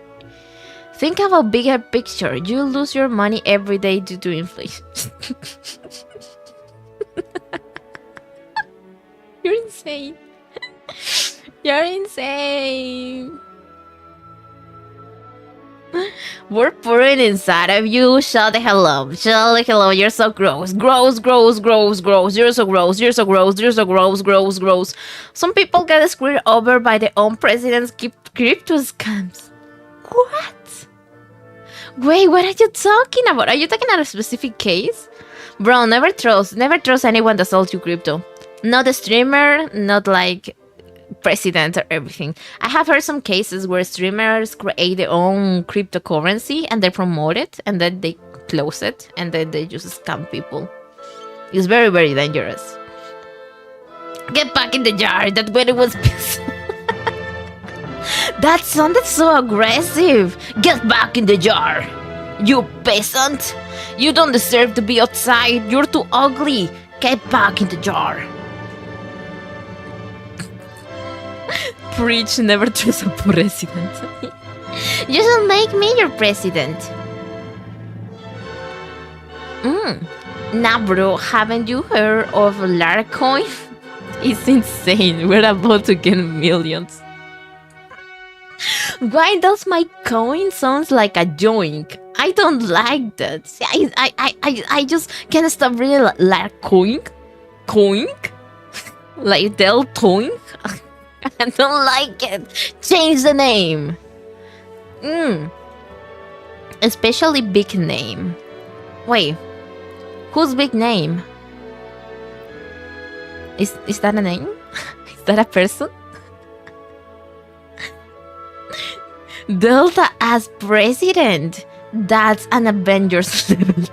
Think of a bigger picture. You lose your money every day due to inflation. You're insane. You're insane. We're pouring inside of you. Shut the hell up. Shut the hell up. You're so gross. Gross. You're so gross. You're so gross. Some people get screwed over by their own president's crypto scams. What? Wait, what are you talking about? Are you talking about a specific case? Bro, never trust anyone that sells you crypto. Not a streamer, not like president or everything. I have heard some cases where streamers create their own cryptocurrency and they promote it and then they close it and then they just scam people. It's very, very dangerous. Get back in the jar. That way it was That sounded so aggressive. Get back in the jar. You peasant. You don't deserve to be outside. You're too ugly. Get back in the jar. Preach, never trust a president. You should make me your president. Nah, bro, haven't you heard of Larcoin? It's insane. We're about to get millions. Why does my coin sounds like a joink? I don't like that. I just can't stop reading Larcoin. Coink? Like Del Toink? I don't like it. Change the name. Especially big name. Wait. Whose big name? Is that a name? Is that a person? Delta as president. That's an Avengers level.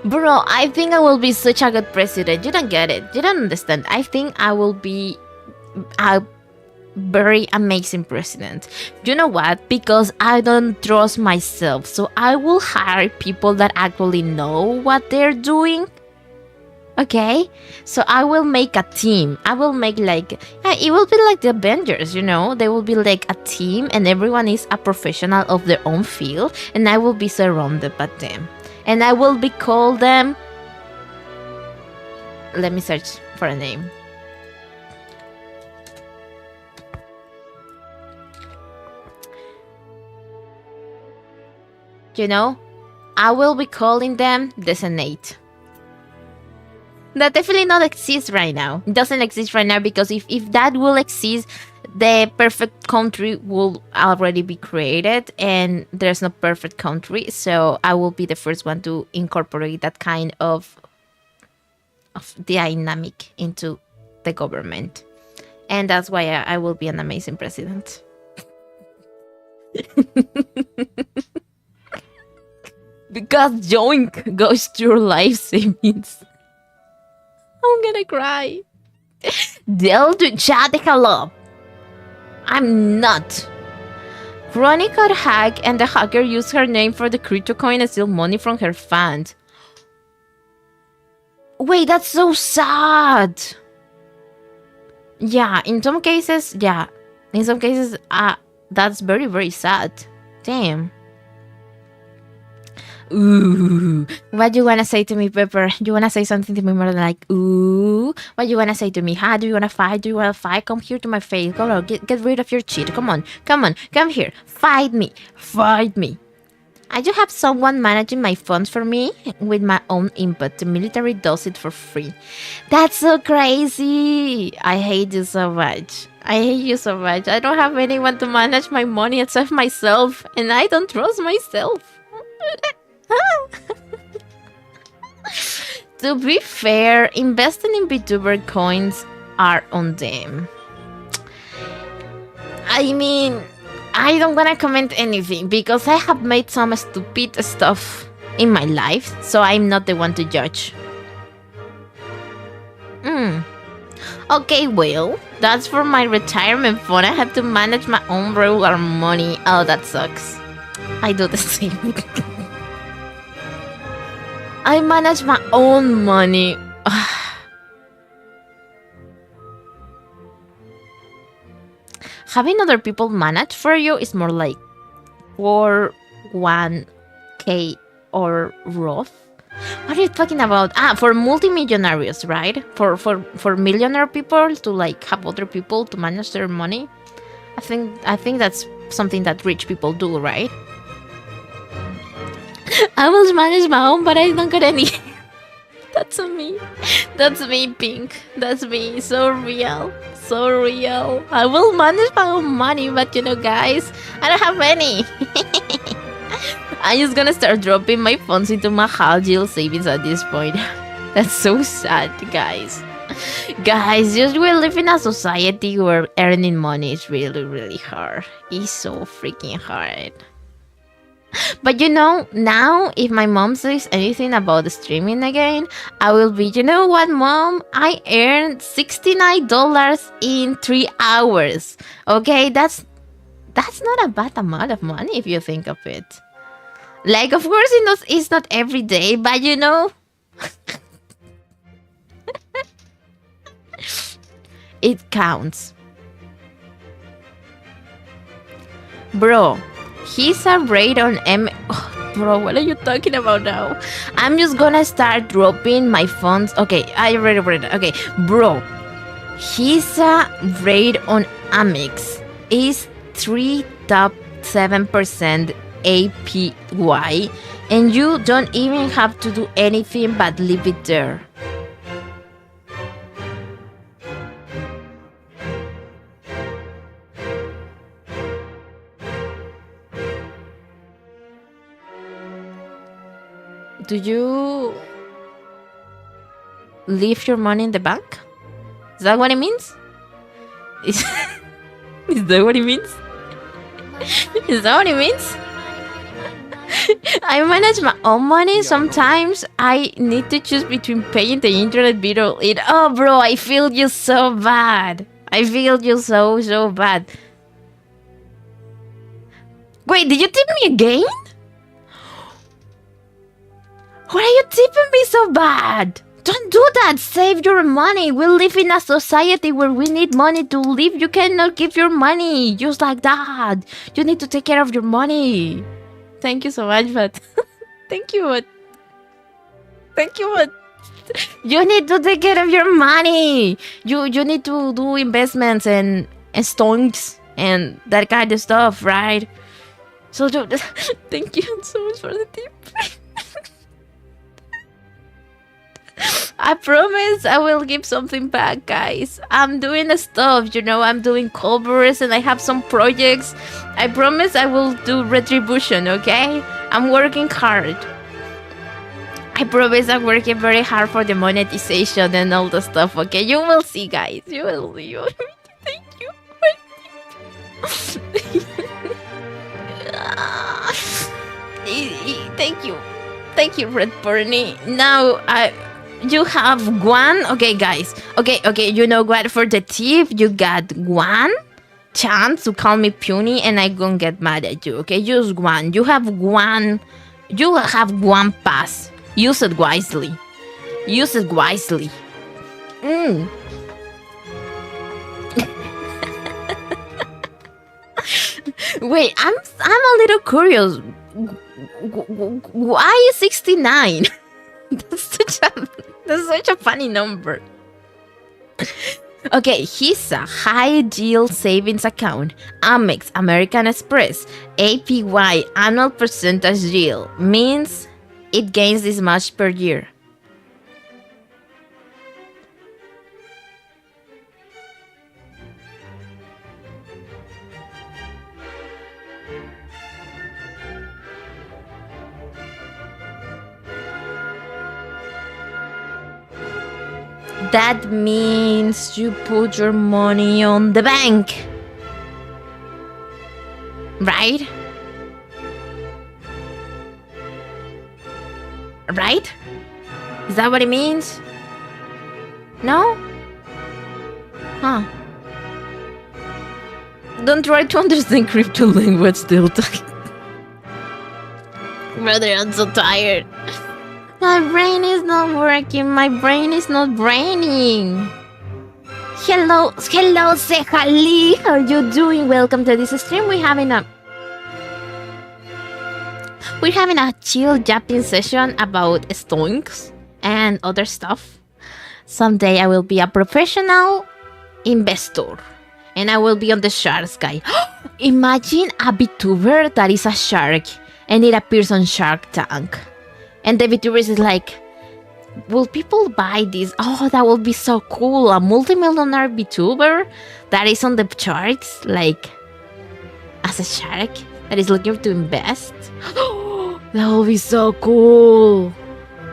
Bro, I think I will be such a good president. You don't get it. You don't understand. I think I will be a very amazing president. You know what? Because I don't trust myself, so I will hire people that actually know what they're doing. Okay, so I will make a team. I will make like, it will be like the Avengers, you know? They will be like a team and everyone is a professional of their own field and I will be surrounded by them. And I will be called them, let me search for a name. You know, I will be calling them the Senate. That definitely not exists right now. It doesn't exist right now because if that will exist, the perfect country will already be created and there's no perfect country. So I will be the first one to incorporate that kind of dynamic into the government. And that's why I will be an amazing president. Because Joink goes through life savings. I'm gonna cry. They'll do chat the hell up. I'm not. Ronnie got hacked and the hacker used her name for the crypto coin and steal money from her fans. Wait, that's so sad. Yeah, in some cases, that's very, very sad. Damn. Ooh, what you wanna say to me, Pepper? You wanna say something to me more than like, ooh? What you wanna say to me? Huh? Do you wanna fight? Do you wanna fight? Come here to my face. Go on, get rid of your cheat. Come on, come here. Fight me. I do have someone managing my funds for me with my own input. The military does it for free. That's so crazy. I hate you so much. I don't have anyone to manage my money except myself, and I don't trust myself. To be fair, investing in VTuber coins are on them. I mean, I don't wanna comment anything because I have made some stupid stuff in my life, so I'm not the one to judge. Okay, well, that's for my retirement fund. I have to manage my own regular money. Oh, that sucks. I do the same. I manage my own money. Having other people manage for you is more like 401k or Roth. What are you talking about? For multimillionaires, right? For millionaire people to like have other people to manage their money. I think that's something that rich people do, right? I will manage my own, but I don't got any. That's me. That's me, Pink. That's me. So real. I will manage my own money, but you know, guys, I don't have any. I'm just gonna start dropping my funds into my high yield savings at this point. That's so sad, guys. Just we live in a society where earning money is really, really hard. It's so freaking hard. But you know, now if my mom says anything about the streaming again, I will be, you know what, Mom? I earned $69 in 3 hours. Okay, that's not a bad amount of money if you think of it. Like, of course, it's not every day, but you know, it counts. Bro, he's a raid on bro, what are you talking about now? I'm just gonna start dropping my funds. Okay, I already read it. Okay, bro, he's a raid on Amex. Is 3.7% APY, and you don't even have to do anything but leave it there. Do you leave your money in the bank? Is that what it means? Is that what it means? Is that what it means? I manage my own money. Sometimes I need to choose between paying the internet bill or it. Oh, bro, I feel you so bad. I feel you so bad. Wait, did you tip me again? Why are you tipping me so bad? Don't do that. Save your money. We live in a society where we need money to live. You cannot give your money just like that. You need to take care of your money. Thank you so much, but thank you, but you need to take care of your money. You need to do investments and stocks and that kind of stuff, right? So thank you so much for the tip. I promise I will give something back, guys. I'm doing stuff, I'm doing covers and I have some projects. I promise I will do retribution, okay? I'm working hard. I promise I'm working very hard for the monetization and all the stuff, okay? You will see, guys. You will see. Thank you. Thank you. Thank you, Red Bernie. Now, you have one. Okay, guys. Okay, you know what? For the tip, you got one chance to call me puny and I gonna get mad at you, okay? Just one. You have one pass. Use it wisely. Use it wisely. Wait, I'm a little curious. Why 69? That's such a funny number. Okay, he's a high yield savings account. Amex, American Express, APY, annual percentage yield, means it gains this much per year. That means you put your money on the bank. Right? Right? Is that what it means? No? Huh. Don't try to understand crypto language, Delta. Brother, I'm so tired. My brain is not working. My brain is not braining. Hello, Sehali. How are you doing? Welcome to this stream. We're having a chill yapping session about stonks and other stuff. Someday I will be a professional investor and I will be on the sharks guy. Imagine a VTuber that is a shark and it appears on Shark Tank. And the VTuber is like, will people buy this? Oh, that would be so cool. A multimillionaire VTuber that is on the charts, like, as a shark that is looking to invest. That would be so cool.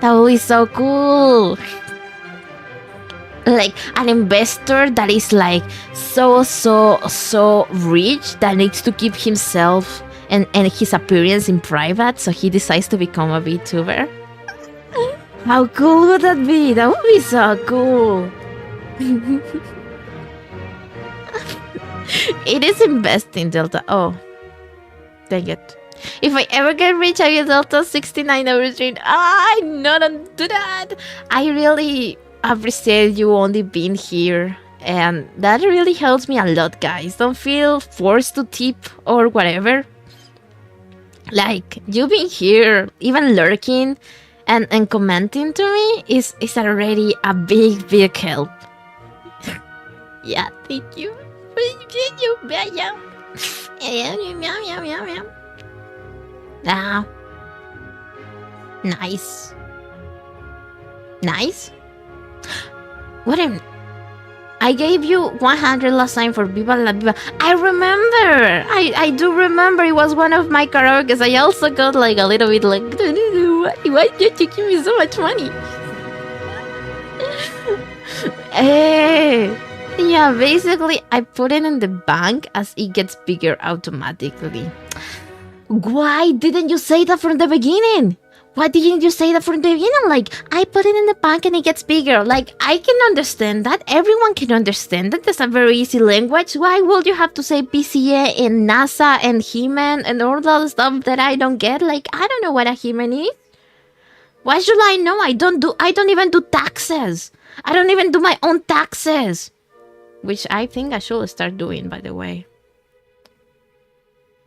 That would be so cool. Like, an investor that is like so rich that needs to keep himself and his appearance in private, so he decides to become a VTuber. How cool would that be? That would be so cool. It is investing, Delta. Oh, dang it. If I ever get rich, I will Delta 69 over stream. No, don't do that. I really appreciate you only being here. And that really helps me a lot, guys. Don't feel forced to tip or whatever. Like, you being here, even lurking and commenting to me is already a big help. Yeah, thank you. Ah, nice. Nice? What am... I gave you 100 last time for Viva La Viva. I remember. I do remember. It was one of my karaoke. I also got like a little bit like, why did you give me so much money? Hey. Yeah, basically I put it in the bank as it gets bigger automatically. Why didn't you say that from the beginning? Why didn't you say that from the beginning? Like, I put it in the bank and it gets bigger. Like, I can understand that. Everyone can understand that. That's a very easy language. Why would you have to say PCA and NASA and He-Man and all that stuff that I don't get? Like, I don't know what a He-Man is. Why should I know? I don't even do taxes. I don't even do my own taxes. Which I think I should start doing, by the way.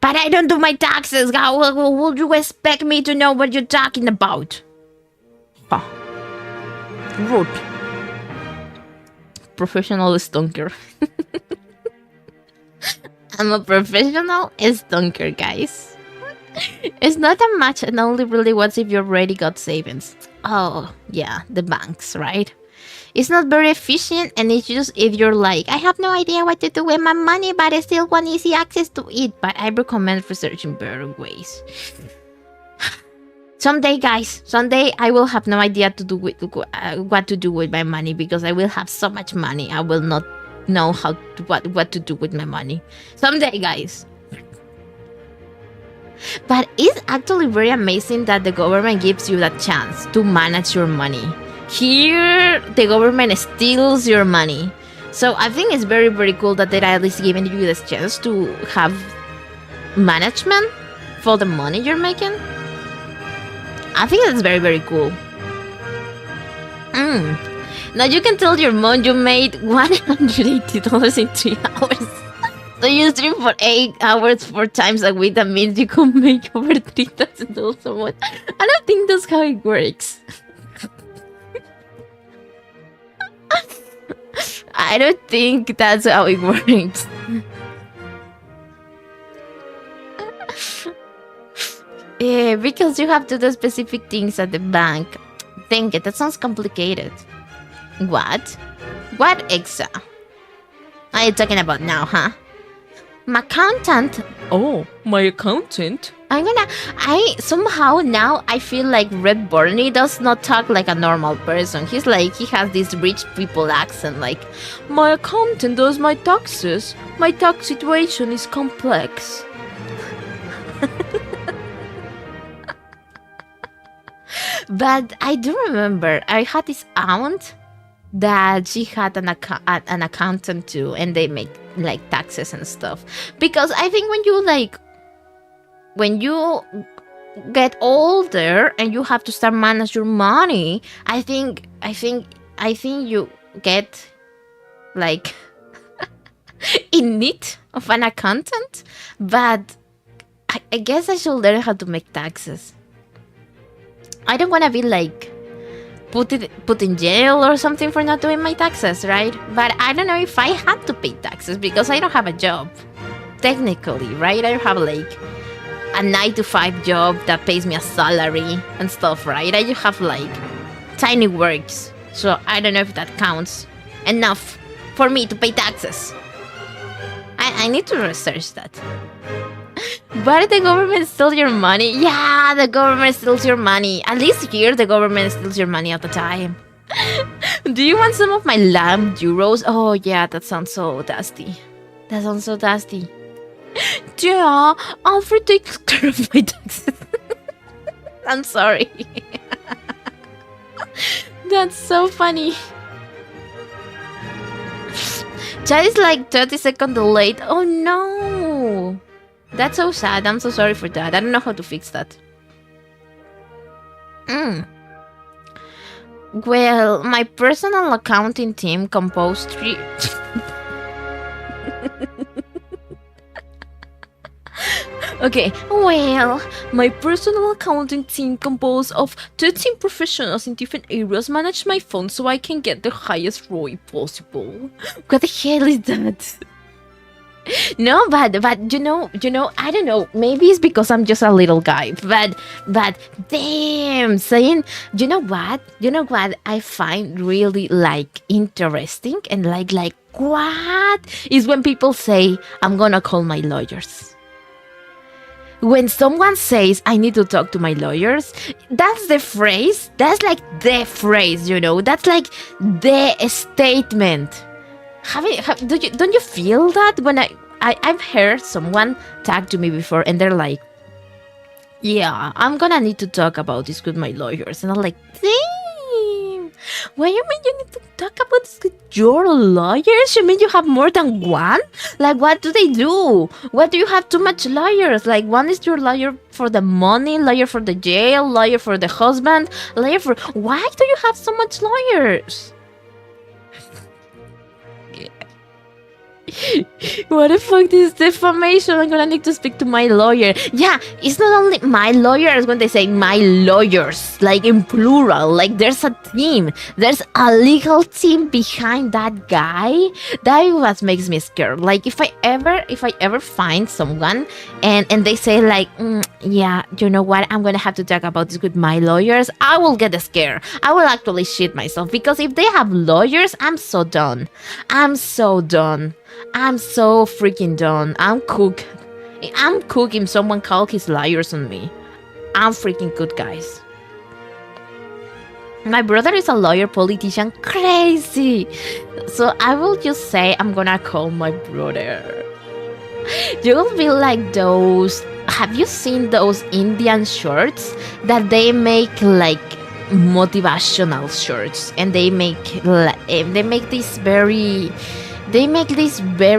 But I don't do my taxes. How would you expect me to know what you're talking about? Oh. Rude. Professional stonker. I'm a professional stonker, guys. It's not that much and only really what's if you already got savings. Oh, yeah, the banks, right? It's not very efficient, and it's just if you're like, I have no idea what to do with my money, but I still want easy access to it. But I recommend researching better ways. Someday, guys, someday I will have no idea to do with, what to do with my money, because I will have so much money. I will not know what to do with my money. Someday, guys. But it's actually very amazing that the government gives you that chance to manage your money. Here, the government steals your money. So I think it's very, very cool that they're at least giving you this chance to have management for the money you're making. I think that's very, very cool. Now you can tell your mom you made $180 in 3 hours. So you stream for 8 hours 4 times a week. That means you can make over $3,000 a month. I don't think that's how it works. I don't think that's how it works. Yeah, because you have to do specific things at the bank. Dang it, that sounds complicated. What? What exa? Are you talking about now, huh? My accountant. Oh, my accountant? Somehow now I feel like Red Bernie does not talk like a normal person. He has this rich people accent, like, my accountant does my taxes. My tax situation is complex. But I do remember I had this aunt that she had an accountant too, and they make like taxes and stuff. Because I think when you get older and you have to start manage your money, I think you get like in need of an accountant. But I guess I should learn how to make taxes. I don't want to be like put in jail or something for not doing my taxes, right? But I don't know if I had to pay taxes because I don't have a job. Technically, right? I don't have like a 9-to-5 job that pays me a salary and stuff, right? I just have like tiny works. So I don't know if that counts enough for me to pay taxes. I need to research that. But the government steals your money. Yeah, the government steals your money. At least here, the government steals your money all the time. Do you want some of my lamb euros? Oh, yeah, that sounds so dusty. That sounds so dusty. Yeah, Alfred takes care of my taxes. I'm sorry. That's so funny. Chat is like 30 seconds late. Oh, no. That's so sad. I'm so sorry for that. I don't know how to fix that. Well, my personal accounting team composed 3... Okay, well, my personal accounting team composed of 13 professionals in different areas manage my funds so I can get the highest ROI possible. What the hell is that? No, but you know, I don't know. Maybe it's because I'm just a little guy. But damn, saying, you know what I find really like interesting and like what is when people say I'm gonna call my lawyers. When someone says I need to talk to my lawyers, that's the phrase. That's like the phrase, you know. That's like the statement. Don't you feel that when I've heard someone talk to me before and they're like, Yeah, I'm gonna need to talk about this with my lawyers. And I'm like, damn, why you mean you need to talk about this with your lawyers? You mean you have more than one? Like, what do they do? What do you have too much lawyers? Like, one is your lawyer for the money, lawyer for the jail, lawyer for the husband, lawyer for... Why do you have so much lawyers? What the fuck is defamation? I'm gonna need to speak to my lawyer. Yeah, it's not only my lawyers when they say my lawyers, like in plural, like there's a team. There's a legal team behind that guy. That what makes me scared. Like if I ever find someone and they say like, yeah, you know what, I'm gonna have to talk about this with my lawyers, I will get scared. I will actually shit myself because if they have lawyers, I'm so done. I'm so freaking done. I'm cooked if someone called his liars on me. I'm freaking good, guys. My brother is a lawyer, politician, crazy. So I will just say I'm gonna call my brother. You'll be like those... Have you seen those Indian shirts that they make like motivational shirts? And they make this very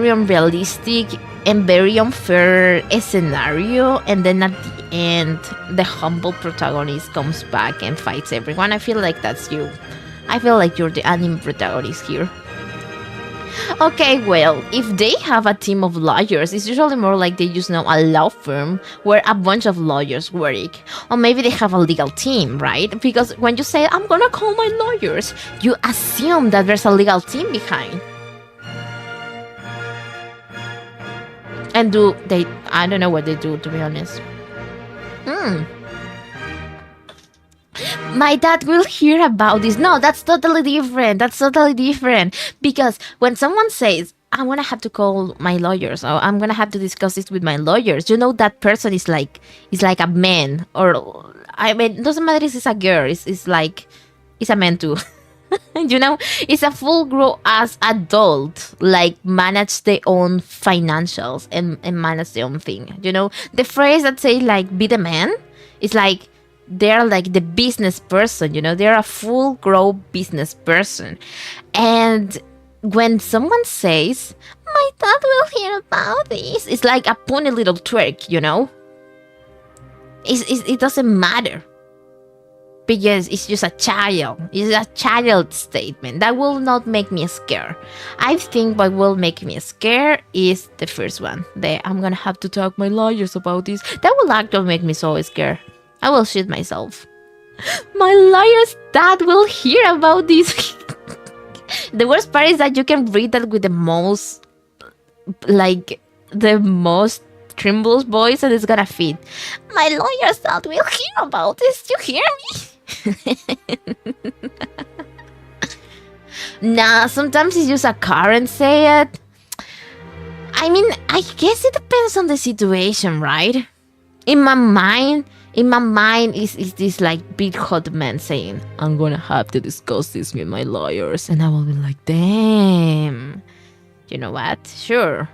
unrealistic and very unfair scenario, and then at the end the humble protagonist comes back and fights everyone. I feel like that's you. I feel like you're the anime protagonist here. Okay, well, if they have a team of lawyers, it's usually more like they just know a law firm where a bunch of lawyers work. Or maybe they have a legal team, right? Because when you say, I'm gonna call my lawyers, you assume that there's a legal team behind. And do they... I don't know what they do, to be honest. My dad will hear about this. No, that's totally different. Because when someone says, I'm gonna have to call my lawyers, or I'm gonna have to discuss this with my lawyers, you know that person is like a man. Or, I mean, it doesn't matter if it's a girl. It's like... It's a man too. You know, it's a full grown-ass adult, like, manage their own financials and manage their own thing. You know, the phrase that says, like, be the man, is like, they're like the business person, you know, they're a full-grown business person. And when someone says, my dad will hear about this, it's like a puny little twerk, you know? It doesn't matter. Because it's just a child. It's a child statement. That will not make me scared. I think what will make me scared is the first one. I'm gonna have to talk to my lawyers about this. That will actually make me so scared. I will shit myself. My lawyer's dad will hear about this. The worst part is that you can read that with the most trembles voice, and it's gonna fit. My lawyer's dad will hear about this. You hear me? Nah, sometimes it's just a Karen say it. I mean, I guess it depends on the situation, right? In my mind is this like big hot man saying, I'm gonna have to discuss this with my lawyers, and I will be like, damn. You know what? Sure.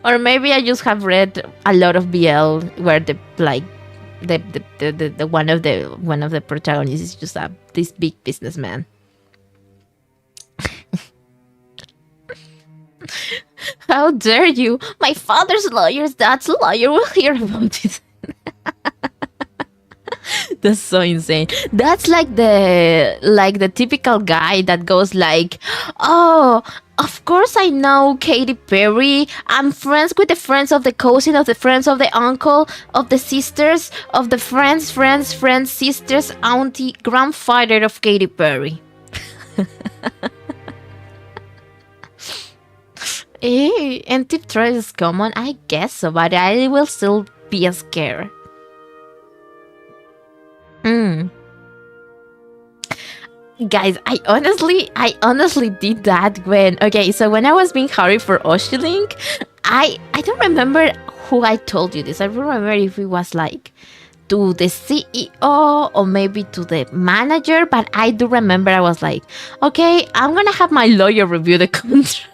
Or maybe I just have read a lot of BL where the one of the protagonists is just this big businessman. How dare you? My father's lawyer's dad's lawyer will hear about it. That's so insane. That's like the typical guy that goes like, oh, of course I know Katy Perry. I'm friends with the friends of the cousin, of the friends of the uncle, of the sisters, of the friends, sisters, auntie, grandfather of Katy Perry. And tip trust is common? I guess so, but I will still be scared. Guys, I honestly did that when I was being hurried for OshiLink. I don't remember who I told you this. I don't remember if it was like to the CEO or maybe to the manager, but I do remember I was like, okay, I'm gonna have my lawyer review the contract.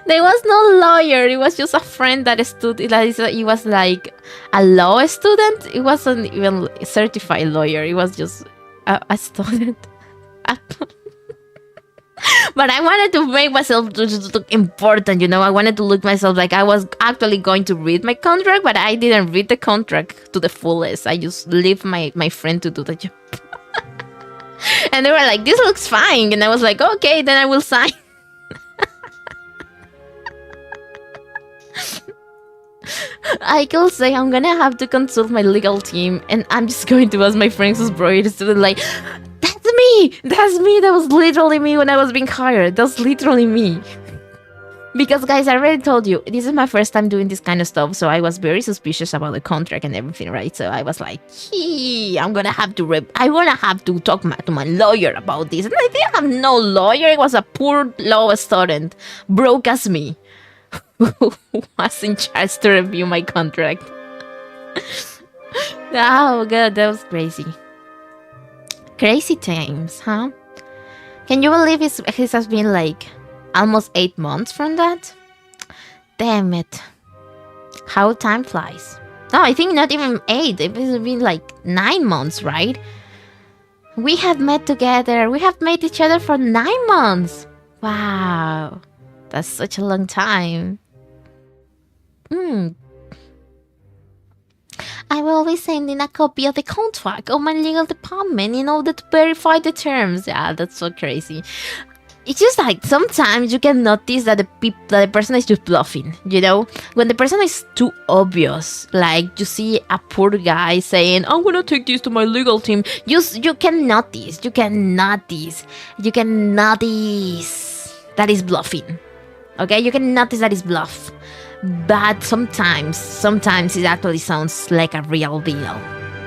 There was no lawyer. It was just a friend that stood. He was like a law student. It wasn't even a certified lawyer. It was just a student. But I wanted to make myself look important, you know. I wanted to look myself like I was actually going to read my contract, but I didn't read the contract to the fullest. I just leave my friend to do the job. And they were like, this looks fine. And I was like, okay, then I will sign. I can say I'm gonna have to consult my legal team, and I'm just going to ask my friends who's brought student like, that's me! That's me! That was literally me when I was being hired. That's literally me. Because guys, I already told you, this is my first time doing this kind of stuff, so I was very suspicious about the contract and everything, right? So I was like, I'm gonna have to talk to my lawyer about this. And I didn't have no lawyer. It was a poor law student, broke as me, who was in charge to review my contract. Oh god, that was crazy. Crazy times, huh? Can you believe it has been like almost 8 months from that? Damn it. How time flies. No, I think not even 8. It has been like 9 months, right? We have met together. We have met each other for 9 months. Wow. That's such a long time. I will be sending a copy of the contract of my legal department in order to verify the terms. Yeah, that's so crazy. It's just like sometimes you can notice that the person is just bluffing, you know? When the person is too obvious, like you see a poor guy saying, I'm gonna take this to my legal team. You can notice that is bluffing. Okay, you can notice that is bluff. But sometimes it actually sounds like a real deal.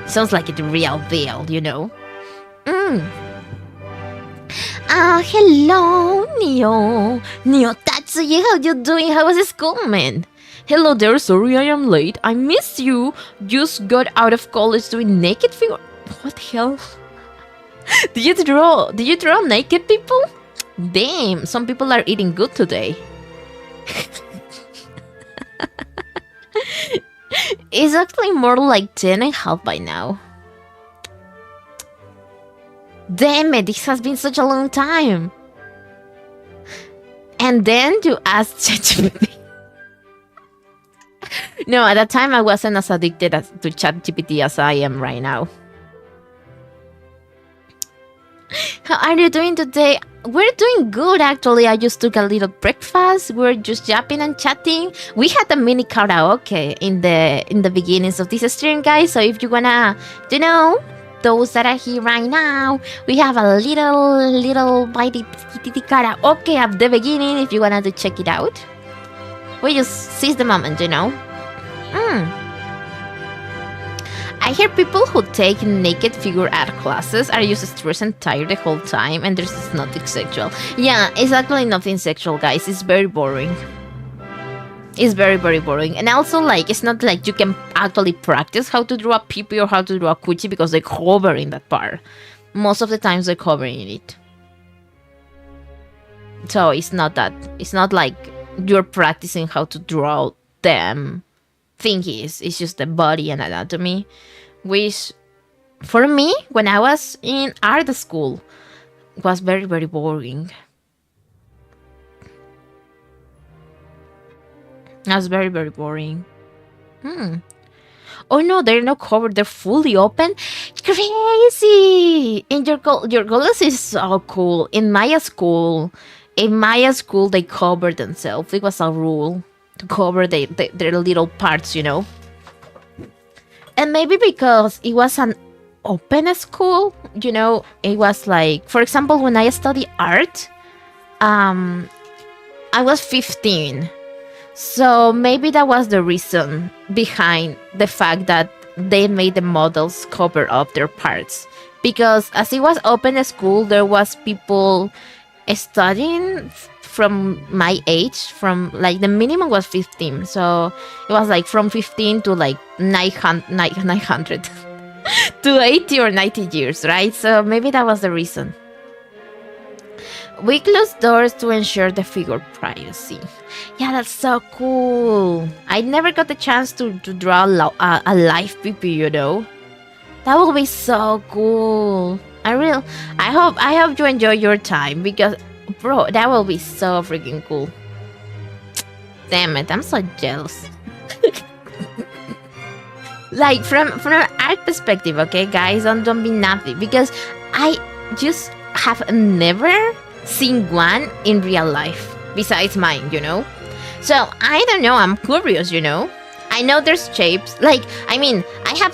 Sounds like a real deal, you know? Hello, Neo. Neo, that's you. How you doing? How was school, man? Hello there, sorry I am late. I missed you. Just got out of college doing naked figure. What the hell? Did you draw naked people? Damn, some people are eating good today. It's actually more like 10.5 by now. Damn it, this has been such a long time. And then you asked ChatGPT. No, at that time I wasn't as addicted to ChatGPT as I am right now. How are you doing today? We're doing good, actually. I just took a little breakfast. We're just yapping and chatting. We had a mini karaoke in the beginnings of this stream, guys. So if you wanna, you know, those that are here right now, we have a little bitty karaoke at the beginning. If you wanna to check it out, we just seize the moment, you know. I hear people who take naked figure art classes are just stressed and tired the whole time, and there's just nothing sexual. Yeah, it's actually nothing sexual, guys. It's very boring. It's very, very boring. And also, like, it's not like you can actually practice how to draw a pee-pee or how to draw a coochie because they're covering that part. Most of the times they're covering it. So it's not like you're practicing how to draw them thingies. It's just the body and anatomy, which for me, when I was in art school, was very, very boring. That's very, very boring. Oh no, they're not covered. They're fully open. Crazy! And your goals is so cool. In Maya school, they covered themselves. It was a rule to cover their little parts, you know. And maybe because it was an open school, you know, it was like, for example, when I studied art, I was 15. So maybe that was the reason behind the fact that they made the models cover up their parts. Because as it was open school, there was people studying from my age, from like the minimum was 15. So it was like from 15 to like 900 to 80 or 90 years, right? So maybe that was the reason. We close doors to ensure the figure privacy. Yeah, that's so cool. I never got the chance to draw a live PP, you know. That will be so cool. I hope you enjoy your time because, bro, that will be so freaking cool. Damn it, I'm so jealous. Like from an art perspective, okay, guys, don't be nasty because I just have never seen one in real life besides mine, you know. So I don't know. I'm curious, you know. I know there's shapes. Like I mean, I have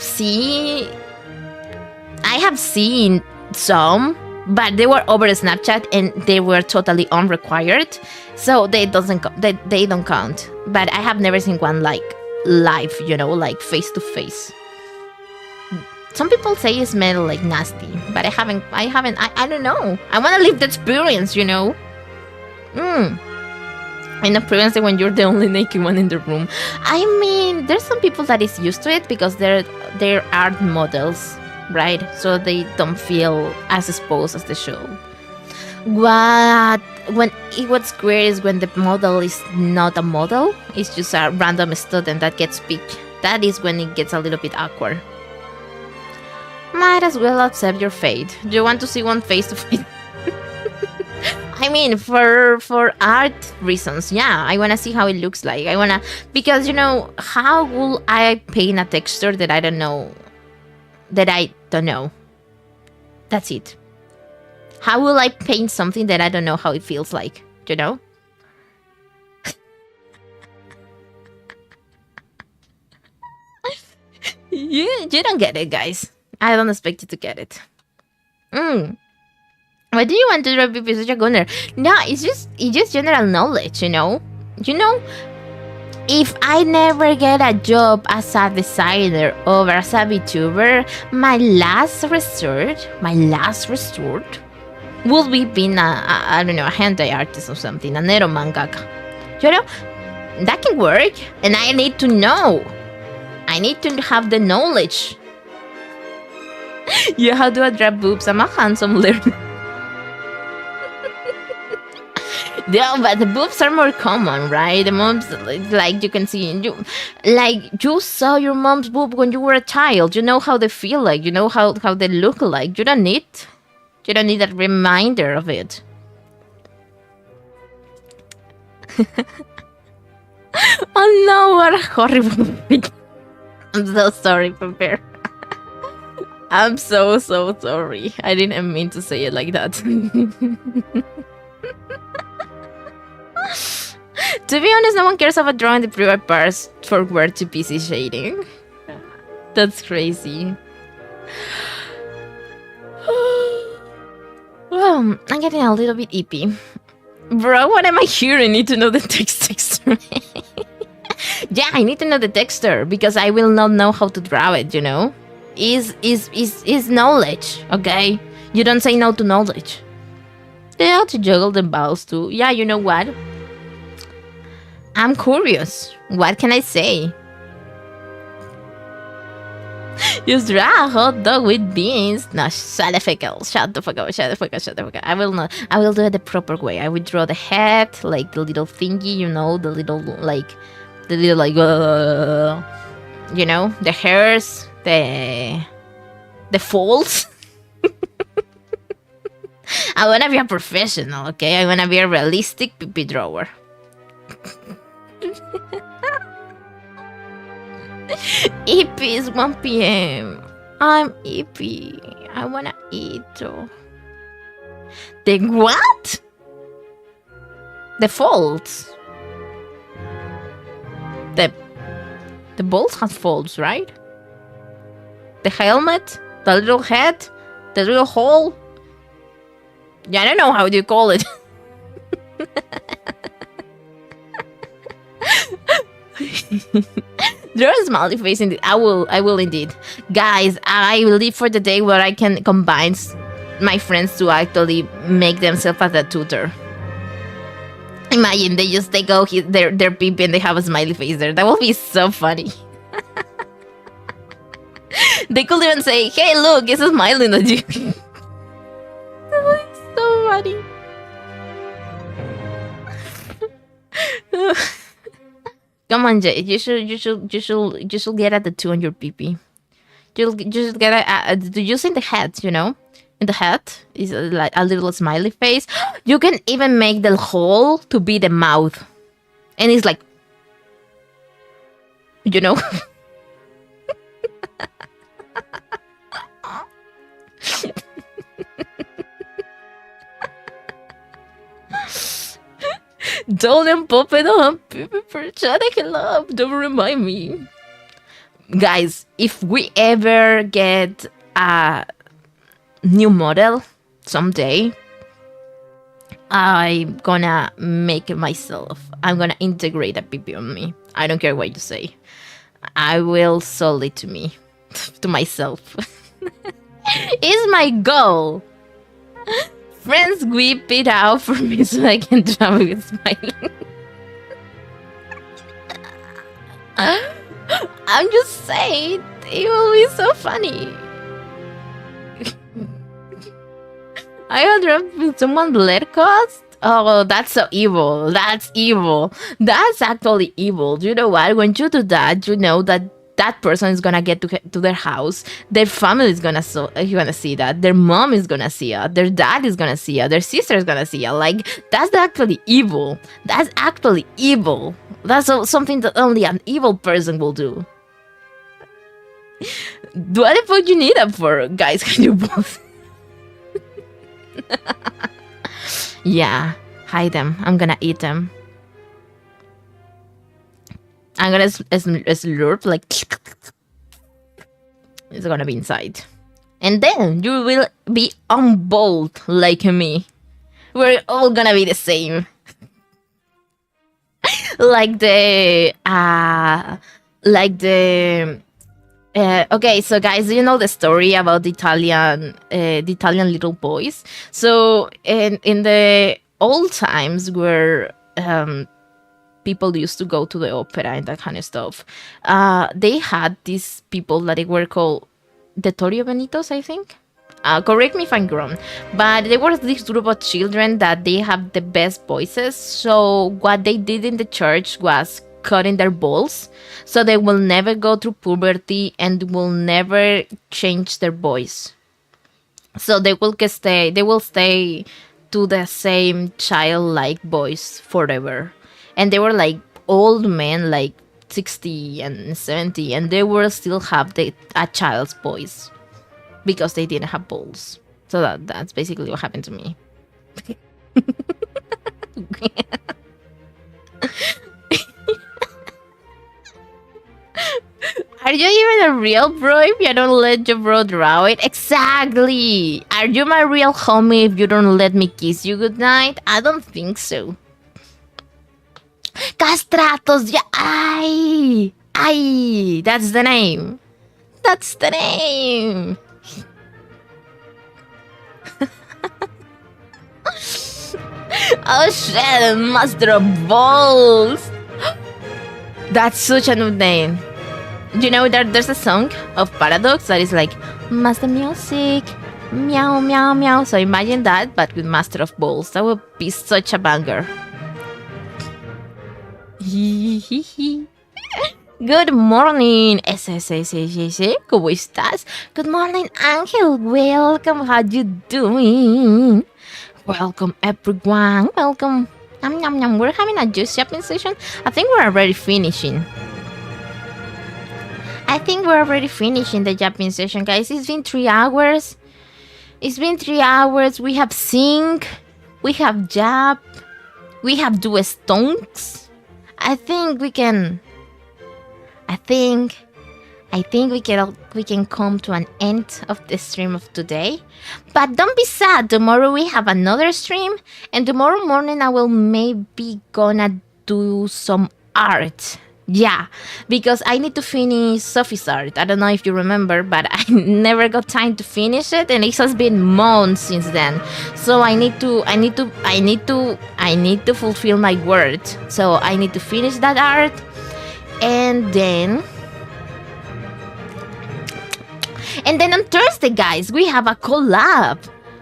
seen some, but they were over Snapchat and they were totally unrequired, so they don't count. But I have never seen one like live, you know, like face to face. Some people say it smells like nasty, but I haven't. I don't know. I want to live the experience, you know. And experience it when you're the only naked one in the room. I mean, there's some people that is used to it because they're art models, right? So they don't feel as exposed as they should. What's great is when the model is not a model, it's just a random student that gets picked. That is when it gets a little bit awkward. Might as well accept your fate. Do you want to see one face to face? I mean, for art reasons, yeah, I wanna see how it looks like. Because you know, how will I paint a texture that I don't know? That's it. How will I paint something that I don't know how it feels like? You know? You don't get it, guys. I don't expect you to get it. Why do you want to be such a gunner? No, it's just general knowledge, you know? If I never get a job as a designer or as a VTuber, my last resort will be being I don't know, a hentai artist or something, a nero mangaka. You know, that can work, and I need to know. I need to have the knowledge. Yeah, how do I draw boobs? I'm a handsome learner. Yeah, but the boobs are more common, right? The moms, like you can see, you saw your mom's boob when you were a child. You know how they feel like. You know how they look like. You don't need a reminder of it. Oh no! What a horrible thing. I'm so sorry, Pepper. I'm so sorry. I didn't mean to say it like that. To be honest, no one cares about drawing the private parts for word to PC shading. That's crazy. Well, I'm getting a little bit ippy. Bro, what am I here? I need to know the texture. Yeah, I need to know the texture because I will not know how to draw it, you know? Is knowledge, okay? You don't say no to knowledge. They have to juggle the balls too. Yeah, you know what? I'm curious. What can I say? Just draw a hot dog with beans. No, shut the fuck up. I will not. I will do it the proper way. I will draw the head, like the little thingy, you know, the little you know, the hairs, the folds. I wanna be a professional, okay? I wanna be a realistic pee drawer. EP is 1 p.m. I'm EP. I wanna eat too. The what? The folds. The balls has folds, right? The helmet, the little head, the little hole. Yeah, I don't know how you call it. Draw a smiley face indeed. I will indeed. Guys, I will live for the day where I can combine my friends to actually make themselves as a tutor. Imagine they just take out their peep and they have a smiley face there. That will be so funny. They could even say, hey look, it's smiling at you. That would be so funny. Come on, Jay. You should get a tattoo on your pee. You should get do you see in the head? You know, in the head is like a little smiley face. You can even make the hole to be the mouth, and it's like, you know. Don't and pop it up, don't remind me. Guys, if we ever get a new model someday, I'm gonna make it myself. I'm gonna integrate a PP on me. I don't care what you say. I will sell it to me, to myself. It's my goal. Friends, whip it out for me so I can travel with smiling. I'm just saying, it will be so funny. I would drop someone's lead cost. Oh, that's so evil. That's evil. That's actually evil. You know what? When you do that, you know that that person is gonna get to their house. Their family is gonna see that. Their mom is gonna see it. Their dad is gonna see it. Their sister is gonna see it. Like, that's actually evil. That's actually evil. That's something that only an evil person will do. What the fuck you need that for? Guys, can you both? Yeah, hide them. I'm gonna eat them. I'm gonna slurp, like, it's gonna be inside. And then you will be unbold like me. We're all gonna be the same. Okay, so guys, do you know the story about the Italian little boys? So in the old times where people used to go to the opera and that kind of stuff, they had these people that they were called the Torrio Benitos, I think. Correct me if I'm wrong, but there was this group of children that they have the best voices. So what they did in the church was cutting their balls, so they will never go through puberty and will never change their voice. So they will stay to the same childlike voice forever. And they were like old men, like 60 and 70, and they will still have a child's voice because they didn't have balls. So that's basically what happened to me. Are you even a real bro if you don't let your bro draw it? Exactly! Are you my real homie if you don't let me kiss you goodnight? I don't think so. Castratos, yeah, ay, that's the name. That's the name. Oh shit, master of balls. That's such a new name. You know, there's a song of Paradox that is like, Master Music, meow, meow, meow. So imagine that, but with Master of Balls. That would be such a banger. Good morning, SSSSS. ¿Cómo estás? Good morning, Angel. Welcome. How you doing? Welcome, everyone. Welcome. Nom, nom, nom. We're having a juice shopping session. I think we're already finishing. The Japping session, guys. It's been 3 hours. We have sing. We have Jap. We have do stonks. I think we can come to an end of the stream of today. But don't be sad. Tomorrow we have another stream, and tomorrow morning I will maybe gonna do some art. Yeah, because I need to finish Sophie's art. I don't know if you remember, but I never got time to finish it, and it has been months since then. So I need to fulfill my word. So I need to finish that art, and then on Thursday, guys, we have a collab.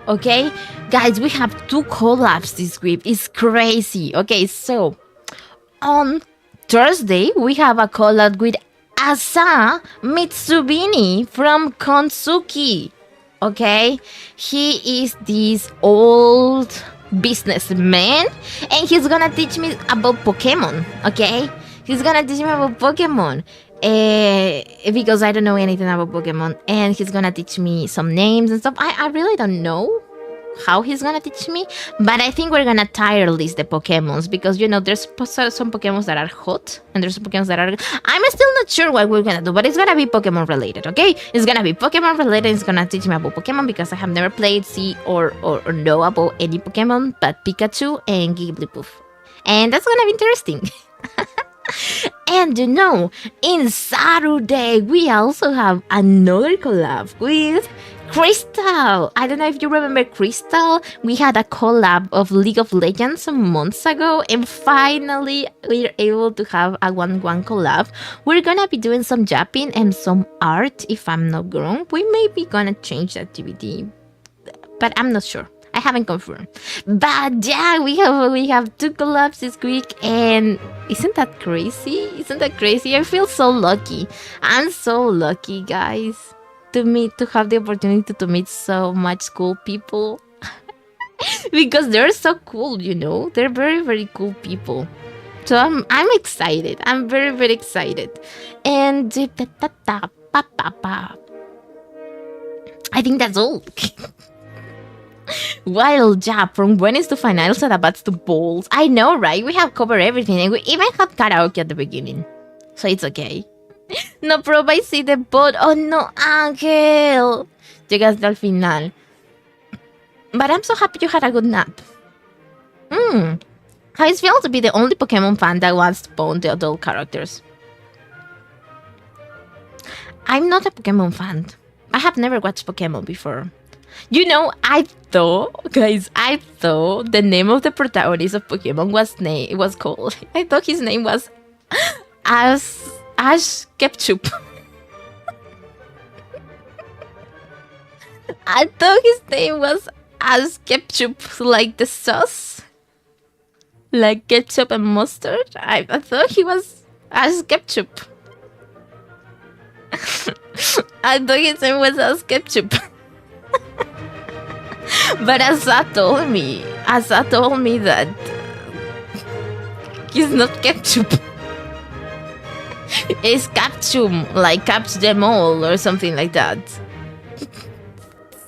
Okay, guys, we have 2 collabs this week. It's crazy. Okay, so on Thursday, we have a collab with Asa Mitsubini from Konsuki. Okay, he is this old businessman, and he's gonna teach me about Pokemon. Okay, he's gonna teach me about Pokemon. Because I don't know anything about Pokemon, and he's gonna teach me some names and stuff. I really don't know how he's gonna teach me, but I think we're gonna tier list the Pokemons, because you know there's some Pokemons that are hot and there's some Pokemons that are. I'm still not sure what we're gonna do, but it's gonna be Pokemon related, okay? It's gonna be Pokemon related. It's gonna teach me about Pokemon, because I have never played, see, or know about any Pokemon but Pikachu and Ghibli, and that's gonna be interesting. And you know, in Saturday we also have another collab with Crystal. I don't know if you remember Crystal. We had a collab of League of Legends some months ago, and finally we're able to have a 1-1 collab. We're gonna be doing some yapping and some art, if I'm not wrong. We may be gonna change the activity, but I'm not sure. I haven't confirmed. But yeah, we have 2 collabs this week, and isn't that crazy? Isn't that crazy? I feel so lucky. I'm so lucky, guys, to have the opportunity to meet so much cool people. Because they're so cool, you know? They're very, very cool people. So I'm excited. I'm very, very excited. And I think that's all. Well, yeah, from weddings to finals and abats to balls. I know, right? We have covered everything, and we even had karaoke at the beginning. So it's okay. No, proba, I see the bot. Oh no, Ángel. Llegaste al final. But I'm so happy you had a good nap. How it feels to be the only Pokemon fan that wants to bone the adult characters. I'm not a Pokemon fan. I have never watched Pokemon before. You know, I thought the name of the protagonist of Pokemon was called. I thought his name was Ash Ketchup. I thought his name was Ash Ketchup, like the sauce, like ketchup and mustard. I thought he was Ash Ketchup. I thought his name was Ash Ketchup. But Asa told me that he's not ketchup. It's captum, like catch them all or something like that.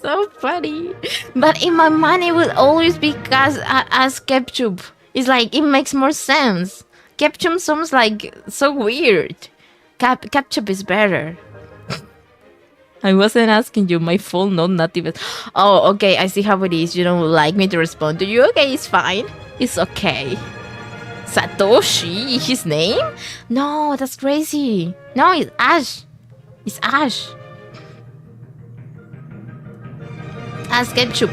So funny. But in my mind it will always be as ketchup. It's like it makes more sense. Ketchup sounds like so weird. Ketchup is better. I wasn't asking you, my full not even. Oh, okay, I see how it is. You don't like me to respond to you. Okay, it's fine. It's okay. Satoshi, his name? No, that's crazy. No, it's Ash. It's Ash. Ash Ketchup.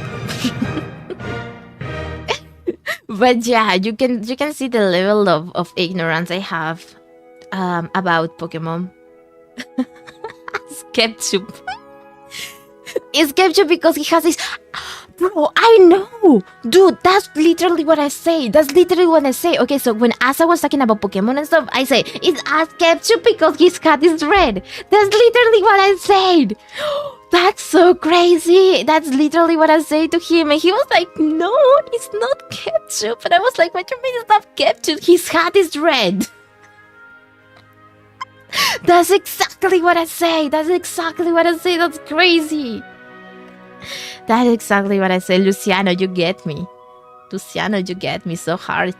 But yeah, you can see the level of ignorance I have about Pokemon. Ketchup. It's ketchup because he has this. Bro, I know. Dude, that's literally what I say. Okay, so when Asa was talking about Pokemon and stuff, I say, it's as ketchup because his cat is red. That's literally what I said. That's so crazy. That's literally what I say to him. And he was like, no, it's not ketchup. And I was like, what do you mean it's not ketchup? His hat is red. That's exactly what I say. That's crazy. That's exactly what I say. Luciano, you get me. So hard.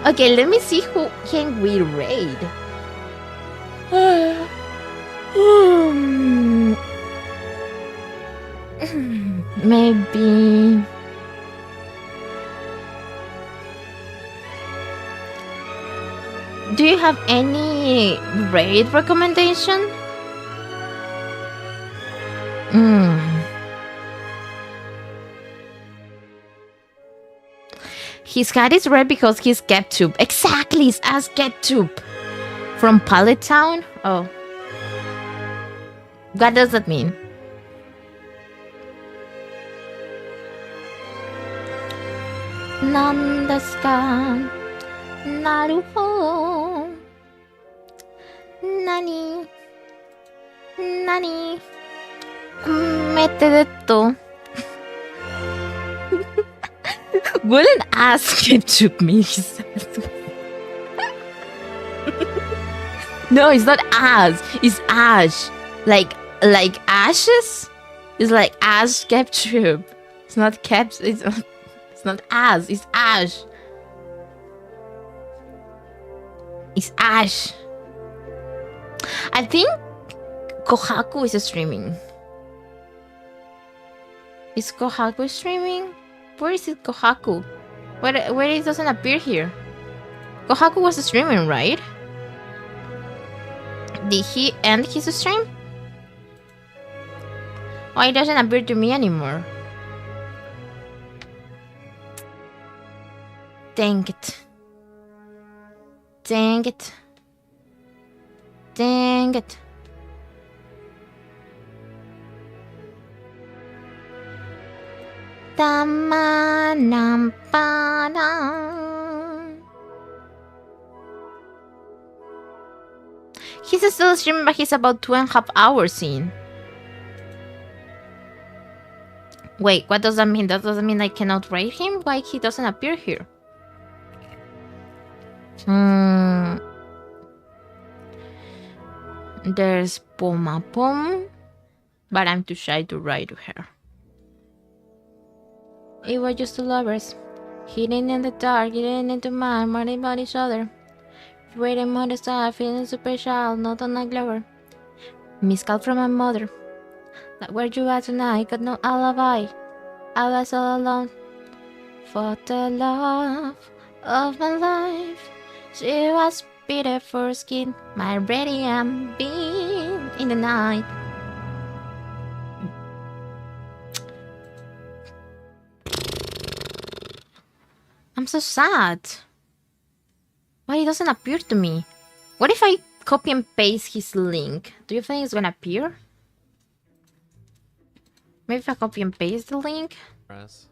Okay, let me see who can we raid. Maybe... Do you have any raid recommendation? His hat is red because he's ketchup. Exactly, it's as ketchup. From Pallet Town? Oh. What does that mean? なんですか。なるほど。何めてると。Wouldn't ask it to me, he says. No, it's not as. It's ash. Like ashes? It's like ash ketchup. It's not ketchup. It's not as. It's ash. It's ash. I think Kohaku is streaming. Is Kohaku streaming? Where is it, Kohaku? Where it doesn't appear here? Kohaku was streaming, right? Did he end his stream? Oh, it doesn't appear to me anymore. Dang it. Dang it. Dang it. He's still streaming, but he's about 2.5 hours in. Wait, what does that mean? That doesn't mean I cannot rate him? Why he doesn't appear here? There's Poma Pom, but I'm too shy to write to her. It was just two lovers, hidden in the dark, getting into mind, running about each other. Waiting on the side, feeling super shy, not on a glover. Missed call from my mother. Like, where you at tonight? Got no alibi. I was all alone. For the love of my life, she was bitter for skin. My radiant beam in the night. I'm so sad. Why it doesn't appear to me? What if I copy and paste his link? Do you think it's gonna appear? Maybe if I copy and paste the link? Press.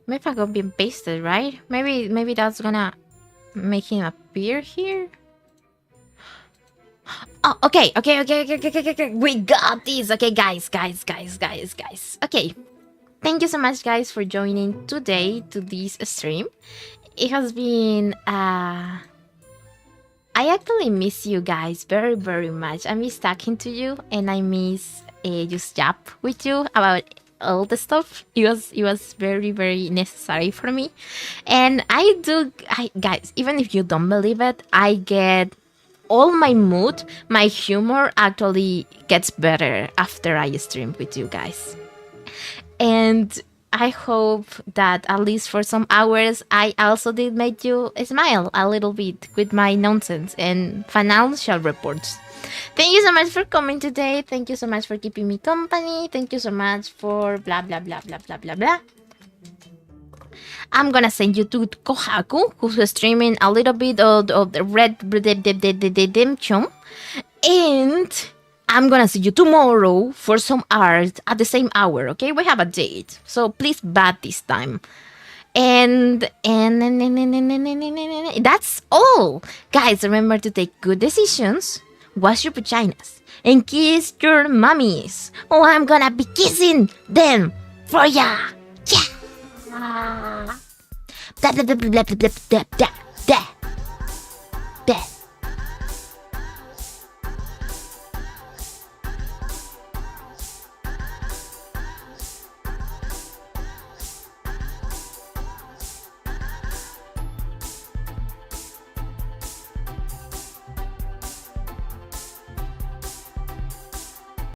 Maybe if I copy and paste it, right? Maybe that's gonna make him appear here? Oh, okay. We got this. Okay, guys. Okay. Thank you so much, guys, for joining today to this stream. It has been, I actually miss you guys very, very much. I miss talking to you, and I miss just chat with you about all the stuff. It was very, very necessary for me. And guys, even if you don't believe it, I get all my mood, my humor actually gets better after I stream with you guys. And I hope that at least for some hours, I also did make you smile a little bit with my nonsense and financial reports. Thank you so much for coming today. Thank you so much for keeping me company. Thank you so much for blah, blah, blah, blah, blah, blah, blah. I'm gonna send you to Kohaku, who's streaming a little bit of the Red Redemption. And I'm gonna see you tomorrow for some art at the same hour, okay? We have a date, so please bat this time. And that's all. Guys, remember to take good decisions, wash your vaginas, and kiss your mummies. Oh, I'm gonna be kissing them for ya. Yeah. Blah, blah, blah, blah, blah, blah, blah, blah.